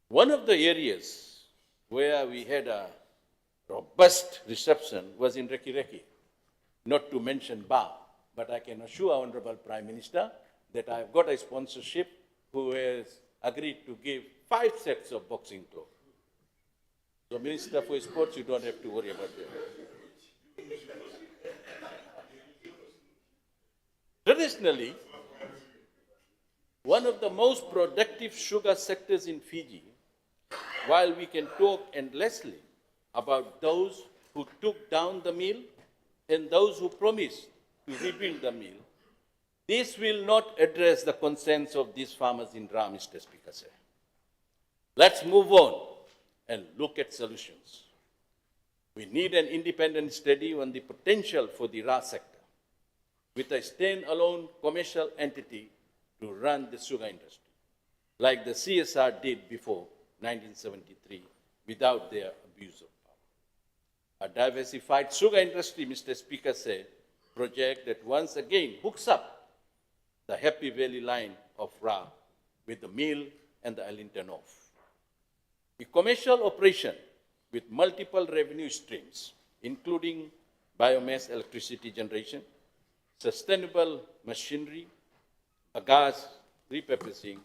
One of the areas where we had a robust reception was in Reki Reki, not to mention Ba, but I can assure Honorable Prime Minister that I've got a sponsorship who has agreed to give 5 sets of boxing gloves. So Minister for Sports, you don't have to worry about that. Traditionally, one of the most productive sugar sectors in Fiji, while we can talk endlessly about those who took down the mill and those who promised to rebuild the mill, this will not address the concerns of these farmers in Ra, Mr. Speaker. Let's move on and look at solutions. We need an independent study on the potential for the Ra sector, with a standalone commercial entity to run the sugar industry, like the CSR did before 1973, without their abuse of power. A diversified sugar industry, Mr. Speaker said, project that once again hooks up the Happy Valley line of Ra with the mill and the Ellington Off. A commercial operation with multiple revenue streams, including biomass electricity generation, sustainable machinery, gas repurposing,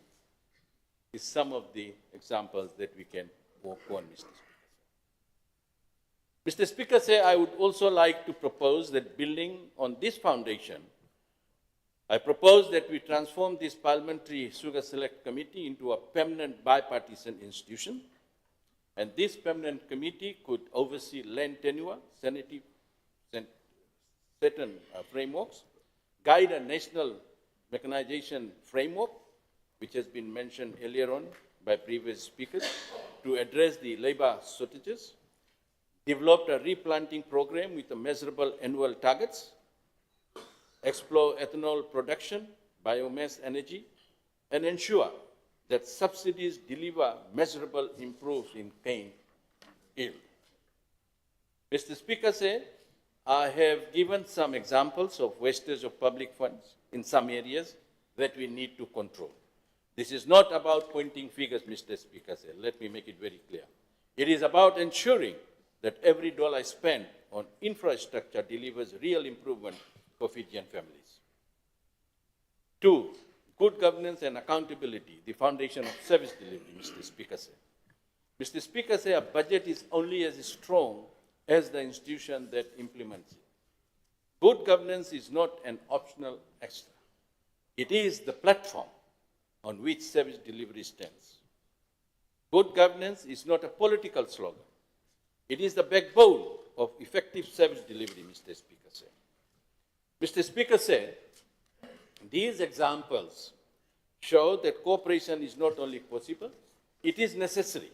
is some of the examples that we can work on, Mr. Speaker. Mr. Speaker, I would also like to propose that building on this foundation, I propose that we transform this Parliamentary Sugar Select Committee into a permanent bipartisan institution, and this permanent committee could oversee land tenure, certain frameworks, guide a national mechanization framework, which has been mentioned earlier on by previous speakers, to address the labor shortages, developed a replanting program with measurable annual targets, explore ethanol production, biomass energy, and ensure that subsidies deliver measurable improvements in cane yield. Mr. Speaker said, I have given some examples of wastage of public funds in some areas that we need to control. This is not about pointing figures, Mr. Speaker said. Let me make it very clear. It is about ensuring that every dollar spent on infrastructure delivers real improvement for Fijian families. 2, good governance and accountability, the foundation of service delivery, Mr. Speaker said. Mr. Speaker said a budget is only as strong as the institution that implements it. Good governance is not an optional extra. It is the platform on which service delivery stands. Good governance is not a political slogan. It is the backbone of effective service delivery, Mr. Speaker said. Mr. Speaker said, these examples show that cooperation is not only possible, it is necessary.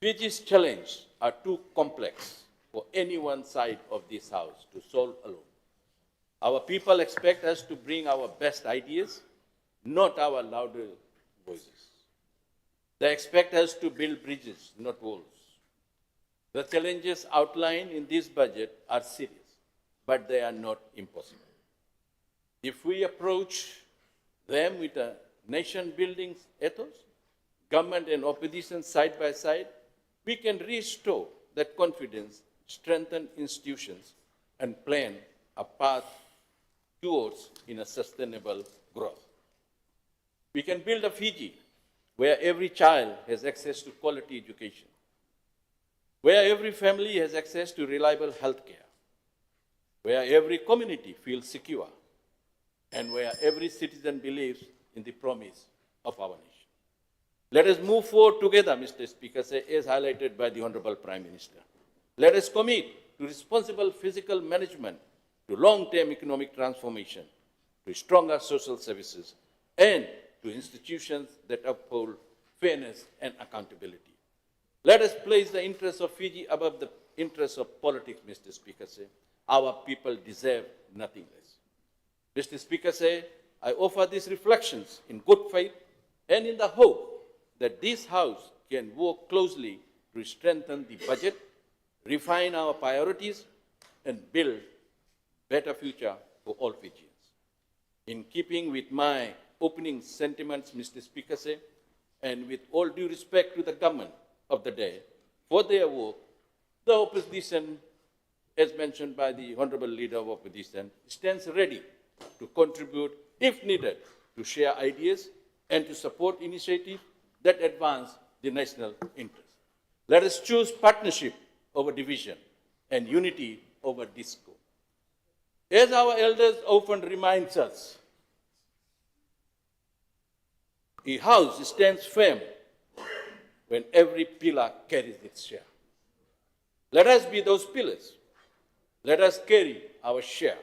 Fiji's challenges are too complex for any one side of this House to solve alone. Our people expect us to bring our best ideas, not our louder voices. They expect us to build bridges, not walls. The challenges outlined in this budget are serious, but they are not impossible. If we approach them with a nation-building ethos, government and opposition side by side, we can restore that confidence, strengthen institutions, and plan a path towards a sustainable growth. We can build a Fiji where every child has access to quality education, where every family has access to reliable health care, where every community feels secure, and where every citizen believes in the promise of our nation. Let us move forward together, Mr. Speaker, as highlighted by the Honorable Prime Minister. Let us commit to responsible physical management, to long-term economic transformation, to stronger social services, and to institutions that uphold fairness and accountability. Let us place the interests of Fiji above the interests of politics, Mr. Speaker. Our people deserve nothing less. Mr. Speaker, I offer these reflections in good faith and in the hope that this House can work closely to strengthen the budget, refine our priorities, and build a better future for all Fijians. In keeping with my opening sentiments, Mr. Speaker, and with all due respect to the government of the day for their work, the opposition, as mentioned by the Honourable Leader of Opposition, stands ready to contribute, if needed, to share ideas and to support initiatives that advance the national interest. Let us choose partnership over division and unity over discord. As our elders often remind us, a house stands firm when every pillar carries its share. Let us be those pillars. Let us carry our share.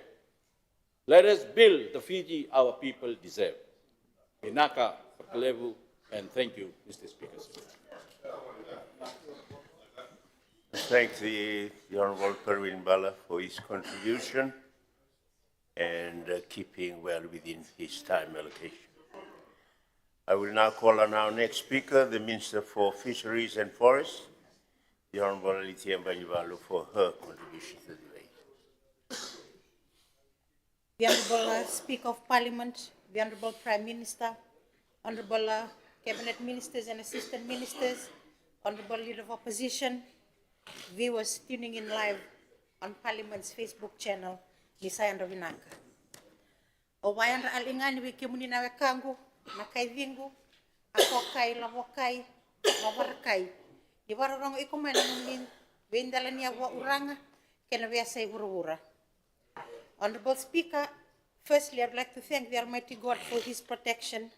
Let us build the Fiji our people deserve. Inaka, Pakalevu, and thank you, Mr. Speaker. Thank the Honourable Perwin Bala for his contribution and keeping well within his time allocation. I will now call on our next speaker, the Minister for Fisheries and Forests, the Honourable Alithea Mbanyuvalu, for her contribution to the debate. The Honourable Speaker of Parliament, the Honourable Prime Minister, Honourable Cabinet Ministers and Assistant Ministers, Honourable Leader of Opposition, viewers tuning in live on Parliament's Facebook channel, Nisayanda Vinaka. O wayanda alingani wiki munina wekangu, nakai vingu, akokai, lawokai, lawarkai. Iwarorong ikumana munin, wendalani wa uranga, kena weasai ura. Honourable Speaker, firstly I'd like to thank the Almighty God for His protection,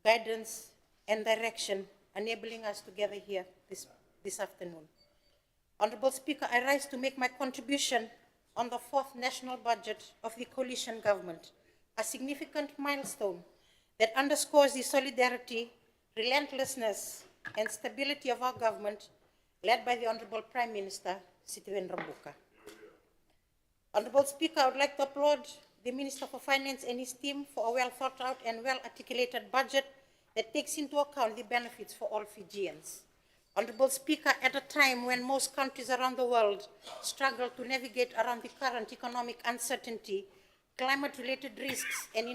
guidance and direction, enabling us to gather here this afternoon. Honourable Speaker, I rise to make my contribution on the fourth national budget of the coalition government, a significant milestone that underscores the solidarity, relentlessness, and stability of our government, led by the Honourable Prime Minister, Sithiben Rabuka. Honourable Speaker, I would like to applaud the Minister for Finance and his team for a well thought out and well articulated budget that takes into account the benefits for all Fijians. Honourable Speaker, at a time when most countries around the world struggle to navigate around the current economic uncertainty, climate-related risks, and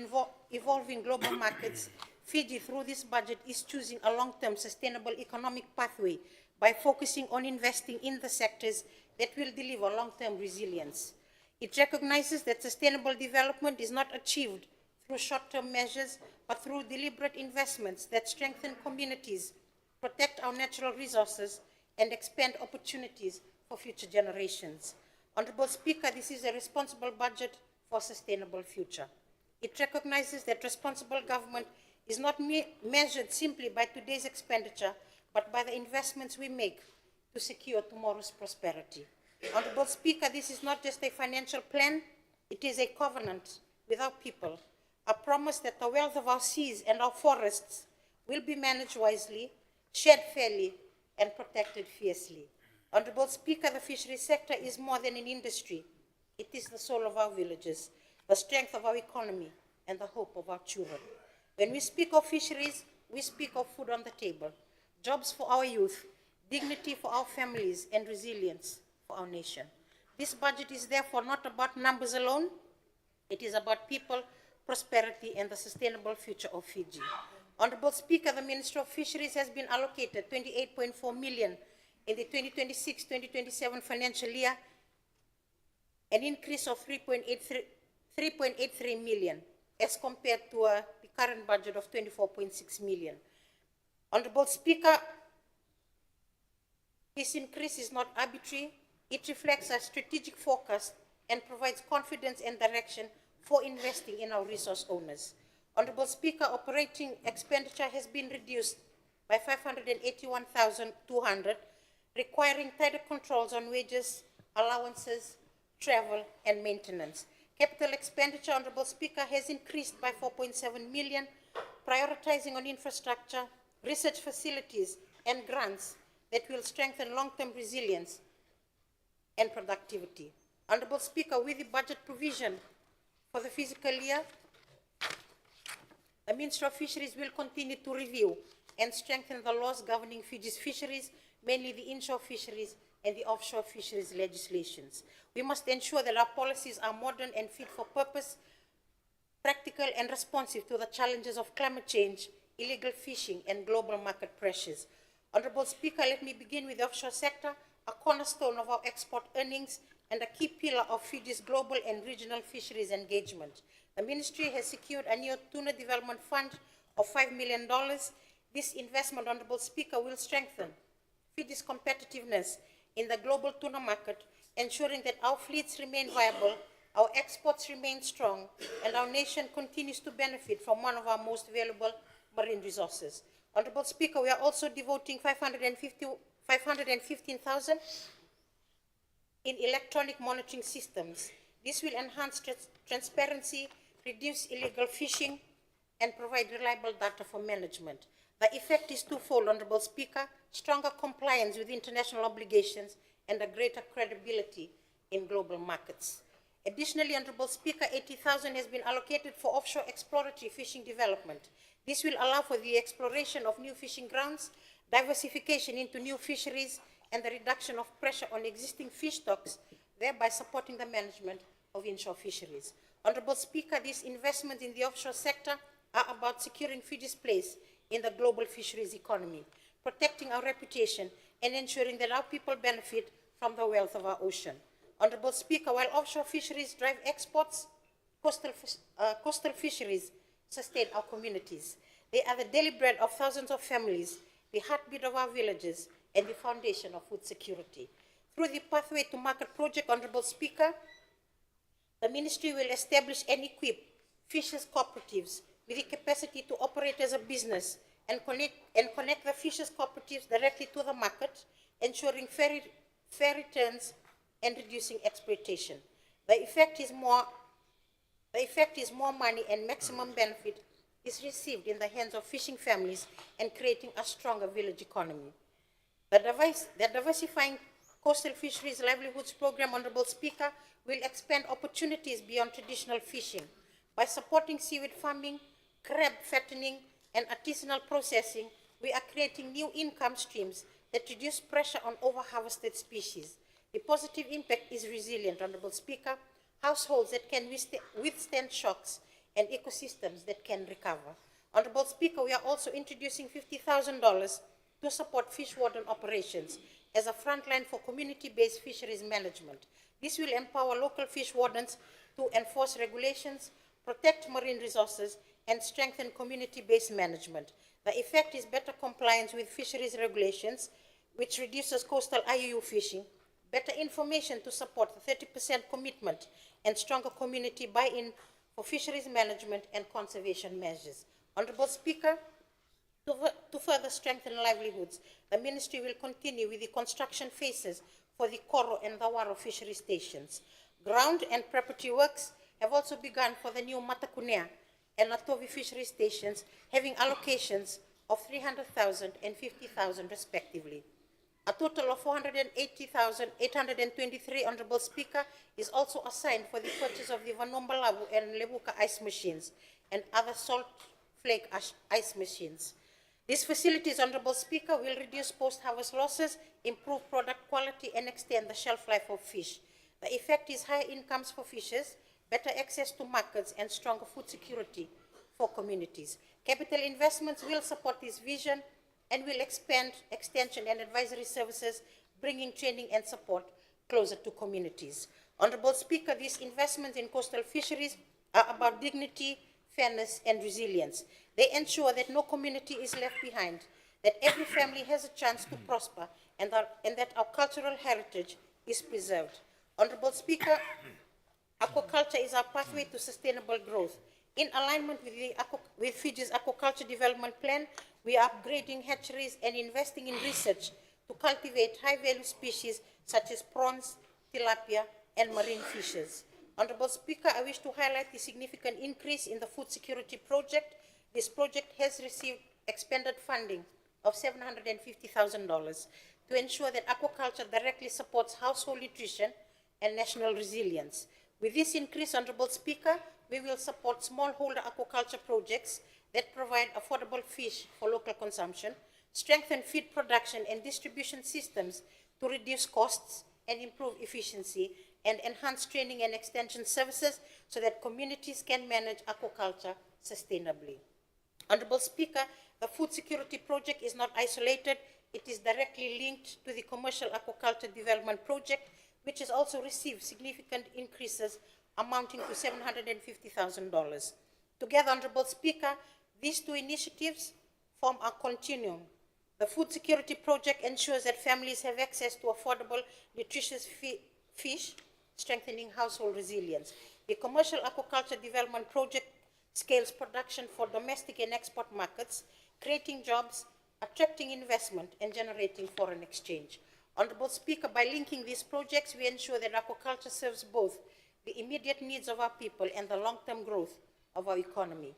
evolving global markets, Fiji, through this budget, is choosing a long-term sustainable economic pathway by focusing on investing in the sectors that will deliver long-term resilience. It recognizes that sustainable development is not achieved through short-term measures, but through deliberate investments that strengthen communities, protect our natural resources, and expand opportunities for future generations. Honourable Speaker, this is a responsible budget for a sustainable future. It recognizes that responsible government is not measured simply by today's expenditure, but by the investments we make to secure tomorrow's prosperity. Honourable Speaker, this is not just a financial plan, it is a covenant with our people, a promise that the wealth of our seas and our forests will be managed wisely, shared fairly, and protected fiercely. Honourable Speaker, the fisheries sector is more than an industry. It is the soul of our villages, the strength of our economy, and the hope of our children. When we speak of fisheries, we speak of food on the table, jobs for our youth, dignity for our families, and resilience for our nation. This budget is therefore not about numbers alone. It is about people, prosperity, and the sustainable future of Fiji. Honorable Speaker, the Ministry of Fisheries has been allocated 28.4 million in the 2026-2027 financial year, an increase of 3.83 million as compared to the current budget of 24.6 million. Honorable Speaker, this increase is not arbitrary. It reflects a strategic focus and provides confidence and direction for investing in our resource owners. Honorable Speaker, operating expenditure has been reduced by 581,200, requiring tighter controls on wages, allowances, travel, and maintenance. Capital expenditure, Honorable Speaker, has increased by 4.7 million, prioritizing on infrastructure, research facilities, and grants that will strengthen long-term resilience and productivity. Honorable Speaker, with the budget provision for the fiscal year, the Ministry of Fisheries will continue to review and strengthen the laws governing Fiji's fisheries, mainly the inshore fisheries and the offshore fisheries legislations. We must ensure that our policies are modern and fit for purpose, practical and responsive to the challenges of climate change, illegal fishing, and global market pressures. Honorable Speaker, let me begin with the offshore sector, a cornerstone of our export earnings and a key pillar of Fiji's global and regional fisheries engagement. The Ministry has secured a new tuna development fund of $5 million. This investment, Honorable Speaker, will strengthen Fiji's competitiveness in the global tuna market, ensuring that our fleets remain viable, our exports remain strong, and our nation continues to benefit from one of our most valuable marine resources. Honorable Speaker, we are also devoting 515,000 in electronic monitoring systems. This will enhance transparency, reduce illegal fishing, and provide reliable data for management. The effect is twofold, Honorable Speaker: stronger compliance with international obligations and a greater credibility in global markets. Additionally, Honorable Speaker, 80,000 has been allocated for offshore exploratory fishing development. This will allow for the exploration of new fishing grounds, diversification into new fisheries, and the reduction of pressure on existing fish stocks, thereby supporting the management of inshore fisheries. Honorable Speaker, these investments in the offshore sector are about securing Fiji's place in the global fisheries economy, protecting our reputation, and ensuring that our people benefit from the wealth of our ocean. Honorable Speaker, while offshore fisheries drive exports, coastal fisheries sustain our communities. They are the daily bread of thousands of families, the heartbeat of our villages, and the foundation of food security. Through the Pathway to Market project, Honorable Speaker, the Ministry will establish and equip fishers' cooperatives with the capacity to operate as a business and connect the fishers' cooperatives directly to the market, ensuring fair returns and reducing exploitation. The effect is more money and maximum benefit is received in the hands of fishing families and creating a stronger village economy. The Diversifying Coastal Fisheries Livelihoods Program, Honorable Speaker, will expand opportunities beyond traditional fishing. By supporting seaweed farming, crab fattening, and artisanal processing, we are creating new income streams that reduce pressure on overharvested species. The positive impact is resilient, Honorable Speaker, households that can withstand shocks, and ecosystems that can recover. Honorable Speaker, we are also introducing $50,000 to support fish warden operations as a frontline for community-based fisheries management. This will empower local fish wardens to enforce regulations, protect marine resources, and strengthen community-based management. The effect is better compliance with fisheries regulations, which reduces coastal IUU fishing, better information to support the 30% commitment, and stronger community buy-in for fisheries management and conservation measures. Honorable Speaker, to further strengthen livelihoods, the Ministry will continue with the construction phases for the Koro and the Waro fishery stations. Ground and preparatory works have also begun for the new Matakunea and Latovi fishery stations, having allocations of 300,000 and 50,000 respectively. A total of 480,823, Honorable Speaker, is also assigned for the purchase of the Vanombalabu and Lebuka ice machines and other salt flake ice machines. These facilities, Honorable Speaker, will reduce post-harvest losses, improve product quality, and extend the shelf life of fish. The effect is higher incomes for fishers, better access to markets, and stronger food security for communities. Capital investments will support this vision and will expand extension and advisory services, bringing training and support closer to communities. Honorable Speaker, these investments in coastal fisheries are about dignity, fairness, and resilience. They ensure that no community is left behind, that every family has a chance to prosper, and that our cultural heritage is preserved. Honorable Speaker, aquaculture is our pathway to sustainable growth. In alignment with Fiji's aquaculture development plan, we are upgrading hatcheries and investing in research to cultivate high-value species such as prawns, tilapia, and marine fishes. Honorable Speaker, I wish to highlight the significant increase in the food security project. This project has received expanded funding of $750,000 to ensure that aquaculture directly supports household nutrition and national resilience. With this increase, Honorable Speaker, we will support smallholder aquaculture projects that provide affordable fish for local consumption, strengthen feed production and distribution systems to reduce costs and improve efficiency, and enhance training and extension services so that communities can manage aquaculture sustainably. Honorable Speaker, the food security project is not isolated. It is directly linked to the commercial aquaculture development project, which has also received significant increases amounting to $750,000. Together, Honorable Speaker, these two initiatives form a continuum. The food security project ensures that families have access to affordable, nutritious fish, strengthening household resilience. The commercial aquaculture development project scales production for domestic and export markets, creating jobs, attracting investment, and generating foreign exchange. Honorable Speaker, by linking these projects, we ensure that aquaculture serves both the immediate needs of our people and the long-term growth of our economy.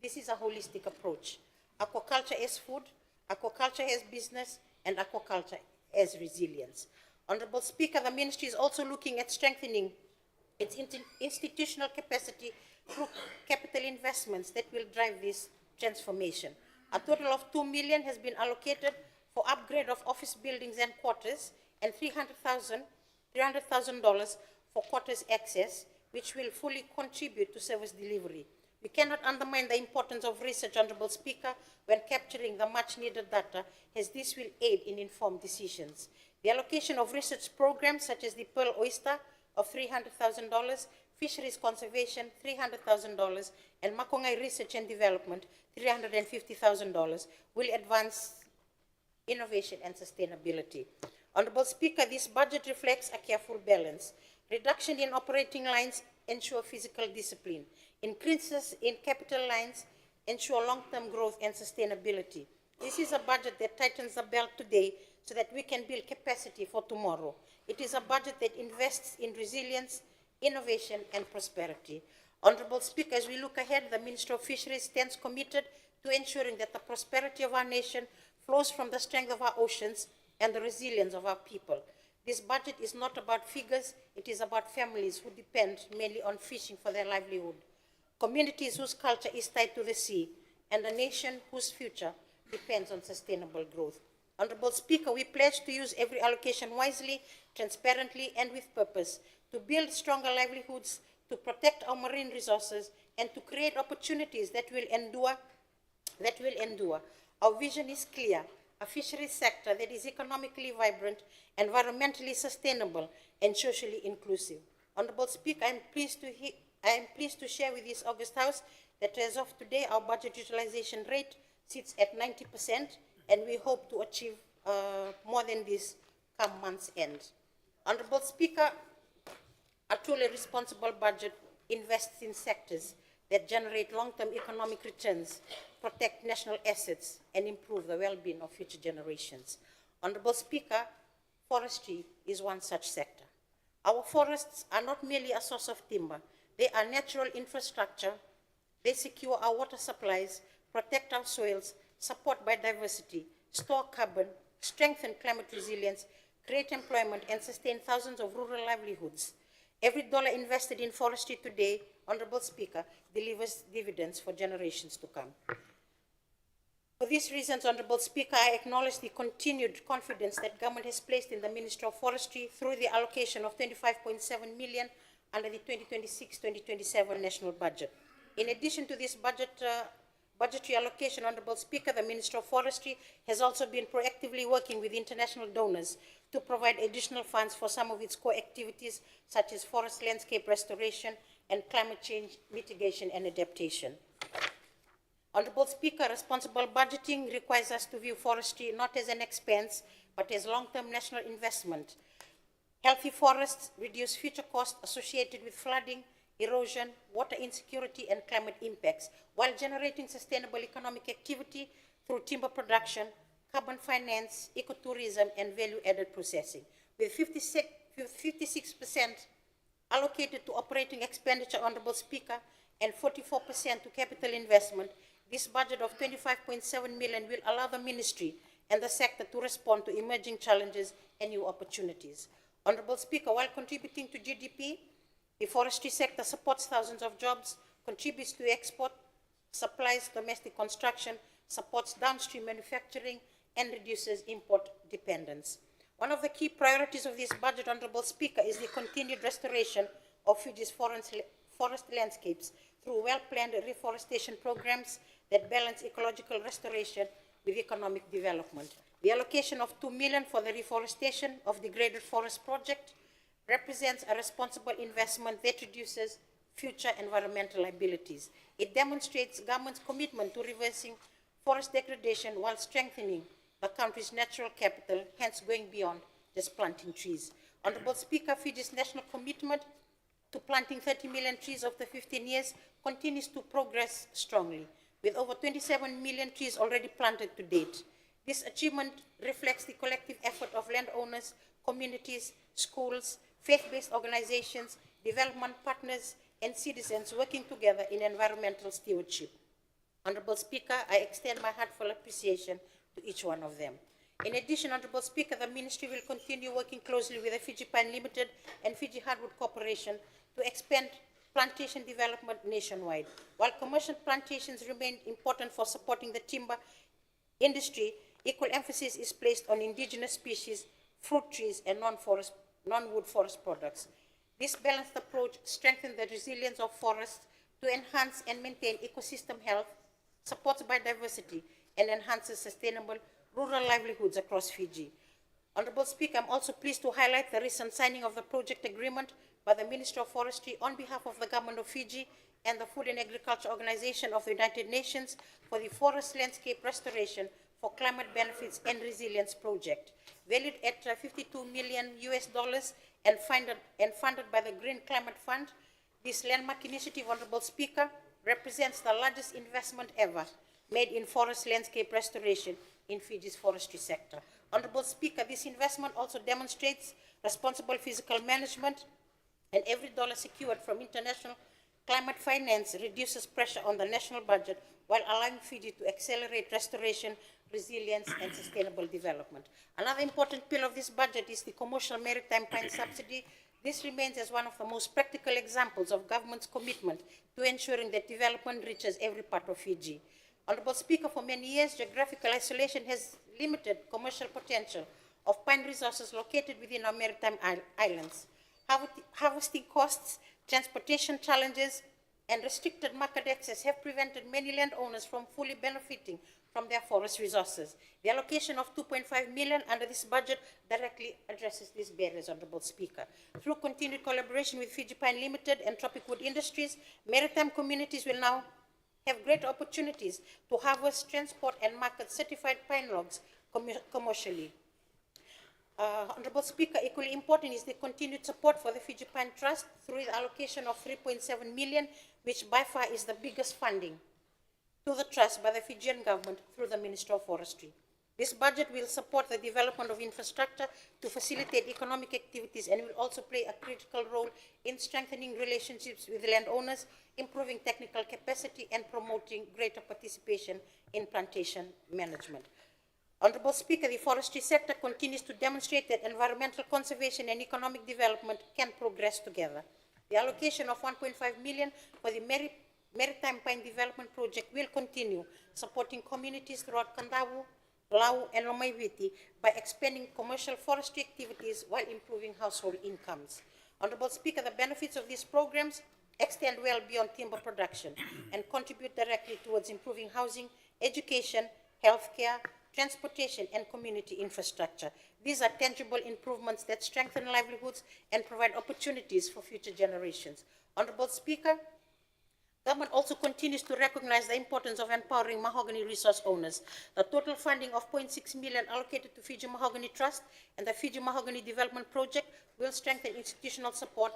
This is a holistic approach. Aquaculture as food, aquaculture as business, and aquaculture as resilience. Honorable Speaker, the Ministry is also looking at strengthening its institutional capacity through capital investments that will drive this transformation. A total of $2 million has been allocated for upgrade of office buildings and quarters, and $300,000 for quarters access, which will fully contribute to service delivery. We cannot undermine the importance of research, Honorable Speaker, when capturing the much-needed data, as this will aid in informed decisions. The allocation of research programs such as the Pearl Oyster of $300,000, Fisheries Conservation $300,000, and Makongai Research and Development $350,000 will advance innovation and sustainability. Honorable Speaker, this budget reflects a careful balance. Reduction in operating lines ensure physical discipline. Increases in capital lines ensure long-term growth and sustainability. This is a budget that tightens the belt today so that we can build capacity for tomorrow. It is a budget that invests in resilience, innovation, and prosperity. Honorable Speaker, as we look ahead, the Minister of Fisheries stands committed to ensuring that the prosperity of our nation flows from the strength of our oceans and the resilience of our people. This budget is not about figures, it is about families who depend mainly on fishing for their livelihood, communities whose culture is tied to the sea, and a nation whose future depends on sustainable growth. Honorable Speaker, we pledge to use every allocation wisely, transparently, and with purpose to build stronger livelihoods, to protect our marine resources, and to create opportunities that will endure. Our vision is clear: a fisheries sector that is economically vibrant, environmentally sustainable, and socially inclusive. Honorable Speaker, I am pleased to share with this August House that as of today, our budget utilization rate sits at 90%, and we hope to achieve more than this come month's end. Honorable Speaker, a truly responsible budget invests in sectors that generate long-term economic returns, protect national assets, and improve the well-being of future generations. Honorable Speaker, forestry is one such sector. Our forests are not merely a source of timber. They are natural infrastructure. They secure our water supplies, protect our soils, support biodiversity, store carbon, strengthen climate resilience, create employment, and sustain thousands of rural livelihoods. Every dollar invested in forestry today, Honorable Speaker, delivers dividends for generations to come. For these reasons, Honorable Speaker, I acknowledge the continued confidence that government has placed in the Ministry of Forestry through the allocation of 25.7 million under the 2026-2027 national budget. In addition to this budgetary allocation, Honorable Speaker, the Minister of Forestry has also been proactively working with international donors to provide additional funds for some of its core activities, such as forest landscape restoration and climate change mitigation and adaptation. Honorable Speaker, responsible budgeting requires us to view forestry not as an expense, but as long-term national investment. Healthy forests reduce future costs associated with flooding, erosion, water insecurity, and climate impacts, while generating sustainable economic activity through timber production, carbon finance, ecotourism, and value-added processing. With 56% allocated to operating expenditure, Honorable Speaker, and 44% to capital investment, this budget of 25.7 million will allow the ministry and the sector to respond to emerging challenges and new opportunities. Honorable Speaker, while contributing to GDP, the forestry sector supports thousands of jobs, contributes to export, supplies domestic construction, supports downstream manufacturing, and reduces import dependence. One of the key priorities of this budget, Honorable Speaker, is the continued restoration of Fiji's forest landscapes through well-planned reforestation programs that balance ecological restoration with economic development. The allocation of 2 million for the reforestation of degraded forest project represents a responsible investment that reduces future environmental liabilities. It demonstrates government's commitment to reversing forest degradation while strengthening the country's natural capital, hence going beyond just planting trees. Honorable Speaker, Fiji's national commitment to planting 30 million trees over 15 years continues to progress strongly, with over 27 million trees already planted to date. This achievement reflects the collective effort of landowners, communities, schools, faith-based organizations, development partners, and citizens working together in environmental stewardship. Honorable Speaker, I extend my heartfelt appreciation to each one of them. In addition, Honorable Speaker, the Ministry will continue working closely with the Fiji Pine Limited and Fiji Hardwood Corporation to expand plantation development nationwide. While commercial plantations remain important for supporting the timber industry, equal emphasis is placed on indigenous species, fruit trees, and non-wood forest products. This balanced approach strengthens the resilience of forests to enhance and maintain ecosystem health, supports biodiversity, and enhances sustainable rural livelihoods across Fiji. Honorable Speaker, I'm also pleased to highlight the recent signing of the project agreement by the Ministry of Forestry on behalf of the Government of Fiji and the Food and Agriculture Organization of the United Nations for the Forest Landscape Restoration for Climate Benefits and Resilience Project, valued at $52 million and funded by the Green Climate Fund. This landmark initiative, Honorable Speaker, represents the largest investment ever made in forest landscape restoration in Fiji's forestry sector. Honorable Speaker, this investment also demonstrates responsible fiscal management, and every dollar secured from international climate finance reduces pressure on the national budget while allowing Fiji to accelerate restoration, resilience, and sustainable development. Another important pillar of this budget is the commercial maritime pine subsidy. This remains as one of the most practical examples of government's commitment to ensuring that development reaches every part of Fiji. Honorable Speaker, for many years, geographical isolation has limited commercial potential of pine resources located within our maritime islands. Harvesting costs, transportation challenges, and restricted market access have prevented many landowners from fully benefiting from their forest resources. The allocation of 2.5 million under this budget directly addresses these barriers, Honorable Speaker. Through continued collaboration with Fiji Pine Limited and Tropic Wood Industries, maritime communities will now have great opportunities to harvest, transport, and market certified pine logs commercially. Honorable Speaker, equally important is the continued support for the Fiji Pine Trust through the allocation of 3.7 million, which by far is the biggest funding to the trust by the Fijian government through the Ministry of Forestry. This budget will support the development of infrastructure to facilitate economic activities and will also play a critical role in strengthening relationships with landowners, improving technical capacity, and promoting greater participation in plantation management. Honorable Speaker, the forestry sector continues to demonstrate that environmental conservation and economic development can progress together. The allocation of 1.5 million for the Maritime Pine Development Project will continue supporting communities throughout Kandawu, Lau, and Lomaiviti by expanding commercial forestry activities while improving household incomes. Honorable Speaker, the benefits of these programs extend well beyond timber production and contribute directly towards improving housing, education, healthcare, transportation, and community infrastructure. These are tangible improvements that strengthen livelihoods and provide opportunities for future generations. Honorable Speaker, government also continues to recognize the importance of empowering mahogany resource owners. The total funding of 0.6 million allocated to Fiji Mahogany Trust and the Fiji Mahogany Development Project will strengthen institutional support,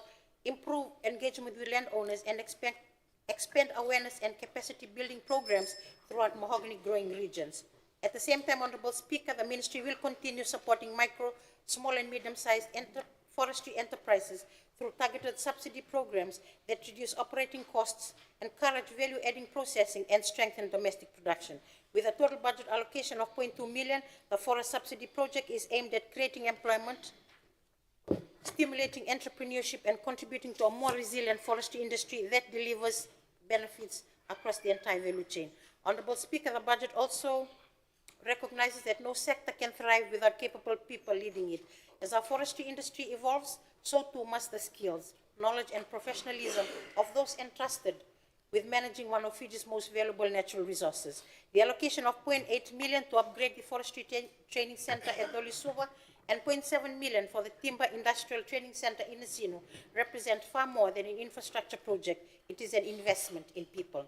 improve engagement with landowners, and expand awareness and capacity building programs throughout mahogany growing regions. At the same time, Honorable Speaker, the Ministry will continue supporting micro, small, and medium-sized forestry enterprises through targeted subsidy programs that reduce operating costs, encourage value-adding processing, and strengthen domestic production. With a total budget allocation of 0.2 million, the forest subsidy project is aimed at creating employment, stimulating entrepreneurship, and contributing to a more resilient forestry industry that delivers benefits across the entire value chain. Honorable Speaker, the budget also recognizes that no sector can thrive without capable people leading it. As our forestry industry evolves, so too must the skills, knowledge, and professionalism of those entrusted with managing one of Fiji's most valuable natural resources. The allocation of 0.8 million to upgrade the forestry training center at Dolisuva and 0.7 million for the Timber Industrial Training Center in Isinu represent far more than an infrastructure project. It is an investment in people.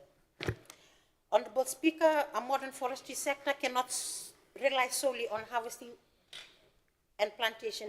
Honorable Speaker, a modern forestry sector cannot rely solely on harvesting and plantation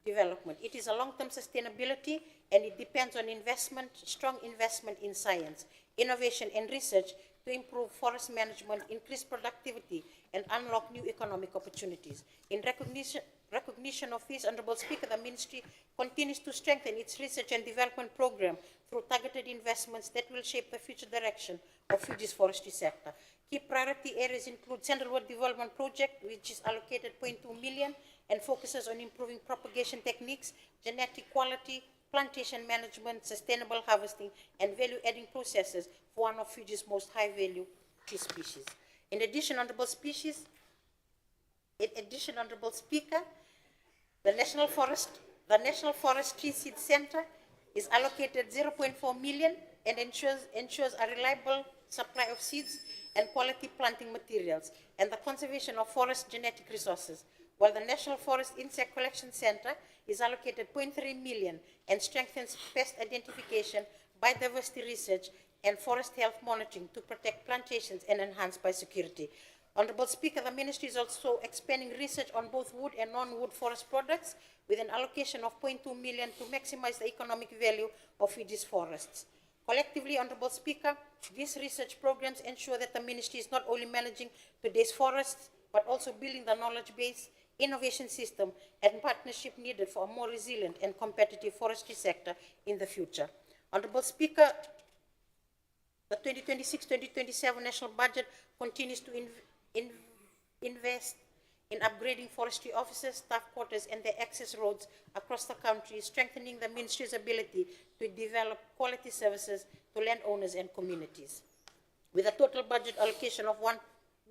development. It is a long-term sustainability, and it depends on investment, strong investment in science, innovation, and research to improve forest management, increase productivity, and unlock new economic opportunities. In recognition of this, Honorable Speaker, the Ministry continues to strengthen its research and development program through targeted investments that will shape the future direction of Fiji's forestry sector. Key priority areas include Sandalwood Development Project, which is allocated 0.2 million and focuses on improving propagation techniques, genetic quality, plantation management, sustainable harvesting, and value-adding processes for one of Fiji's most high-value tree species. In addition, Honorable Speaker, the National Forest Tree Seed Center is allocated 0.4 million and ensures a reliable supply of seeds and quality planting materials and the conservation of forest genetic resources, while the National Forest Insect Collection Center is allocated 0.3 million and strengthens pest identification, biodiversity research, and forest health monitoring to protect plantations and enhance biosecurity. Honorable Speaker, the Ministry is also expanding research on both wood and non-wood forest products with an allocation of 0.2 million to maximize the economic value of Fiji's forests. Collectively, Honorable Speaker, these research programs ensure that the Ministry is not only managing today's forests, but also building the knowledge base, innovation system, and partnership needed for a more resilient and competitive forestry sector in the future. Honorable Speaker, the 2026-2027 national budget continues to invest in upgrading forestry offices, staff quarters, and their access roads across the country, strengthening the Ministry's ability to develop quality services to landowners and communities. With a total budget allocation of 1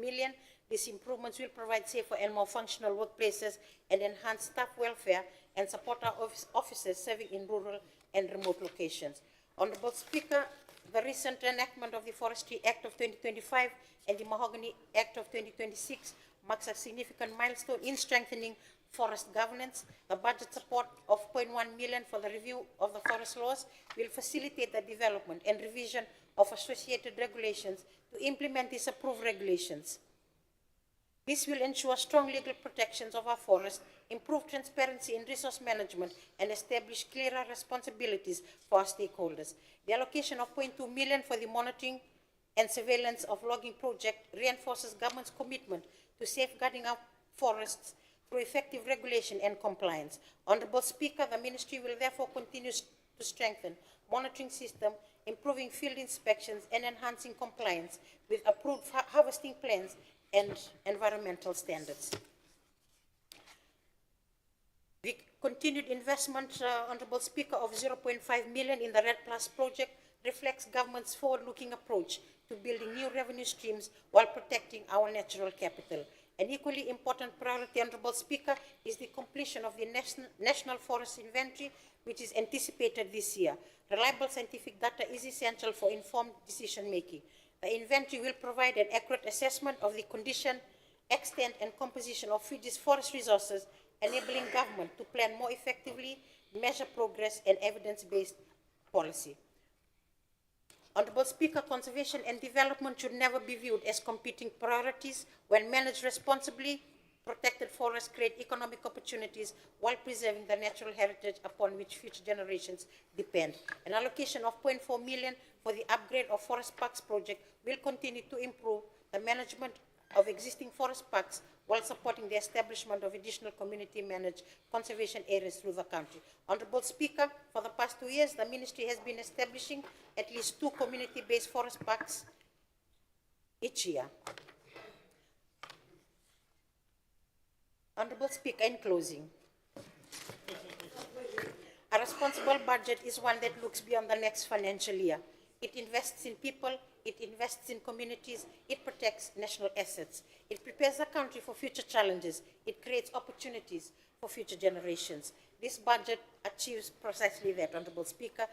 million, these improvements will provide safer and more functional workplaces and enhance staff welfare and support our officers serving in rural and remote locations. Honorable Speaker, the recent enactment of the Forestry Act of 2025 and the Mahogany Act of 2026 marks a significant milestone in strengthening forest governance. The budget support of 0.1 million for the review of the forest laws will facilitate the development and revision of associated regulations to implement these approved regulations. This will ensure strong legal protections of our forests, improve transparency in resource management, and establish clearer responsibilities for our stakeholders. The allocation of 0.2 million for the monitoring and surveillance of logging project reinforces government's commitment to safeguarding our forests through effective regulation and compliance. Honorable Speaker, the Ministry will therefore continue to strengthen monitoring system, improving field inspections, and enhancing compliance with approved harvesting plans and environmental standards. The continued investment, Honorable Speaker, of 0.5 million in the RED Plus project reflects government's forward-looking approach to building new revenue streams while protecting our natural capital. An equally important priority, Honourable Speaker, is the completion of the National Forest Inventory, which is anticipated this year. Reliable scientific data is essential for informed decision-making. The inventory will provide an accurate assessment of the condition, extent, and composition of Fiji's forest resources, enabling government to plan more effectively, measure progress, and evidence-based policy. Honourable Speaker, conservation and development should never be viewed as competing priorities. When managed responsibly, protected forests create economic opportunities while preserving the natural heritage upon which future generations depend. An allocation of 0.4 million for the upgrade of forest parks project will continue to improve the management of existing forest parks while supporting the establishment of additional community-managed conservation areas through the country. Honourable Speaker, for the past 2 years, the Ministry has been establishing at least 2 community-based forest parks each year. Honourable Speaker, in closing, a responsible budget is one that looks beyond the next financial year. It invests in people, it invests in communities, it protects national assets. It prepares the country for future challenges. It creates opportunities for future generations. This budget achieves precisely that, Honourable Speaker.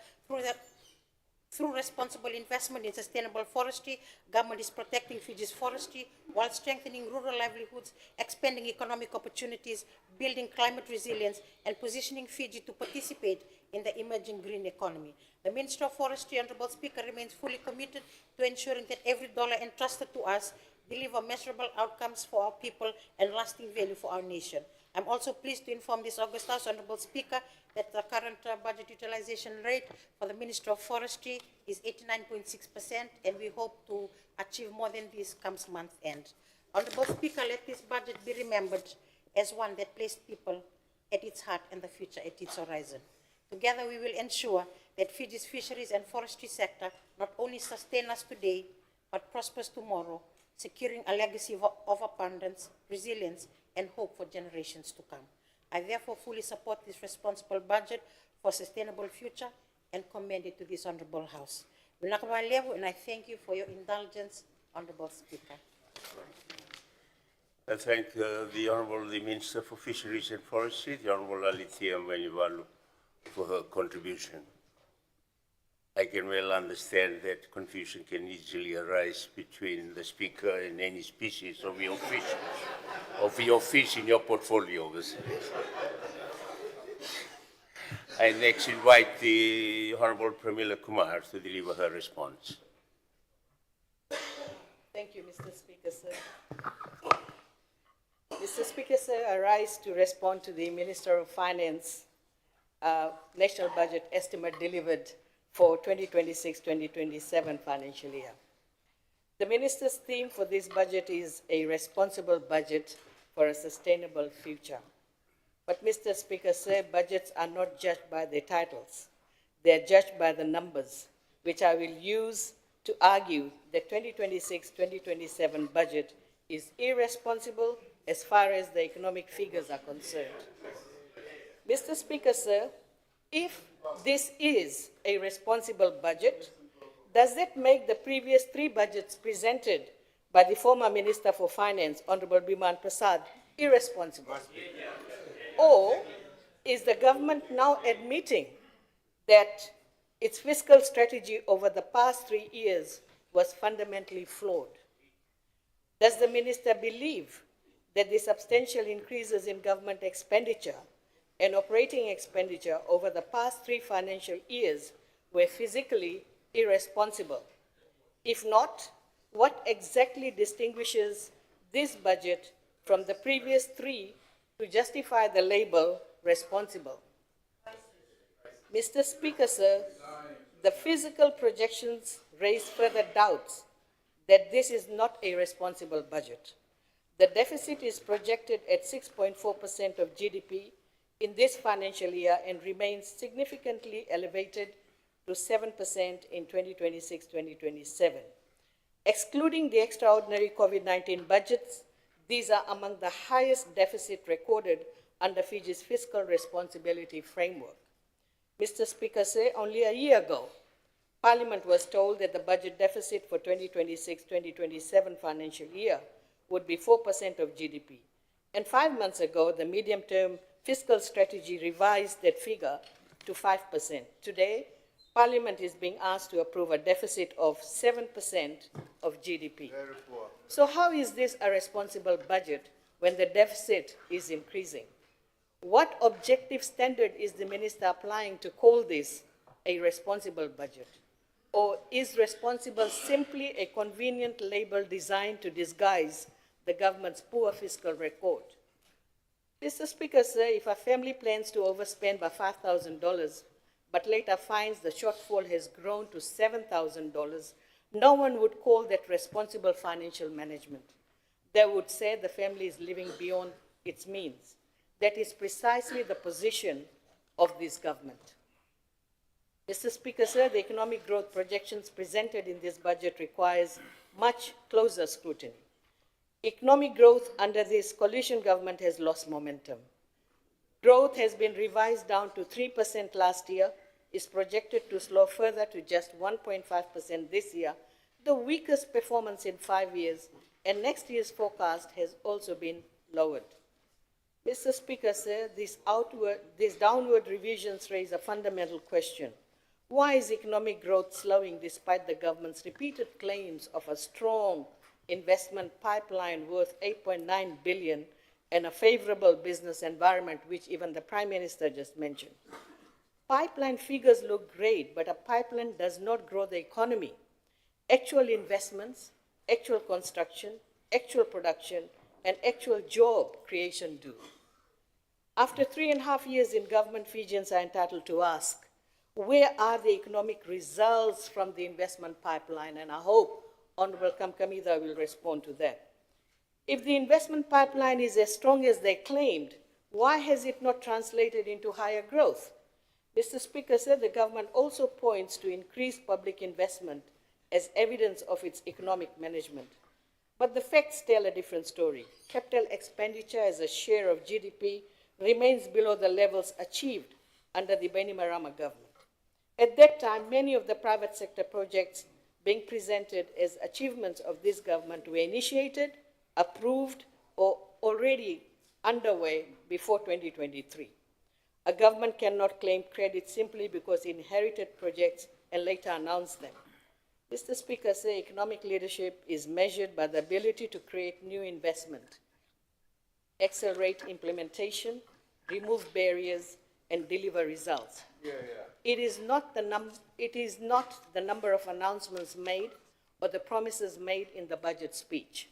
Through responsible investment in sustainable forestry, government is protecting Fiji's forestry while strengthening rural livelihoods, expanding economic opportunities, building climate resilience, and positioning Fiji to participate in the emerging green economy. The Minister of Forestry, Honourable Speaker, remains fully committed to ensuring that every dollar entrusted to us deliver measurable outcomes for our people and lasting value for our nation. I'm also pleased to inform this August House, Honourable Speaker, that the current budget utilization rate for the Ministry of Forestry is 89.6%, and we hope to achieve more than this comes month end. Honourable Speaker, let this budget be remembered as one that placed people at its heart and the future at its horizon. Together we will ensure that Fiji's fisheries and forestry sector not only sustain us today, but prospers tomorrow, securing a legacy of abundance, resilience, and hope for generations to come. I therefore fully support this responsible budget for a sustainable future and commend it to this Honourable House. And I thank you for your indulgence, Honourable Speaker. I thank the Honourable Minister for Fisheries and Forestry, the Honourable Alithea Maniwalu, for her contribution. I can well understand that confusion can easily arise between the Speaker and any species of your fish in your portfolio. I next invite the Honourable Pramila Kumar to deliver her response. Thank you, Mr. Speaker, sir. Mr. Speaker, sir, I rise to respond to the Minister of Finance national budget estimate delivered for 2026-2027 financial year. The Minister's theme for this budget is a responsible budget for a sustainable future. But Mr. Speaker, sir, budgets are not judged by their titles. They are judged by the numbers, which I will use to argue that 2026-2027 budget is irresponsible as far as the economic figures are concerned. Mr. Speaker, sir, if this is a responsible budget, does that make the previous 3 budgets presented by the former Minister for Finance, Honorable Biman Prasad, irresponsible? Or is the government now admitting that its fiscal strategy over the past 3 years was fundamentally flawed? Does the minister believe that the substantial increases in government expenditure and operating expenditure over the past 3 financial years were physically irresponsible? If not, what exactly distinguishes this budget from the previous 3 to justify the label responsible? Mr. Speaker, sir, the physical projections raise further doubts that this is not a responsible budget. The deficit is projected at 6.4% of GDP in this financial year and remains significantly elevated to 7% in 2026-2027. Excluding the extraordinary COVID-19 budgets, these are among the highest deficit recorded under Fiji's fiscal responsibility framework. Mr. Speaker, sir, only a year ago, Parliament was told that the budget deficit for 2026-2027 financial year would be 4% of GDP. And 5 months ago, the medium-term fiscal strategy revised that figure to 5%. Today, Parliament is being asked to approve a deficit of 7% of GDP. Very poor. So how is this a responsible budget when the deficit is increasing? What objective standard is the minister applying to call this a responsible budget? Or is responsible simply a convenient label designed to disguise the government's poor fiscal record? Mr. Speaker, sir, if a family plans to overspend by $5,000, but later finds the shortfall has grown to $7,000, no one would call that responsible financial management. They would say the family is living beyond its means. That is precisely the position of this government. Mr. Speaker, sir, the economic growth projections presented in this budget requires much closer scrutiny. Economic growth under this coalition government has lost momentum. Growth has been revised down to 3% last year, is projected to slow further to just 1.5% this year, the weakest performance in 5 years, and next year's forecast has also been lowered. Mr. Speaker, sir, these downward revisions raise a fundamental question. Why is economic growth slowing despite the government's repeated claims of a strong investment pipeline worth $8.9 billion and a favorable business environment, which even the Prime Minister just mentioned? Pipeline figures look great, but a pipeline does not grow the economy. Actual investments, actual construction, actual production, and actual job creation do. After 3.5 years in government, Fijians are entitled to ask, where are the economic results from the investment pipeline? And I hope Honorable Kamkamida will respond to that. If the investment pipeline is as strong as they claimed, why has it not translated into higher growth? Mr. Speaker, sir, the government also points to increased public investment as evidence of its economic management. But the facts tell a different story. Capital expenditure as a share of GDP remains below the levels achieved under the Bainimarama government. At that time, many of the private sector projects being presented as achievements of this government were initiated, approved, or already underway before 2023. A government cannot claim credit simply because it inherited projects and later announced them. Mr. Speaker, sir, economic leadership is measured by the ability to create new investment, accelerate implementation, remove barriers, and deliver results. It is not the number of announcements made or the promises made in the budget speech.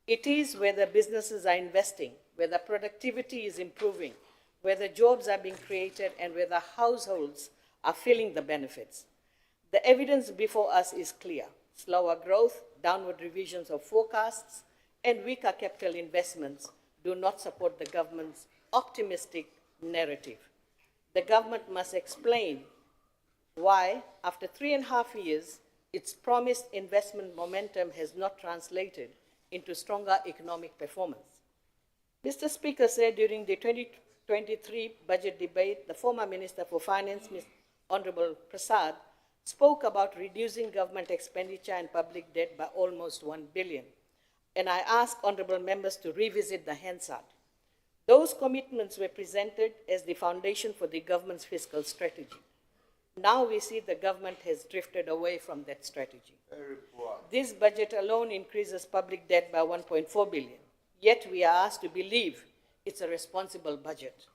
It is whether businesses are investing, whether productivity is improving, whether jobs are being created, and whether households are feeling the benefits. The evidence before us is clear. Slower growth, downward revisions of forecasts, and weaker capital investments do not support the government's optimistic narrative. The government must explain why, after 3.5 years, its promised investment momentum has not translated into stronger economic performance. Mr. Speaker said during the 2023 budget debate, the former Minister for Finance, Honorable Prasad, spoke about reducing government expenditure and public debt by almost $1 billion. And I ask honorable members to revisit the Hansard. Those commitments were presented as the foundation for the government's fiscal strategy. Now we see the government has drifted away from that strategy. Very poor. This budget alone increases public debt by $1.4 billion. Yet we are asked to believe it's a responsible budget.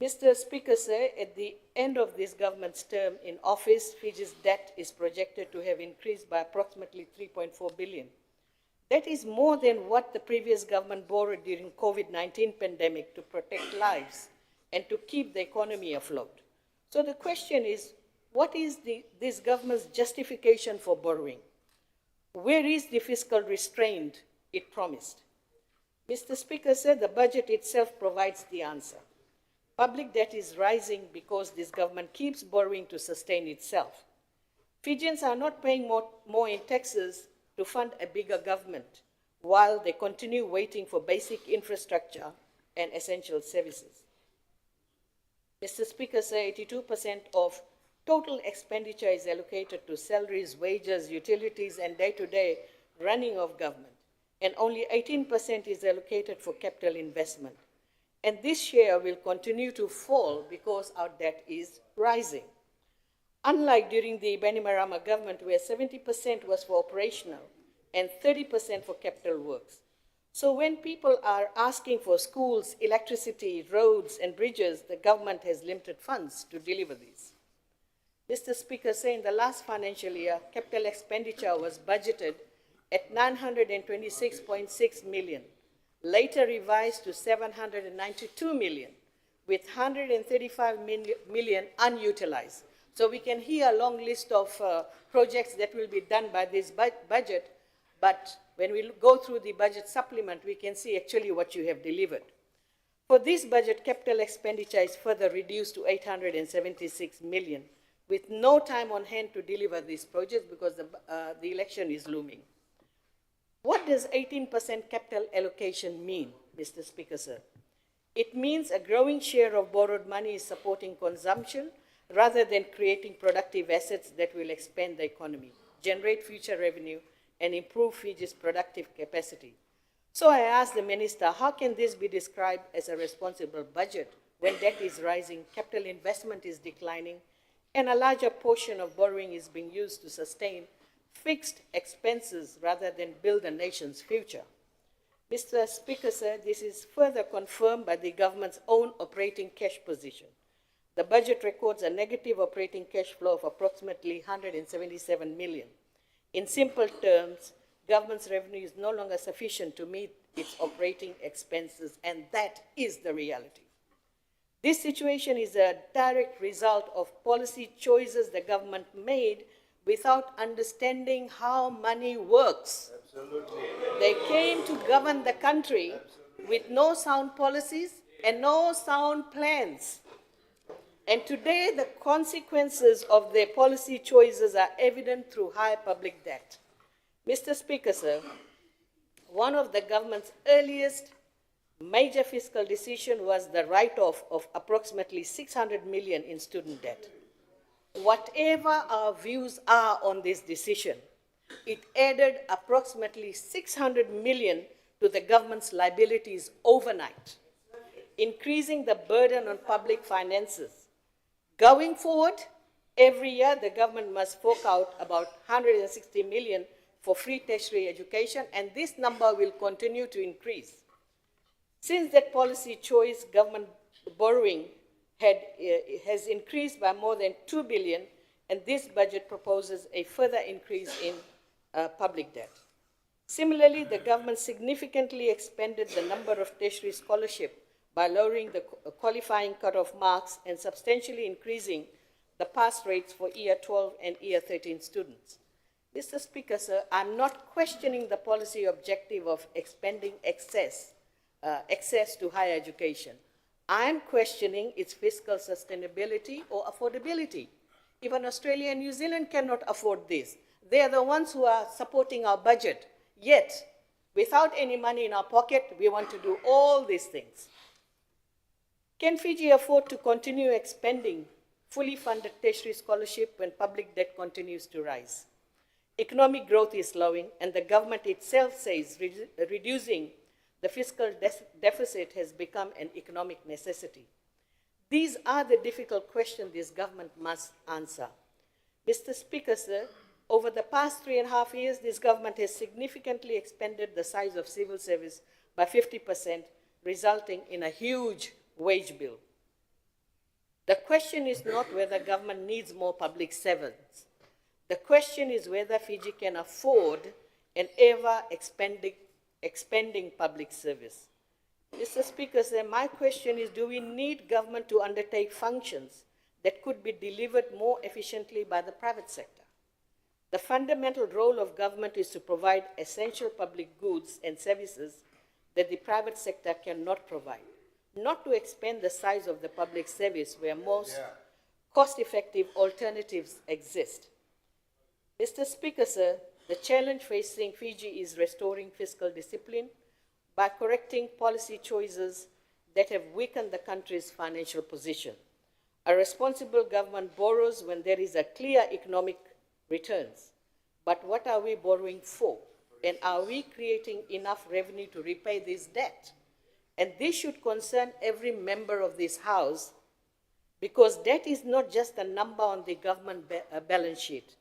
Mr. Speaker, sir, at the end of this government's term in office, Fiji's debt is projected to have increased by approximately $3.4 billion. That is more than what the previous government borrowed during COVID-19 pandemic to protect lives and to keep the economy afloat. So the question is, what is this government's justification for borrowing? Where is the fiscal restraint it promised? Mr. Speaker, sir, the budget itself provides the answer. Public debt is rising because this government keeps borrowing to sustain itself. Fijians are not paying more in taxes to fund a bigger government, while they continue waiting for basic infrastructure and essential services. Mr. Speaker, sir, 82% of total expenditure is allocated to salaries, wages, utilities, and day-to-day running of government, and only 18% is allocated for capital investment. And this share will continue to fall because our debt is rising. Unlike during the Bainimarama government, where 70% was for operational and 30% for capital works. So when people are asking for schools, electricity, roads, and bridges, the government has limited funds to deliver these. Mr. Speaker, in the last financial year, capital expenditure was budgeted at 926.6 million, later revised to 792 million, with 135 million unutilized. So we can hear a long list of projects that will be done by this budget, but when we go through the budget supplement, we can see actually what you have delivered. For this budget, capital expenditure is further reduced to 876 million, with no time on hand to deliver these projects because the election is looming. What does 18% capital allocation mean, Mr. Speaker, sir? It means a growing share of borrowed money is supporting consumption rather than creating productive assets that will expand the economy, generate future revenue, and improve Fiji's productive capacity. So I ask the Minister, how can this be described as a responsible budget when debt is rising, capital investment is declining, and a larger portion of borrowing is being used to sustain fixed expenses rather than build the nation's future? Mr. Speaker, sir, this is further confirmed by the government's own operating cash position. The budget records a negative operating cash flow of approximately 177 million. In simple terms, government's revenue is no longer sufficient to meet its operating expenses, and that is the reality. This situation is a direct result of policy choices the government made without understanding how money works. Absolutely. They came to govern the country with no sound policies and no sound plans. And today, the consequences of their policy choices are evident through high public debt. Mr. Speaker, sir, one of the government's earliest major fiscal decision was the write-off of approximately 600 million in student debt. Whatever our views are on this decision, it added approximately 600 million to the government's liabilities overnight, increasing the burden on public finances. Going forward, every year the government must fork out about 160 million for free tertiary education, and this number will continue to increase. Since that policy choice, government borrowing has increased by more than 2 billion, and this budget proposes a further increase in public debt. Similarly, the government significantly expanded the number of tertiary scholarships by lowering the qualifying cutoff marks and substantially increasing the pass rates for Year 12 and Year 13 students. Mr. Speaker, sir, I'm not questioning the policy objective of expanding access to higher education. I'm questioning its fiscal sustainability or affordability. Even Australia and New Zealand cannot afford this. They are the ones who are supporting our budget. Yet, without any money in our pocket, we want to do all these things. Can Fiji afford to continue expending fully funded tertiary scholarship when public debt continues to rise? Economic growth is slowing, and the government itself says reducing the fiscal deficit has become an economic necessity. These are the difficult questions this government must answer. Mr. Speaker, sir, over the past 3.5 years, this government has significantly expanded the size of civil service by 50%, resulting in a huge wage bill. The question is not whether government needs more public servants. The question is whether Fiji can afford an ever-expanding public service. Mr. Speaker, sir, my question is, do we need government to undertake functions that could be delivered more efficiently by the private sector? The fundamental role of government is to provide essential public goods and services that the private sector cannot provide, not to expand the size of the public service where most cost-effective alternatives exist. Mr. Speaker, sir, the challenge facing Fiji is restoring fiscal discipline by correcting policy choices that have weakened the country's financial position. A responsible government borrows when there is a clear economic returns. But what are we borrowing for? And are we creating enough revenue to repay this debt? And this should concern every member of this House, because debt is not just a number on the government balance sheet.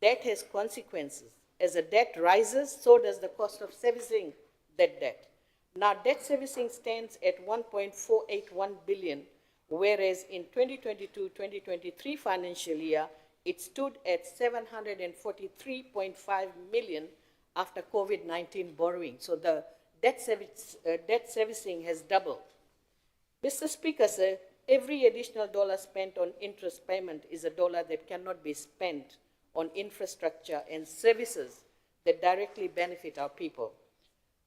Debt has consequences. As the debt rises, so does the cost of servicing that debt. Now, debt servicing stands at 1.481 billion, whereas in 2022-2023 financial year, it stood at 743.5 million after COVID-19 borrowing. So the debt servicing has doubled. Mr. Speaker, sir, every additional dollar spent on interest payment is a dollar that cannot be spent on infrastructure and services that directly benefit our people.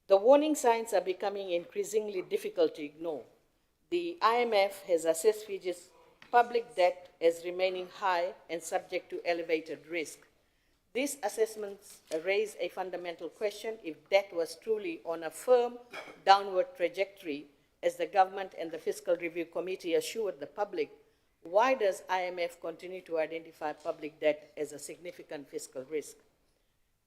The warning signs are becoming increasingly difficult to ignore. The IMF has assessed Fiji's public debt as remaining high and subject to elevated risk. These assessments raise a fundamental question: if debt was truly on a firm downward trajectory, as the government and the Fiscal Review Committee assured the public, why does IMF continue to identify public debt as a significant fiscal risk?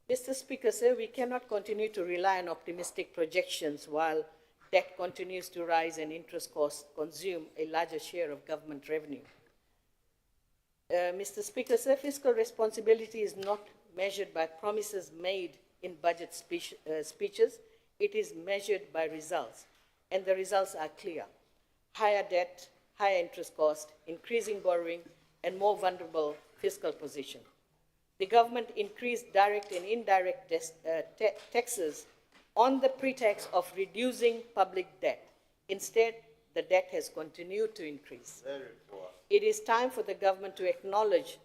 Mr. Speaker, sir, we cannot continue to rely on optimistic projections while debt continues to rise and interest costs consume a larger share of government revenue. Mr. Speaker, sir, fiscal responsibility is not measured by promises made in budget speeches. It is measured by results, and the results are clear: higher debt, higher interest cost, increasing borrowing, and more vulnerable fiscal position. The government increased direct and indirect taxes on the pretext of reducing public debt. Instead, the debt has continued to increase. It is time for the government to acknowledge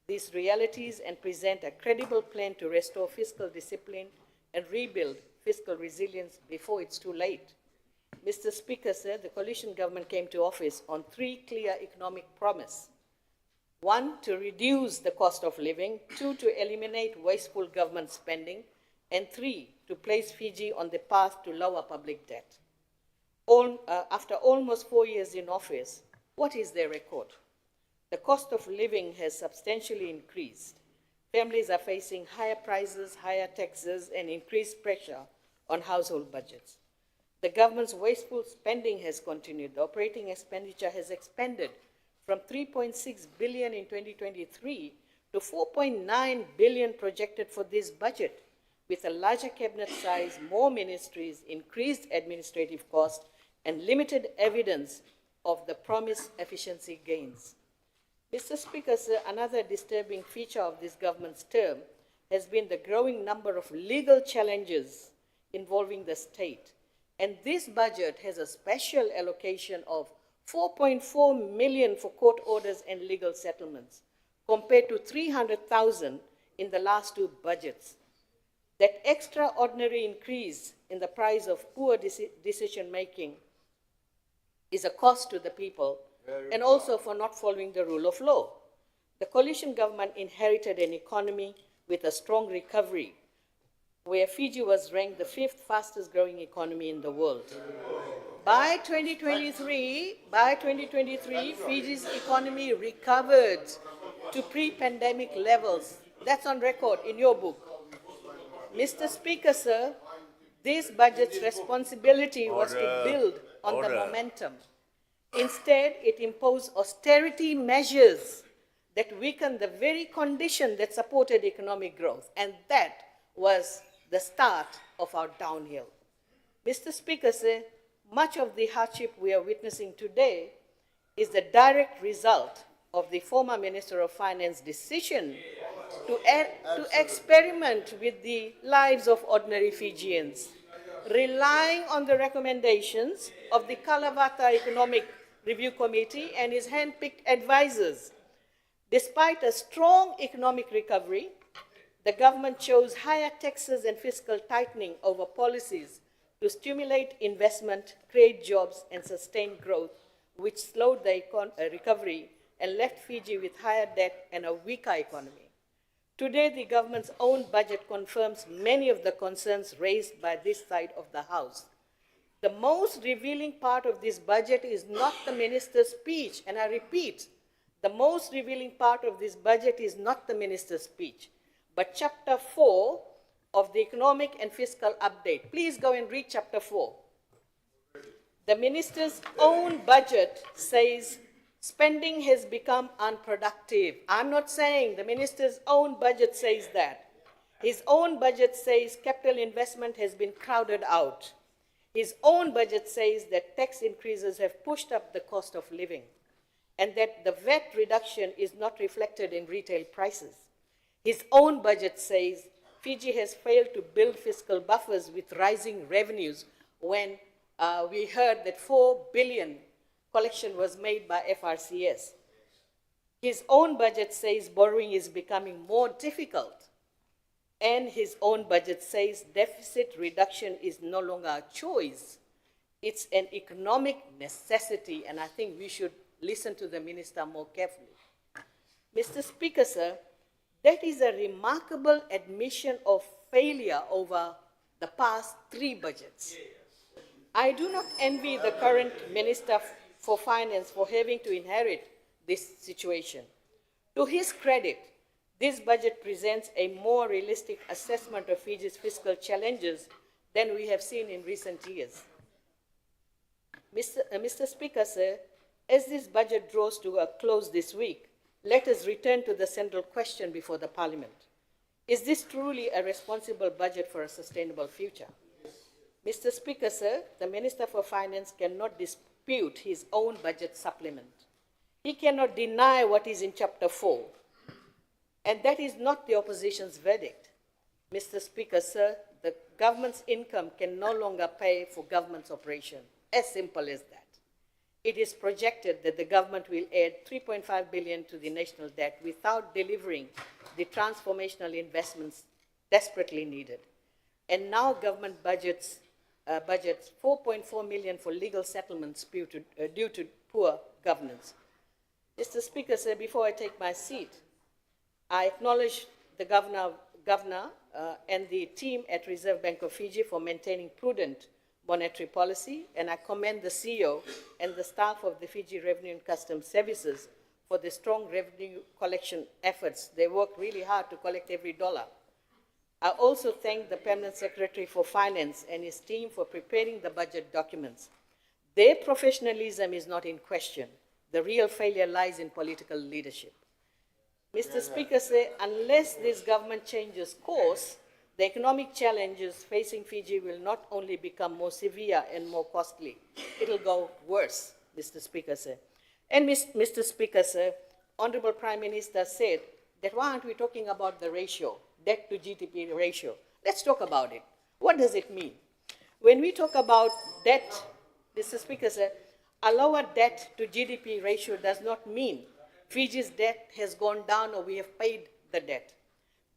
these realities and present a credible plan to restore fiscal discipline and rebuild fiscal resilience before it's too late. Mr. Speaker, sir, the coalition government came to office on 3 clear economic promises. 1, to reduce the cost of living; 2, to eliminate wasteful government spending; and 3, to place Fiji on the path to lower public debt. After almost 4 years in office, what is their record? The cost of living has substantially increased. Families are facing higher prices, higher taxes, and increased pressure on household budgets. The government's wasteful spending has continued. The operating expenditure has expanded from 3.6 billion in 2023 to 4.9 billion projected for this budget, with a larger cabinet size, more ministries, increased administrative costs, and limited evidence of the promised efficiency gains. Mr. Speaker, sir, another disturbing feature of this government's term has been the growing number of legal challenges involving the state. And this budget has a special allocation of 4.4 million for court orders and legal settlements, compared to 300,000 in the last 2 budgets. That extraordinary increase in the price of poor decision-making is a cost to the people, and also for not following the rule of law. The coalition government inherited an economy with a strong recovery, where Fiji was ranked the 5th fastest growing economy in the world. By 2023, Fiji's economy recovered to pre-pandemic levels. That's on record in your book. Mr. Speaker, sir, this budget's responsibility was to build on the momentum. Instead, it imposed austerity measures that weakened the very condition that supported economic growth, and that was the start of our downhill. Mr. Speaker, sir, much of the hardship we are witnessing today is the direct result of the former Minister of Finance's decision to experiment with the lives of ordinary Fijians, relying on the recommendations of the Kalavata Economic Review Committee and his hand-picked advisors. Despite a strong economic recovery, the government chose higher taxes and fiscal tightening over policies to stimulate investment, create jobs, and sustain growth, which slowed the recovery and left Fiji with higher debt and a weaker economy. Today, the government's own budget confirms many of the concerns raised by this side of the House. The most revealing part of this budget is not the minister's speech, and I repeat, the most revealing part of this budget is not the minister's speech, but chapter 4 of the economic and fiscal update. Please go and read chapter 4. The minister's own budget says spending has become unproductive. I'm not saying, the minister's own budget says that. His own budget says capital investment has been crowded out. His own budget says that tax increases have pushed up the cost of living, and that the VAT reduction is not reflected in retail prices. His own budget says Fiji has failed to build fiscal buffers with rising revenues when we heard that 4 billion collection was made by FRCS. His own budget says borrowing is becoming more difficult. And his own budget says deficit reduction is no longer a choice. It's an economic necessity, and I think we should listen to the minister more carefully. Mr. Speaker, sir, that is a remarkable admission of failure over the past 3 budgets. I do not envy the current Minister for Finance for having to inherit this situation. To his credit, this budget presents a more realistic assessment of Fiji's fiscal challenges than we have seen in recent years. Mr. Speaker, sir, as this budget draws to a close this week, let us return to the central question before the Parliament. Is this truly a responsible budget for a sustainable future? Mr. Speaker, sir, the Minister for Finance cannot dispute his own budget supplement. He cannot deny what is in Chapter 4. And that is not the opposition's verdict. Mr. Speaker, sir, the government's income can no longer pay for government's operation. As simple as that. It is projected that the government will add 3.5 billion to the national debt without delivering the transformational investments desperately needed. And now government budgets 4.4 million for legal settlements due to poor governance. Mr. Speaker, sir, before I take my seat, I acknowledge the governor and the team at Reserve Bank of Fiji for maintaining prudent monetary policy, and I commend the CEO and the staff of the Fiji Revenue and Customs Services for the strong revenue collection efforts. They work really hard to collect every dollar. I also thank the Permanent Secretary for Finance and his team for preparing the budget documents. Their professionalism is not in question. The real failure lies in political leadership. Mr. Speaker, sir, unless this government changes course, the economic challenges facing Fiji will not only become more severe and more costly, it will go worse, Mr. Speaker, sir. And Mr. Speaker, sir, Honorable Prime Minister said that why aren't we talking about the ratio, debt to GDP ratio? Let's talk about it. What does it mean? When we talk about debt, Mr. Speaker, sir, a lower debt to GDP ratio does not mean Fiji's debt has gone down or we have paid the debt.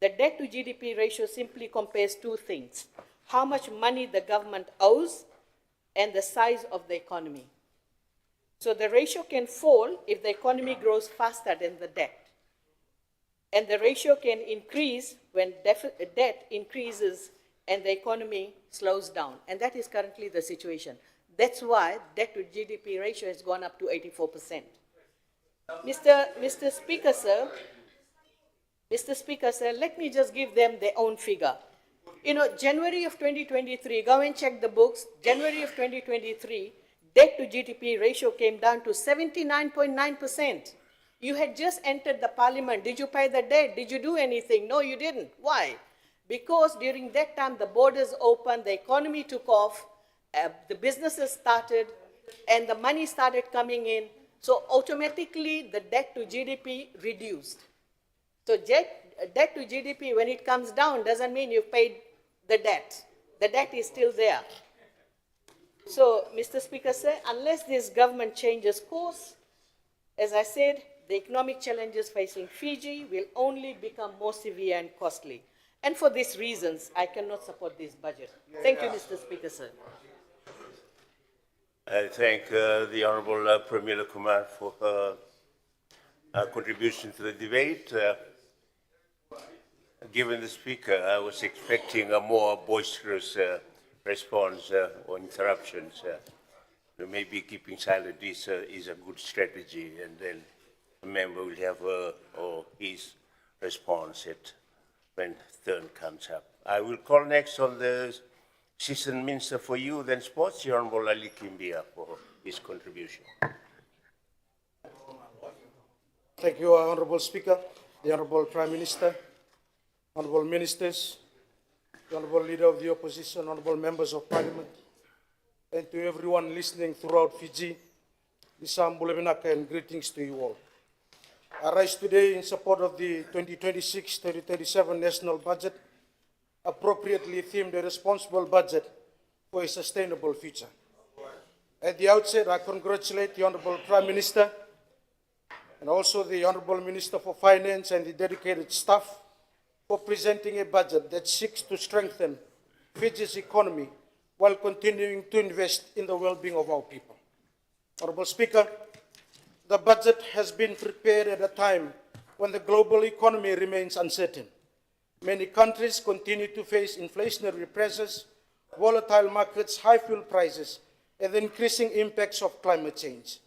The debt to GDP ratio simply compares 2 things: how much money the government owes and the size of the economy. So the ratio can fall if the economy grows faster than the debt. And the ratio can increase when debt increases and the economy slows down. And that is currently the situation. That's why debt to GDP ratio has gone up to 84%. Mr. Speaker, sir, let me just give them their own figure. You know, January of 2023, go and check the books. January of 2023, debt to GDP ratio came down to 79.9%. You had just entered the parliament. Did you pay the debt? Did you do anything? No, you didn't. Why? Because during that time, the borders opened, the economy took off, the businesses started, and the money started coming in. So automatically, the debt to GDP reduced. So debt to GDP, when it comes down, doesn't mean you've paid the debt. The debt is still there. So, Mr. Speaker, sir, unless this government changes course, as I said, the economic challenges facing Fiji will only become more severe and costly. And for these reasons, I cannot support this budget. Thank you, Mr. Speaker, sir. I thank the Honourable Pramila Kumar for her contribution to the debate. Given the Speaker, I was expecting a more boisterous response or interruptions. Maybe keeping silent is a good strategy, and then a member will have her or his response when turn comes up. I will call next on the Assistant Minister for Youth and Sports, the Honorable Ali Kimbia, for his contribution. Thank you, Honorable Speaker, the Honorable Prime Minister, Honorable Ministers, the Honorable Leader of the Opposition, Honorable Members of Parliament, and to everyone listening throughout Fiji, Nisam Buleminaka and greetings to you all. I rise today in support of the 2026-2027 National Budget, appropriately themed a responsible budget for a sustainable future. At the outset, I congratulate the Honorable Prime Minister and also the Honorable Minister for Finance and the dedicated staff for presenting a budget that seeks to strengthen Fiji's economy while continuing to invest in the well-being of our people. Honorable Speaker, the budget has been prepared at a time when the global economy remains uncertain. Many countries continue to face inflationary pressures, volatile markets, high fuel prices, and the increasing impacts of climate change.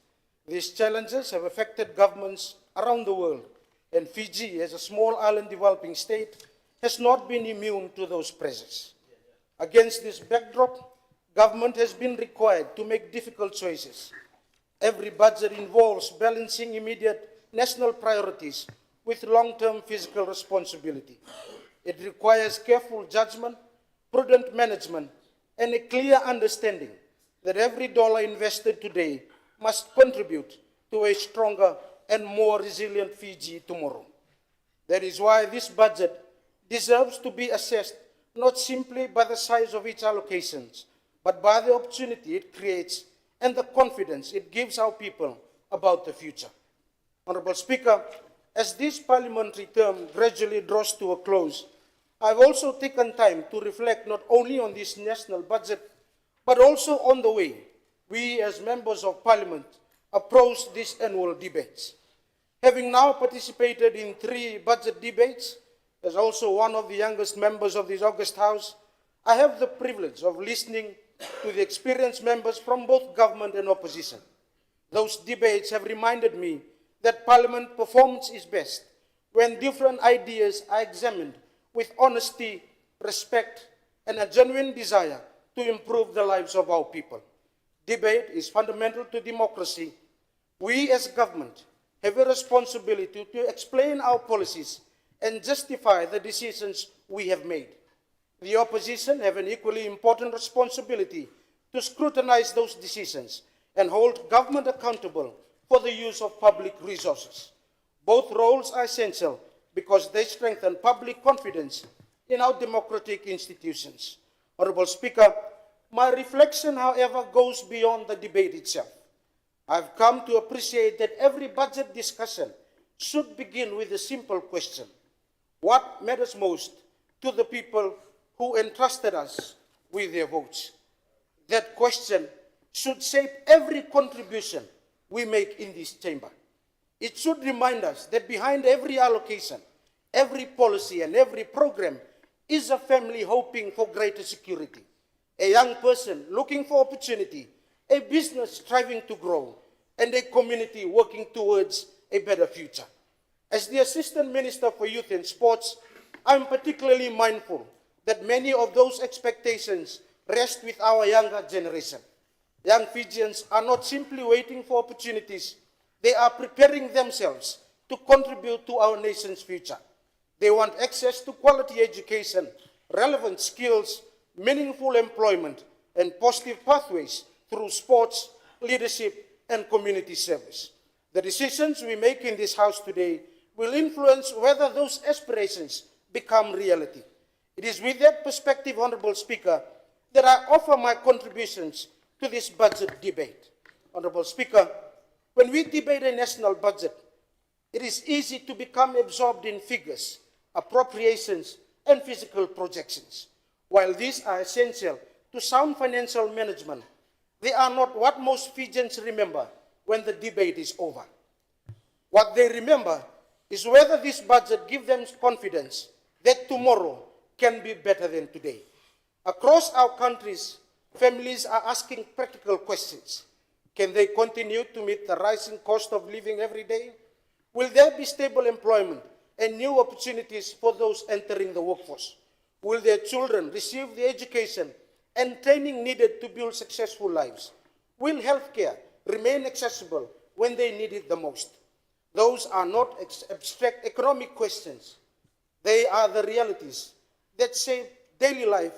These challenges have affected governments around the world, and Fiji, as a small island developing state, has not been immune to those pressures. Against this backdrop, government has been required to make difficult choices. Every budget involves balancing immediate national priorities with long-term fiscal responsibility. It requires careful judgment, prudent management, and a clear understanding that every dollar invested today must contribute to a stronger and more resilient Fiji tomorrow. That is why this budget deserves to be assessed not simply by the size of its allocations, but by the opportunity it creates and the confidence it gives our people about the future. Honorable Speaker, as this parliamentary term gradually draws to a close, I've also taken time to reflect not only on this national budget, but also on the way we as members of parliament approach these annual debates. Having now participated in 3 budget debates, as also one of the youngest members of this august house, I have the privilege of listening to the experienced members from both government and opposition. Those debates have reminded me that parliament performance is best when different ideas are examined with honesty, respect, and a genuine desire to improve the lives of our people. Debate is fundamental to democracy. We as government have a responsibility to explain our policies and justify the decisions we have made. The opposition have an equally important responsibility to scrutinize those decisions and hold government accountable for the use of public resources. Both roles are essential because they strengthen public confidence in our democratic institutions. Honorable Speaker, my reflection, however, goes beyond the debate itself. I've come to appreciate that every budget discussion should begin with a simple question: what matters most to the people who entrusted us with their votes? That question should shape every contribution we make in this chamber. It should remind us that behind every allocation, every policy, and every program is a family hoping for greater security, a young person looking for opportunity, a business striving to grow, and a community working towards a better future. As the Assistant Minister for Youth and Sports, I'm particularly mindful that many of those expectations rest with our younger generation. Young Fijians are not simply waiting for opportunities, they are preparing themselves to contribute to our nation's future. They want access to quality education, relevant skills, meaningful employment, and positive pathways through sports, leadership, and community service. The decisions we make in this House today will influence whether those aspirations become reality. It is with that perspective, Honorable Speaker, that I offer my contributions to this budget debate. Honorable Speaker, when we debate a national budget, it is easy to become absorbed in figures, appropriations, and physical projections. While these are essential to sound financial management, they are not what most Fijians remember when the debate is over. What they remember is whether this budget gives them confidence that tomorrow can be better than today. Across our countries, families are asking practical questions. Can they continue to meet the rising cost of living every day? Will there be stable employment and new opportunities for those entering the workforce? Will their children receive the education and training needed to build successful lives? Will healthcare remain accessible when they need it the most? Those are not abstract economic questions. They are the realities that shape daily life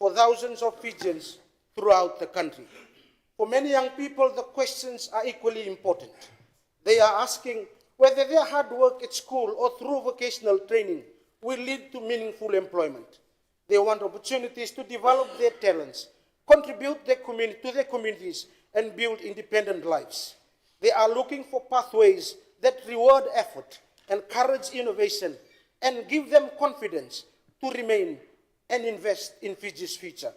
for thousands of Fijians throughout the country. For many young people, the questions are equally important. They are asking whether their hard work at school or through vocational training will lead to meaningful employment. They want opportunities to develop their talents, contribute to their communities, and build independent lives. They are looking for pathways that reward effort, encourage innovation, and give them confidence to remain and invest in Fiji's future.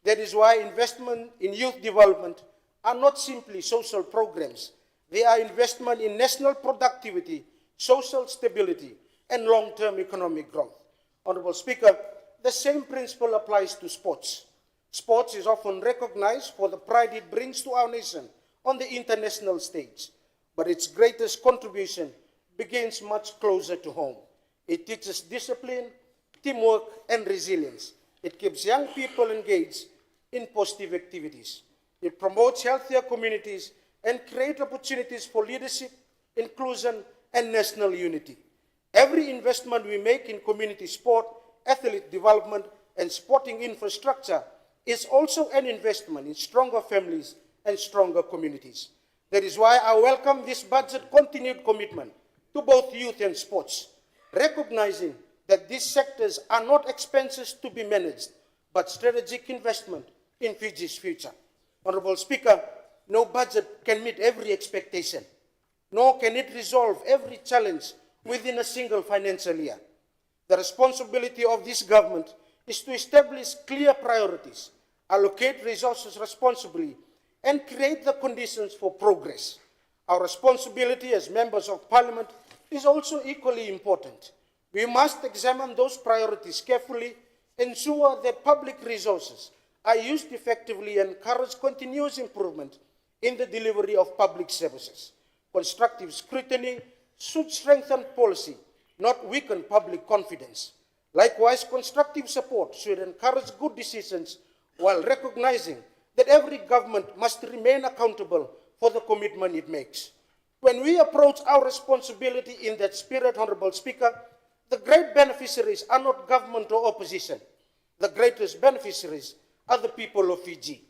That is why investment in youth development are not simply social programs. They are investment in national productivity, social stability, and long-term economic growth. Honorable Speaker, the same principle applies to sports. Sports is often recognized for the pride it brings to our nation on the international stage, but its greatest contribution begins much closer to home. It teaches discipline, teamwork, and resilience. It keeps young people engaged in positive activities. It promotes healthier communities and creates opportunities for leadership, inclusion, and national unity. Every investment we make in community sport, athlete development, and sporting infrastructure is also an investment in stronger families and stronger communities. That is why I welcome this budget continued commitment to both youth and sports, recognizing that these sectors are not expenses to be managed, but strategic investment in Fiji's future. Honorable Speaker, no budget can meet every expectation, nor can it resolve every challenge within a single financial year. The responsibility of this government is to establish clear priorities, allocate resources responsibly, and create the conditions for progress. Our responsibility as members of Parliament is also equally important. We must examine those priorities carefully, ensure that public resources are used effectively, and encourage continuous improvement in the delivery of public services. Constructive scrutiny should strengthen policy, not weaken public confidence. Likewise, constructive support should encourage good decisions while recognizing that every government must remain accountable for the commitment it makes. When we approach our responsibility in that spirit, Honorable Speaker, the great beneficiaries are not government or opposition. The greatest beneficiaries are the people of Fiji.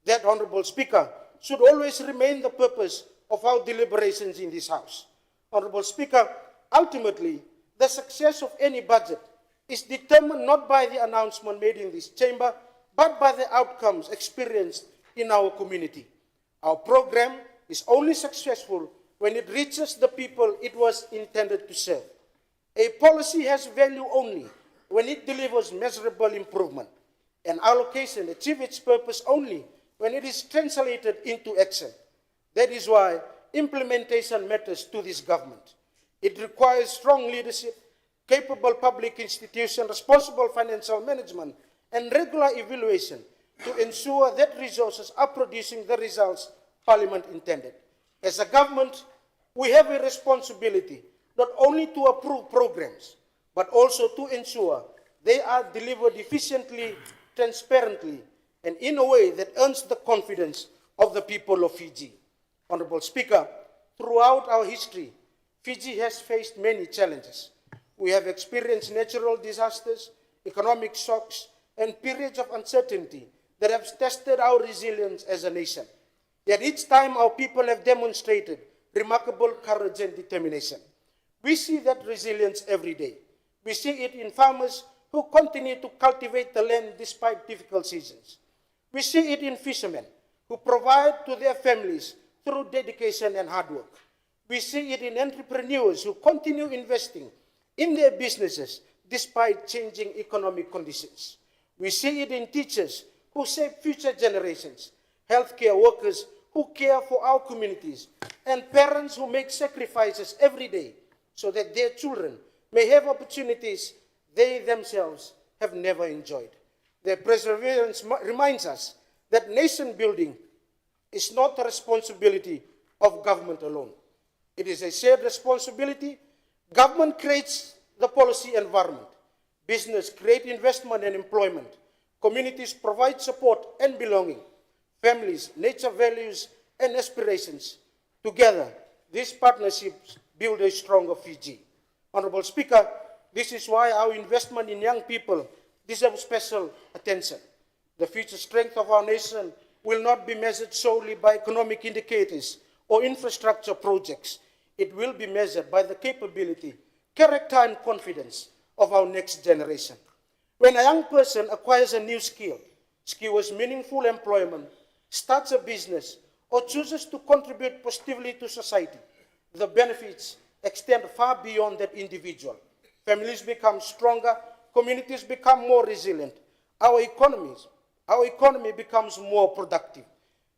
That, Honorable Speaker, should always remain the purpose of our deliberations in this House. Honorable Speaker, ultimately, the success of any budget is determined not by the announcement made in this chamber, but by the outcomes experienced in our community. Our program is only successful when it reaches the people it was intended to serve. A policy has value only when it delivers measurable improvement. An allocation achieves its purpose only when it is translated into action. That is why implementation matters to this government. It requires strong leadership, capable public institutions, responsible financial management, and regular evaluation to ensure that resources are producing the results Parliament intended. As a government, we have a responsibility not only to approve programs, but also to ensure they are delivered efficiently, transparently, and in a way that earns the confidence of the people of Fiji. Honorable Speaker, throughout our history, Fiji has faced many challenges. We have experienced natural disasters, economic shocks, and periods of uncertainty that have tested our resilience as a nation. Yet each time our people have demonstrated remarkable courage and determination. We see that resilience every day. We see it in farmers who continue to cultivate the land despite difficult seasons. We see it in fishermen who provide to their families through dedication and hard work. We see it in entrepreneurs who continue investing in their businesses despite changing economic conditions. We see it in teachers who shape future generations, healthcare workers who care for our communities, and parents who make sacrifices every day so that their children may have opportunities they themselves have never enjoyed. Their perseverance reminds us that nation building is not the responsibility of government alone. It is a shared responsibility. Government creates the policy environment. Business creates investment and employment. Communities provide support and belonging. Families, nature values, and aspirations. Together, these partnerships build a stronger Fiji. Honorable Speaker, this is why our investment in young people deserves special attention. The future strength of our nation will not be measured solely by economic indicators or infrastructure projects. It will be measured by the capability, character, and confidence of our next generation. When a young person acquires a new skill, secures meaningful employment, starts a business, or chooses to contribute positively to society, the benefits extend far beyond that individual. Families become stronger, communities become more resilient, our economy becomes more productive.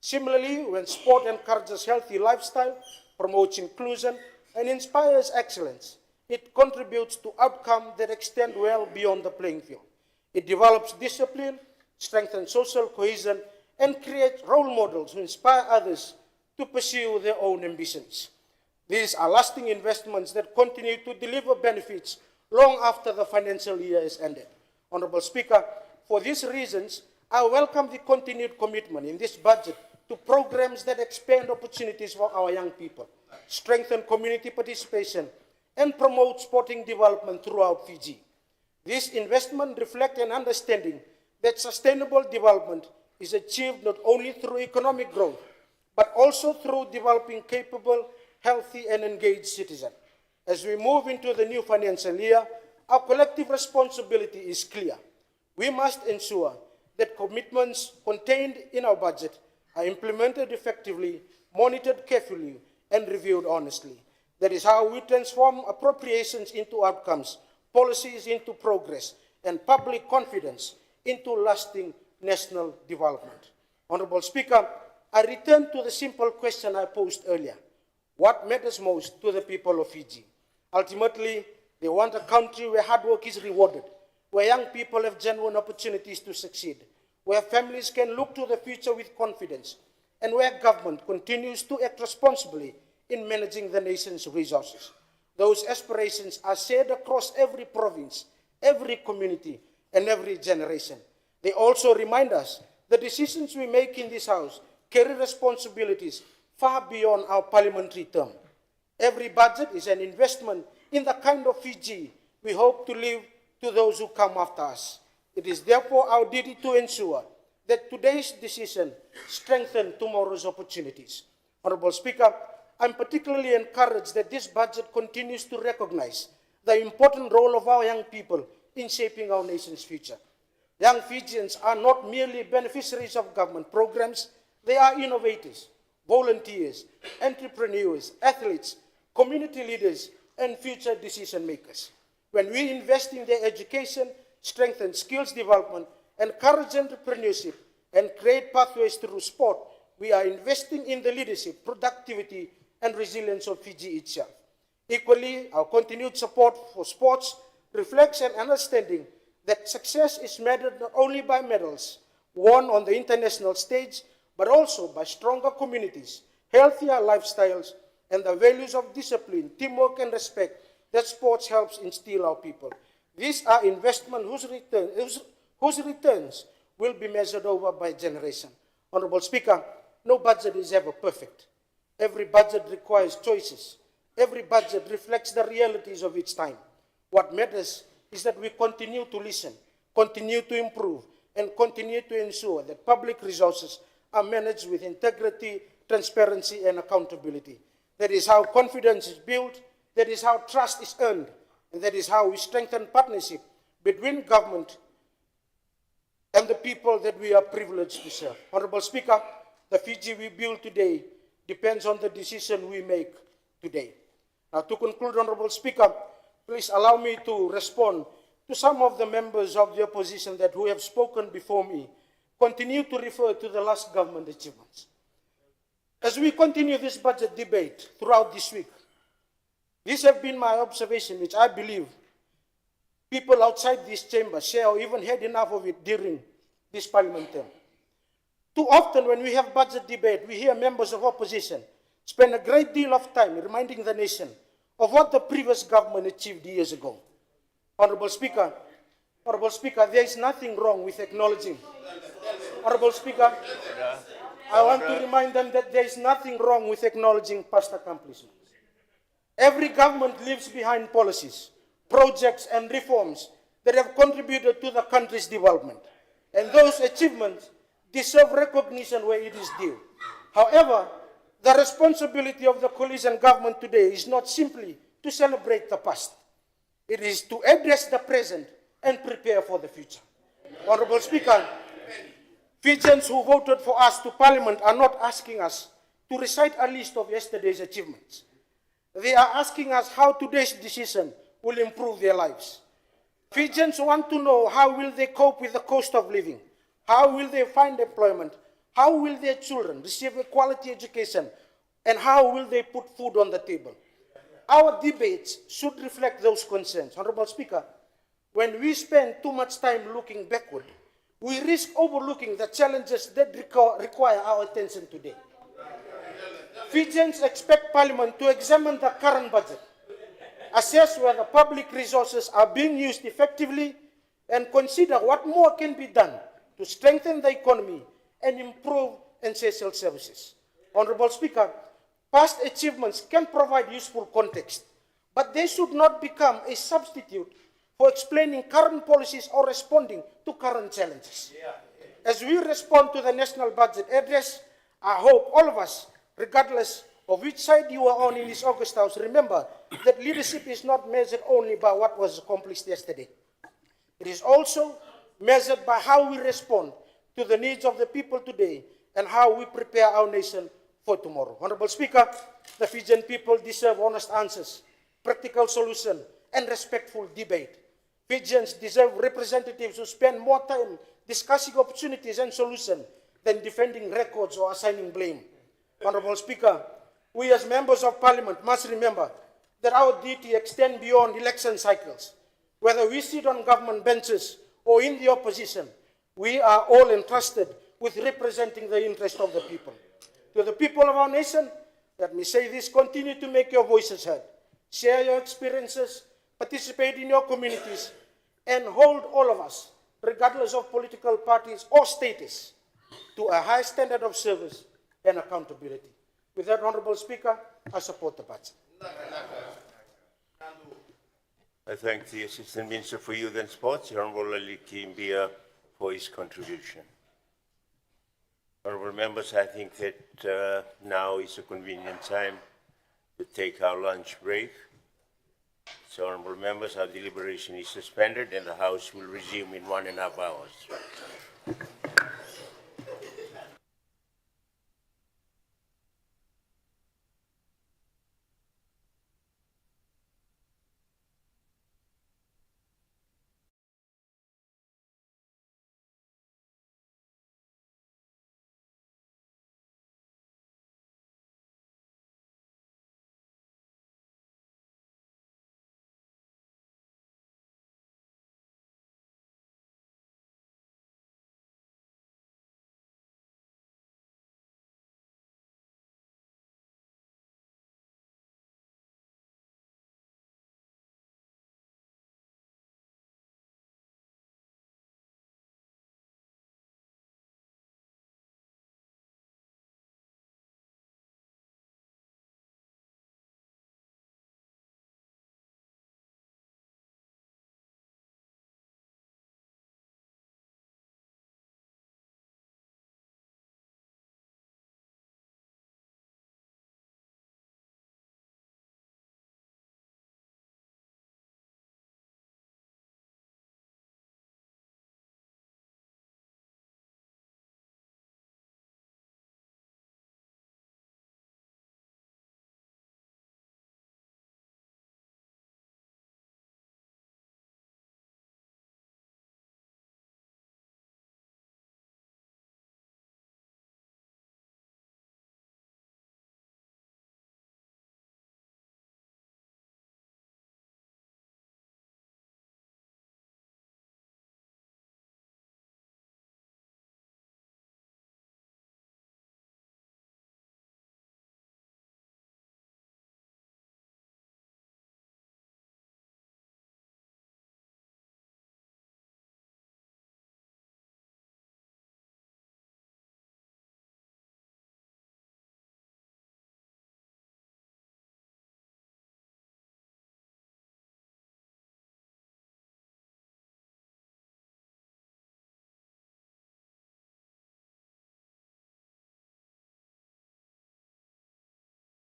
Similarly, when sport encourages healthy lifestyle, promotes inclusion, and inspires excellence, it contributes to outcomes that extend well beyond the playing field. It develops discipline, strengthens social cohesion, and creates role models who inspire others to pursue their own ambitions. These are lasting investments that continue to deliver benefits long after the financial year is ended. Honorable Speaker, for these reasons, I welcome the continued commitment in this budget to programs that expand opportunities for our young people, strengthen community participation, and promote sporting development throughout Fiji. This investment reflects an understanding that sustainable development is achieved not only through economic growth, but also through developing capable, healthy, and engaged citizens. As we move into the new financial year, our collective responsibility is clear. We must ensure that commitments contained in our budget are implemented effectively, monitored carefully, and reviewed honestly. That is how we transform appropriations into outcomes, policies into progress, and public confidence into lasting national development. Honorable Speaker, I return to the simple question I posed earlier. What matters most to the people of Fiji? Ultimately, they want a country where hard work is rewarded, where young people have genuine opportunities to succeed, where families can look to the future with confidence, and where government continues to act responsibly in managing the nation's resources. Those aspirations are shared across every province, every community, and every generation. They also remind us the decisions we make in this House carry responsibilities far beyond our parliamentary term. Every budget is an investment in the kind of Fiji we hope to leave to those who come after us. It is therefore our duty to ensure that today's decision strengthens tomorrow's opportunities. Honorable Speaker, I'm particularly encouraged that this budget continues to recognize the important role of our young people in shaping our nation's future. Young Fijians are not merely beneficiaries of government programs, they are innovators, volunteers, entrepreneurs, athletes, community leaders, and future decision makers. When we invest in their education, strengthen skills development, encourage entrepreneurship, and create pathways through sport, we are investing in the leadership, productivity, and resilience of Fiji itself. Equally, our continued support for sports reflects an understanding that success is measured not only by medals won on the international stage, but also by stronger communities, healthier lifestyles, and the values of discipline, teamwork, and respect that sports helps instill our people. These are investments whose returns will be measured over by generation. Honorable Speaker, no budget is ever perfect. Every budget requires choices. Every budget reflects the realities of its time. What matters is that we continue to listen, continue to improve, and continue to ensure that public resources are managed with integrity, transparency, and accountability. That is how confidence is built, that is how trust is earned, and that is how we strengthen partnership between government and the people that we are privileged to serve. Honorable Speaker, the Fiji we build today depends on the decision we make today. Now, to conclude, Honorable Speaker, please allow me to respond to some of the members of the opposition that who have spoken before me, continue to refer to the last government achievements. As we continue this budget debate throughout this week, these have been my observation, which I believe people outside this chamber share or even had enough of it during this parliament term. Too often when we have budget debate, we hear members of opposition spend a great deal of time reminding the nation of what the previous government achieved years ago. Honorable Speaker, there is nothing wrong with acknowledging. Honorable Speaker, I want to remind them that there is nothing wrong with acknowledging past accomplishments. Every government leaves behind policies, projects, and reforms that have contributed to the country's development. And those achievements deserve recognition where it is due. However, the responsibility of the coalition government today is not simply to celebrate the past. It is to address the present and prepare for the future. Honorable Speaker, Fijians who voted for us to Parliament are not asking us to recite a list of yesterday's achievements. They are asking us how today's decision will improve their lives. Fijians want to know how will they cope with the cost of living, how will they find employment, how will their children receive a quality education, and how will they put food on the table. Our debates should reflect those concerns. Honorable Speaker, when we spend too much time looking backward, we risk overlooking the challenges that require our attention today. Fijians expect Parliament to examine the current budget, assess whether public resources are being used effectively, and consider what more can be done to strengthen the economy and improve essential services. Honorable Speaker, past achievements can provide useful context, but they should not become a substitute for explaining current policies or responding to current challenges. As we respond to the national budget address, I hope all of us, regardless of which side you are on in this August House, remember that leadership is not measured only by what was accomplished yesterday. It is also measured by how we respond to the needs of the people today and how we prepare our nation for tomorrow. Honorable Speaker, the Fijian people deserve honest answers, practical solutions, and respectful debate. Fijians deserve representatives who spend more time discussing opportunities and solutions than defending records or assigning blame. Honorable Speaker, we as members of Parliament must remember that our duty extends beyond election cycles. Whether we sit on government benches or in the opposition, we are all entrusted with representing the interest of the people. To the people of our nation, let me say this: continue to make your voices heard, share your experiences, participate in your communities, and hold all of us, regardless of political parties or status, to a high standard of service and accountability. With that, Honorable Speaker, I support the budget. I thank the Assistant Minister for Youth and Sports, Honorable Ali Kimbia, for his contribution. Honorable members, I think that now is a convenient time to take our lunch break. So, honorable members, our deliberation is suspended and the House will resume in 1.5 hours.